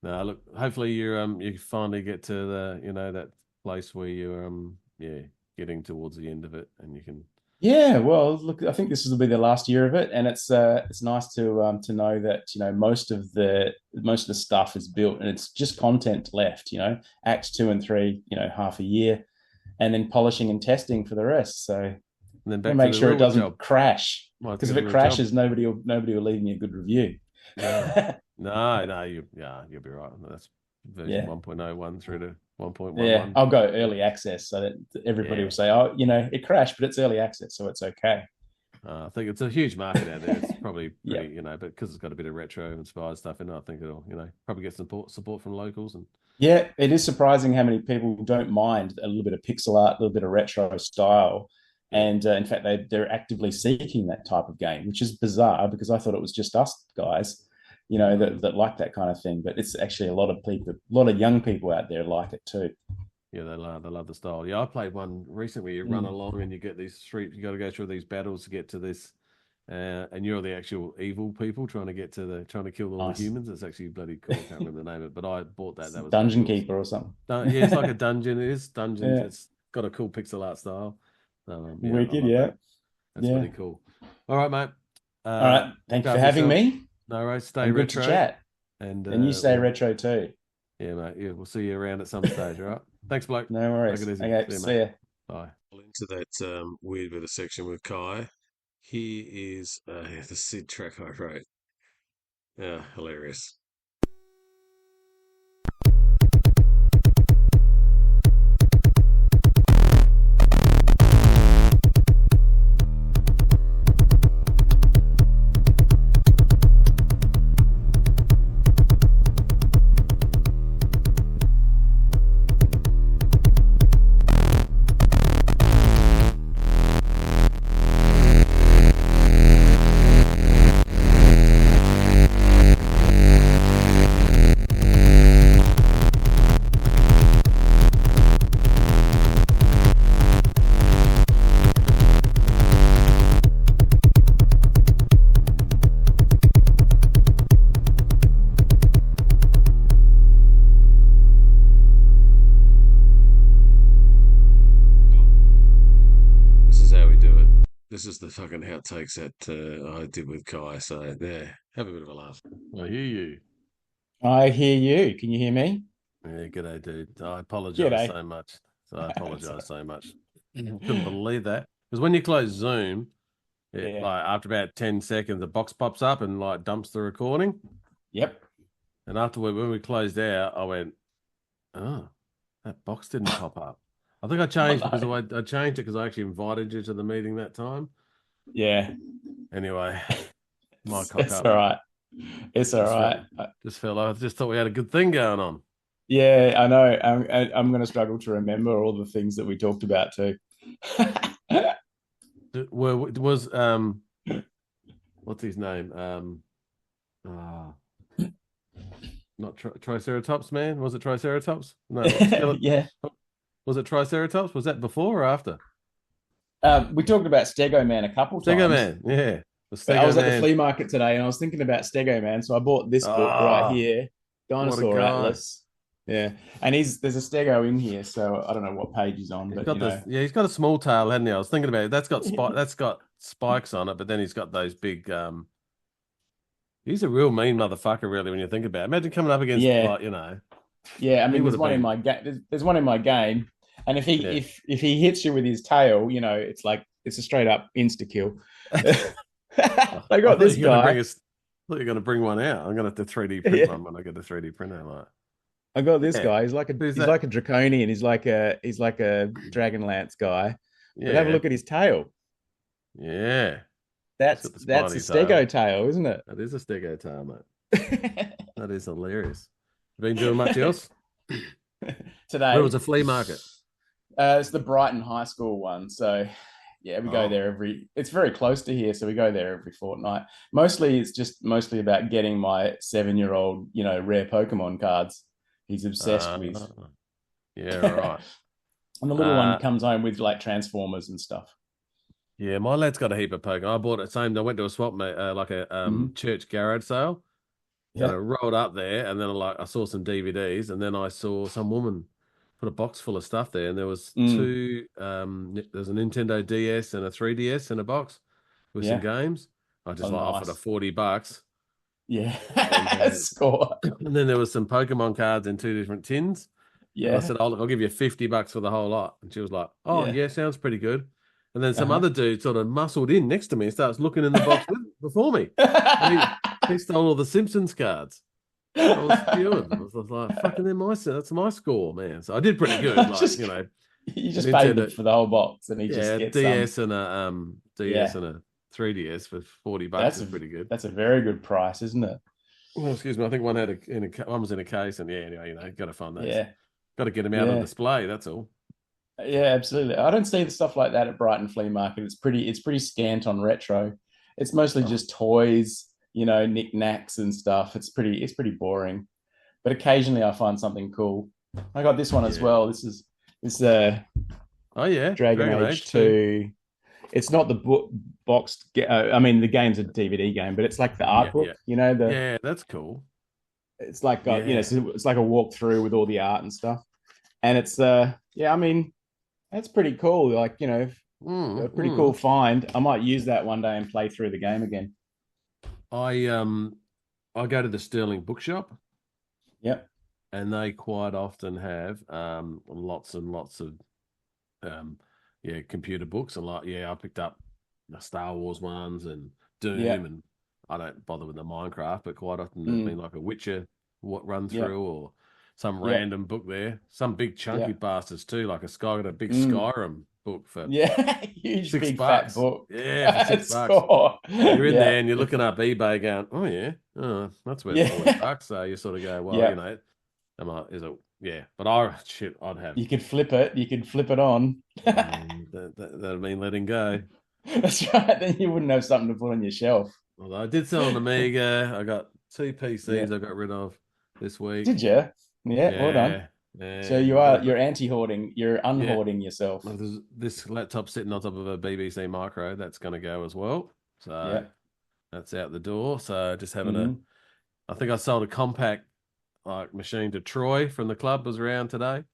No, look, hopefully you finally get to the that place where you're getting towards the end of it, and you can well, look, I think this will be the last year of it, and it's nice to know that most of the stuff is built and it's just content left. Acts 2 and 3, half a year, and then polishing and testing for the rest. So and then we'll make sure it doesn't crash, because if it crashes, nobody will leave me a good review. No, you'll be right. That's version 1.01 through to 1.11. Yeah, I'll go early access so that everybody will say, oh, it crashed, but it's early access, so it's okay. I think it's a huge market out there. It's probably pretty, but because it's got a bit of retro inspired stuff in it, I think it'll, probably get support from locals. And it is surprising how many people don't mind a little bit of pixel art, a little bit of retro style. And in fact, they're actively seeking that type of game, which is bizarre because I thought it was just us guys, that like that kind of thing. But it's actually a lot of people, a lot of young people out there like it too. Yeah, they love the style. Yeah, I played one recently where you run along and you get these you got to go through these battles to get to this and you're the actual evil people trying to kill all Nice. the humans. It's actually bloody cool. I can't remember the name of it, but I bought that. That was Dungeon pretty Keeper or something. awesome. Yeah, it's like a dungeon. It is dungeons. Yeah. It's got a cool pixel art style. Wicked, that. That's pretty cool. All right, mate. All right. Thank you for having me. No worries. Stay and retro. Good to chat. And you stay retro too. Yeah, mate. Yeah, we'll see you around at some stage. All right. Thanks, bloke. No worries. Okay, see ya. Bye. Into that weird bit of section with Kai. Here is the Sid track I wrote. Yeah, hilarious. This is the fucking outtakes that I did with Kai. So, yeah, have a bit of a laugh. I hear you. I hear you. Can you hear me? Yeah, g'day, dude. I apologise so much. Couldn't believe that. Because when you close Zoom, like after about 10 seconds, the box pops up and like dumps the recording. Yep. And afterward, when we closed out, I went, oh, that box didn't pop up. I think I changed because I changed it because I actually invited you to the meeting that time. Yeah. Anyway, it's all right. It's all right. I just thought we had a good thing going on. Yeah, I know. I'm going to struggle to remember all the things that we talked about too. Was what's his name? Not Triceratops, man. Was it Triceratops? No. Yeah. Was it Triceratops? Was that before or after? We talked about Stego Man a couple times. Stego Man, yeah. I was at the flea market today and I was thinking about Stego Man, so I bought this book right here, Dinosaur Atlas. Yeah, and there's a Stego in here, so I don't know what page he's on, he's got a small tail, hasn't he? I was thinking about it. That's got spikes on it, but then he's got those big. He's a real mean motherfucker, really, when you think about it. Imagine coming up against, Yeah, I mean, there's one in my game. There's one in my game, and if he hits you with his tail, it's a straight up insta kill. I got this guy. I thought you were going to bring one out. I'm going to have to 3D print one when I get the 3D printer. Like, I got this guy. He's like a draconian. He's like a Dragonlance guy. Yeah. But have a look at his tail. Yeah, that's a Stego tail, isn't it? That is a Stego tail, mate. That is hilarious. Been doing much else today? Where was a flea market? It's the Brighton High School one. So yeah, we go there it's very close to here, so we go there every fortnight. It's mostly about getting my 7-year-old, rare Pokemon cards. He's obsessed with. Yeah, right. And the little one comes home with like Transformers and stuff. Yeah, my lad's got a heap of Pokemon. I bought it I went to a swap meet, like a church garage sale. Yeah. And I rolled up there, and then I saw some DVDs, and then I saw some woman put a box full of stuff there, and there was two. There's a Nintendo DS and a 3DS in a box with some games. I just offered her $40. Yeah, score. And then there was some Pokemon cards in 2 different tins. Yeah, and I said, I'll give you $50 for the whole lot, and she was like, "Oh yeah, sounds pretty good." And then some other dude sort of muscled in next to me and starts looking in the box before me. And he stole all the Simpsons cards. I was spewing. I was like, fucking, that's my score, man. So I did pretty good. You just paid it for the whole box, and he just gets DS and a DS and a 3DS for $40. That's pretty good. That's a very good price, isn't it? Well, excuse me. I think one was in a case, and anyway, got to find those. Yeah, got to get them out on display. That's all. Yeah, absolutely. I don't see the stuff like that at Brighton Flea Market. It's pretty scant on retro. It's mostly just toys, knickknacks and stuff. It's pretty boring. But occasionally I find something cool. I got this one as well. This is Dragon Age 2. it's not the boxed. I mean, the game's a DVD game, but it's like the art book. Yeah, that's cool. It's like it's like a walkthrough with all the art and stuff, and it's I mean, that's pretty cool. Like a pretty cool find. I might use that one day and play through the game again. I go to the Sterling Bookshop. Yep. And they quite often have lots and lots of computer books. I picked up the Star Wars ones and Doom, and I don't bother with the Minecraft, but quite often there's been like a Witcher run through or some random book there. Some big chunky bastards too, like got a big Skyrim book for huge $6. Big fat book. Yeah, for $6. Cool. You're in there and you're looking up eBay going, that's worth $40. So you sort of go, well, but I'd have. You could flip it. You could flip it on. That'd mean letting go. That's right. Then you wouldn't have something to put on your shelf. Although I did sell an Amiga. I got 2 PCs I got rid of this week. Did you? Yeah, well done. Yeah. So you're anti-hoarding. You're unhoarding yourself. This laptop sitting on top of a BBC Micro. That's going to go as well. So that's out the door. So just having I think I sold a compact machine to Troy from the club was around today.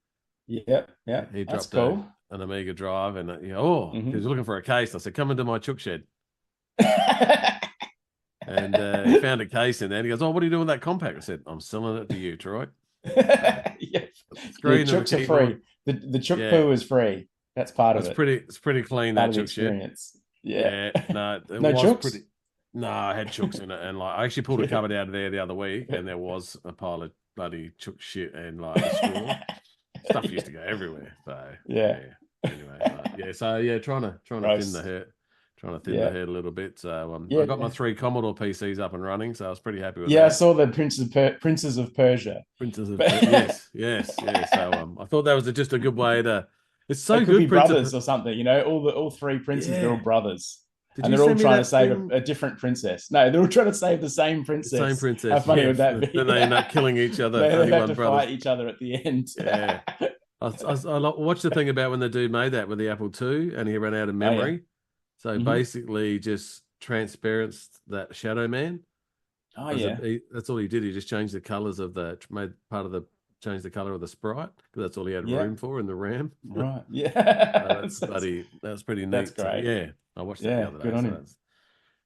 Yeah. He That's dropped cool. an Amiga drive and he was looking for a case. I said, come into my chook shed. And he found a case in there. And he goes, what are you doing with that compact? I said, I'm selling it to you, Troy. The chooks are free. The chook poo is free. That's part of it. It's pretty clean, that chook experience. Shed. Yeah. No, it no was chooks? pretty. No, I had chooks in it, and I actually pulled a cupboard out of there the other week, and there was a pile of bloody chook shit and a straw. Stuff used to go everywhere. So anyway, trying to thin the herd. Trying to thin the herd a little bit. So I got my 3 Commodore PCs up and running, so I was pretty happy with that. Yeah, I saw the Princes of Persia. Yes. So I thought that was just a good way to. It's so they good. Be brothers or something, all 3 princes, they're all brothers. And they're all trying to save a different princess. No, they're all trying to save the same princess. Same princess. How funny would that be? Then they end up killing each other. They have to fight each other at the end. Yeah. I watched the thing about when the dude made that with the Apple II and he ran out of memory. So basically just transparenced that Shadow Man. Oh, yeah. That's all he did. He just changed the colors of changed the color of the sprite because that's all he had room for in the RAM. Right. Yeah. That's pretty neat. That's great. Yeah. I watched that the other day. Good on him.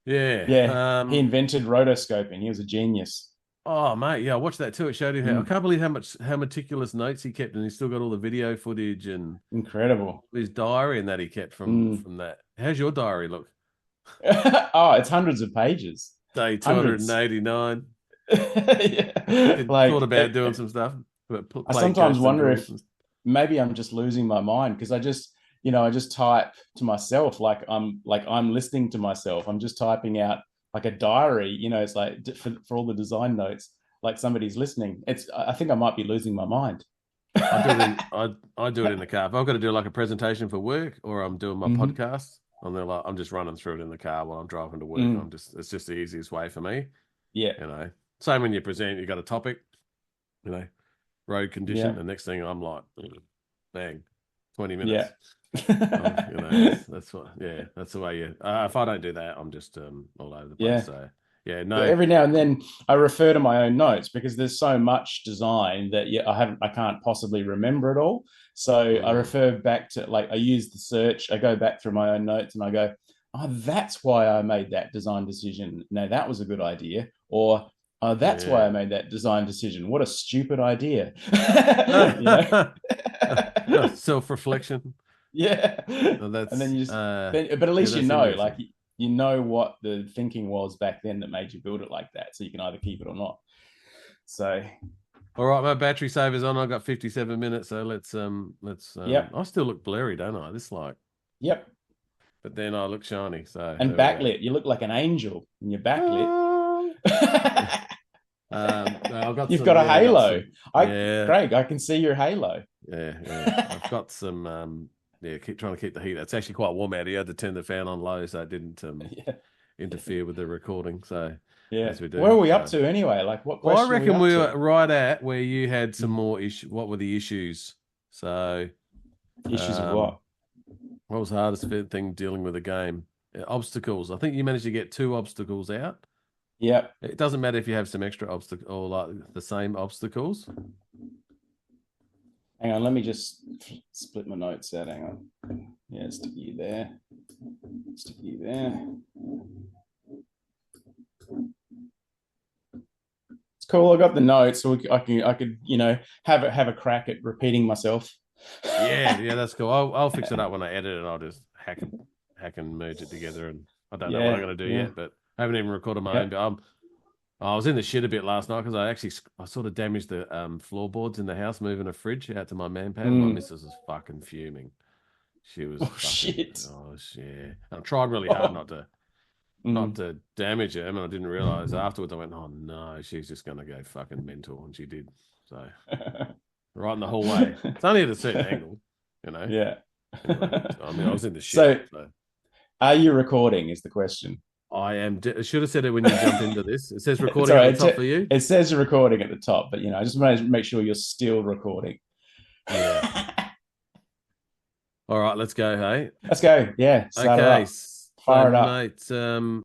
Yeah. He invented rotoscoping. He was a genius. Oh, mate. Yeah, I watched that too. It showed him I can't believe how meticulous notes he kept, and he's still got all the video footage and incredible. His diary and that he kept from that. How's your diary look? It's hundreds of pages. Day 289. Thought about doing some stuff. I sometimes wonder if maybe I'm just losing my mind because I just type to myself like I'm listening to myself. I'm just typing out like a diary. It's like for all the design notes, like somebody's listening. I think I might be losing my mind. I do it in the car. If I've got to do like a presentation for work or I'm doing my podcast, I'm just running through it in the car while I'm driving to work. It's just the easiest way for me. Yeah. Same when you present, you got a topic, road condition. The next thing I'm like, bang, 20 minutes. Yeah. That's the way you. If I don't do that, I'm just all over the place. So every now and then I refer to my own notes because there's so much design that I can't possibly remember it all. So I refer back to I use the search. I go back through my own notes and I go, oh, that's why I made that design decision. No, that was a good idea. Or that's why I made that design decision. What a stupid idea. Self-reflection. Yeah. And then you just, but at least you know what the thinking was back then that made you build it like that. So you can either keep it or not. So. All right, my battery saver's on. I've got 57 minutes. So let's I still look blurry, don't I? Yep. But then I look shiny. So. And backlit. You look like an angel when you're backlit. You've got a halo. Craig, I can see your halo. Yeah. I've got some keep trying to keep the heat. It's actually quite warm out here. I had to turn the fan on low so it didn't interfere with the recording. So as we do. Where are we up to anyway? Like what question? I reckon we were right at where you had some more issues. What were the issues? So issues of what? What was the hardest thing dealing with a game? Obstacles. I think you managed to get 2 obstacles out. Yep. It doesn't matter if you have some extra obstacles or like the same obstacles. Hang on, let me just split my notes out. Hang on. Yeah, stick you there. Stick you there. It's cool. I got the notes, so I could have a crack at repeating myself. Yeah, that's cool. I'll fix it up when I edit it. I'll just hack and merge it together. And I don't know what I'm going to do yet, but I haven't even recorded my own. But I was in the shit a bit last night because I sort of damaged the floorboards in the house moving a fridge out to my man pad. My missus was fucking fuming. She was shit. Oh shit! I tried really hard not to damage them, and I didn't realize afterwards. I went, oh no, she's just going to go fucking mental, and she did. So right in the hallway. It's only at a certain angle, Yeah. Anyway, I mean, I was in the shit. So, are you recording? Is the question. I am. I should have said it when you jump into this. It says recording at the top for you. It says you're recording at the top, but I just want to make sure you're still recording. Yeah. All right, let's go. Hey, let's go. Yeah. Okay. Fire it up, mate.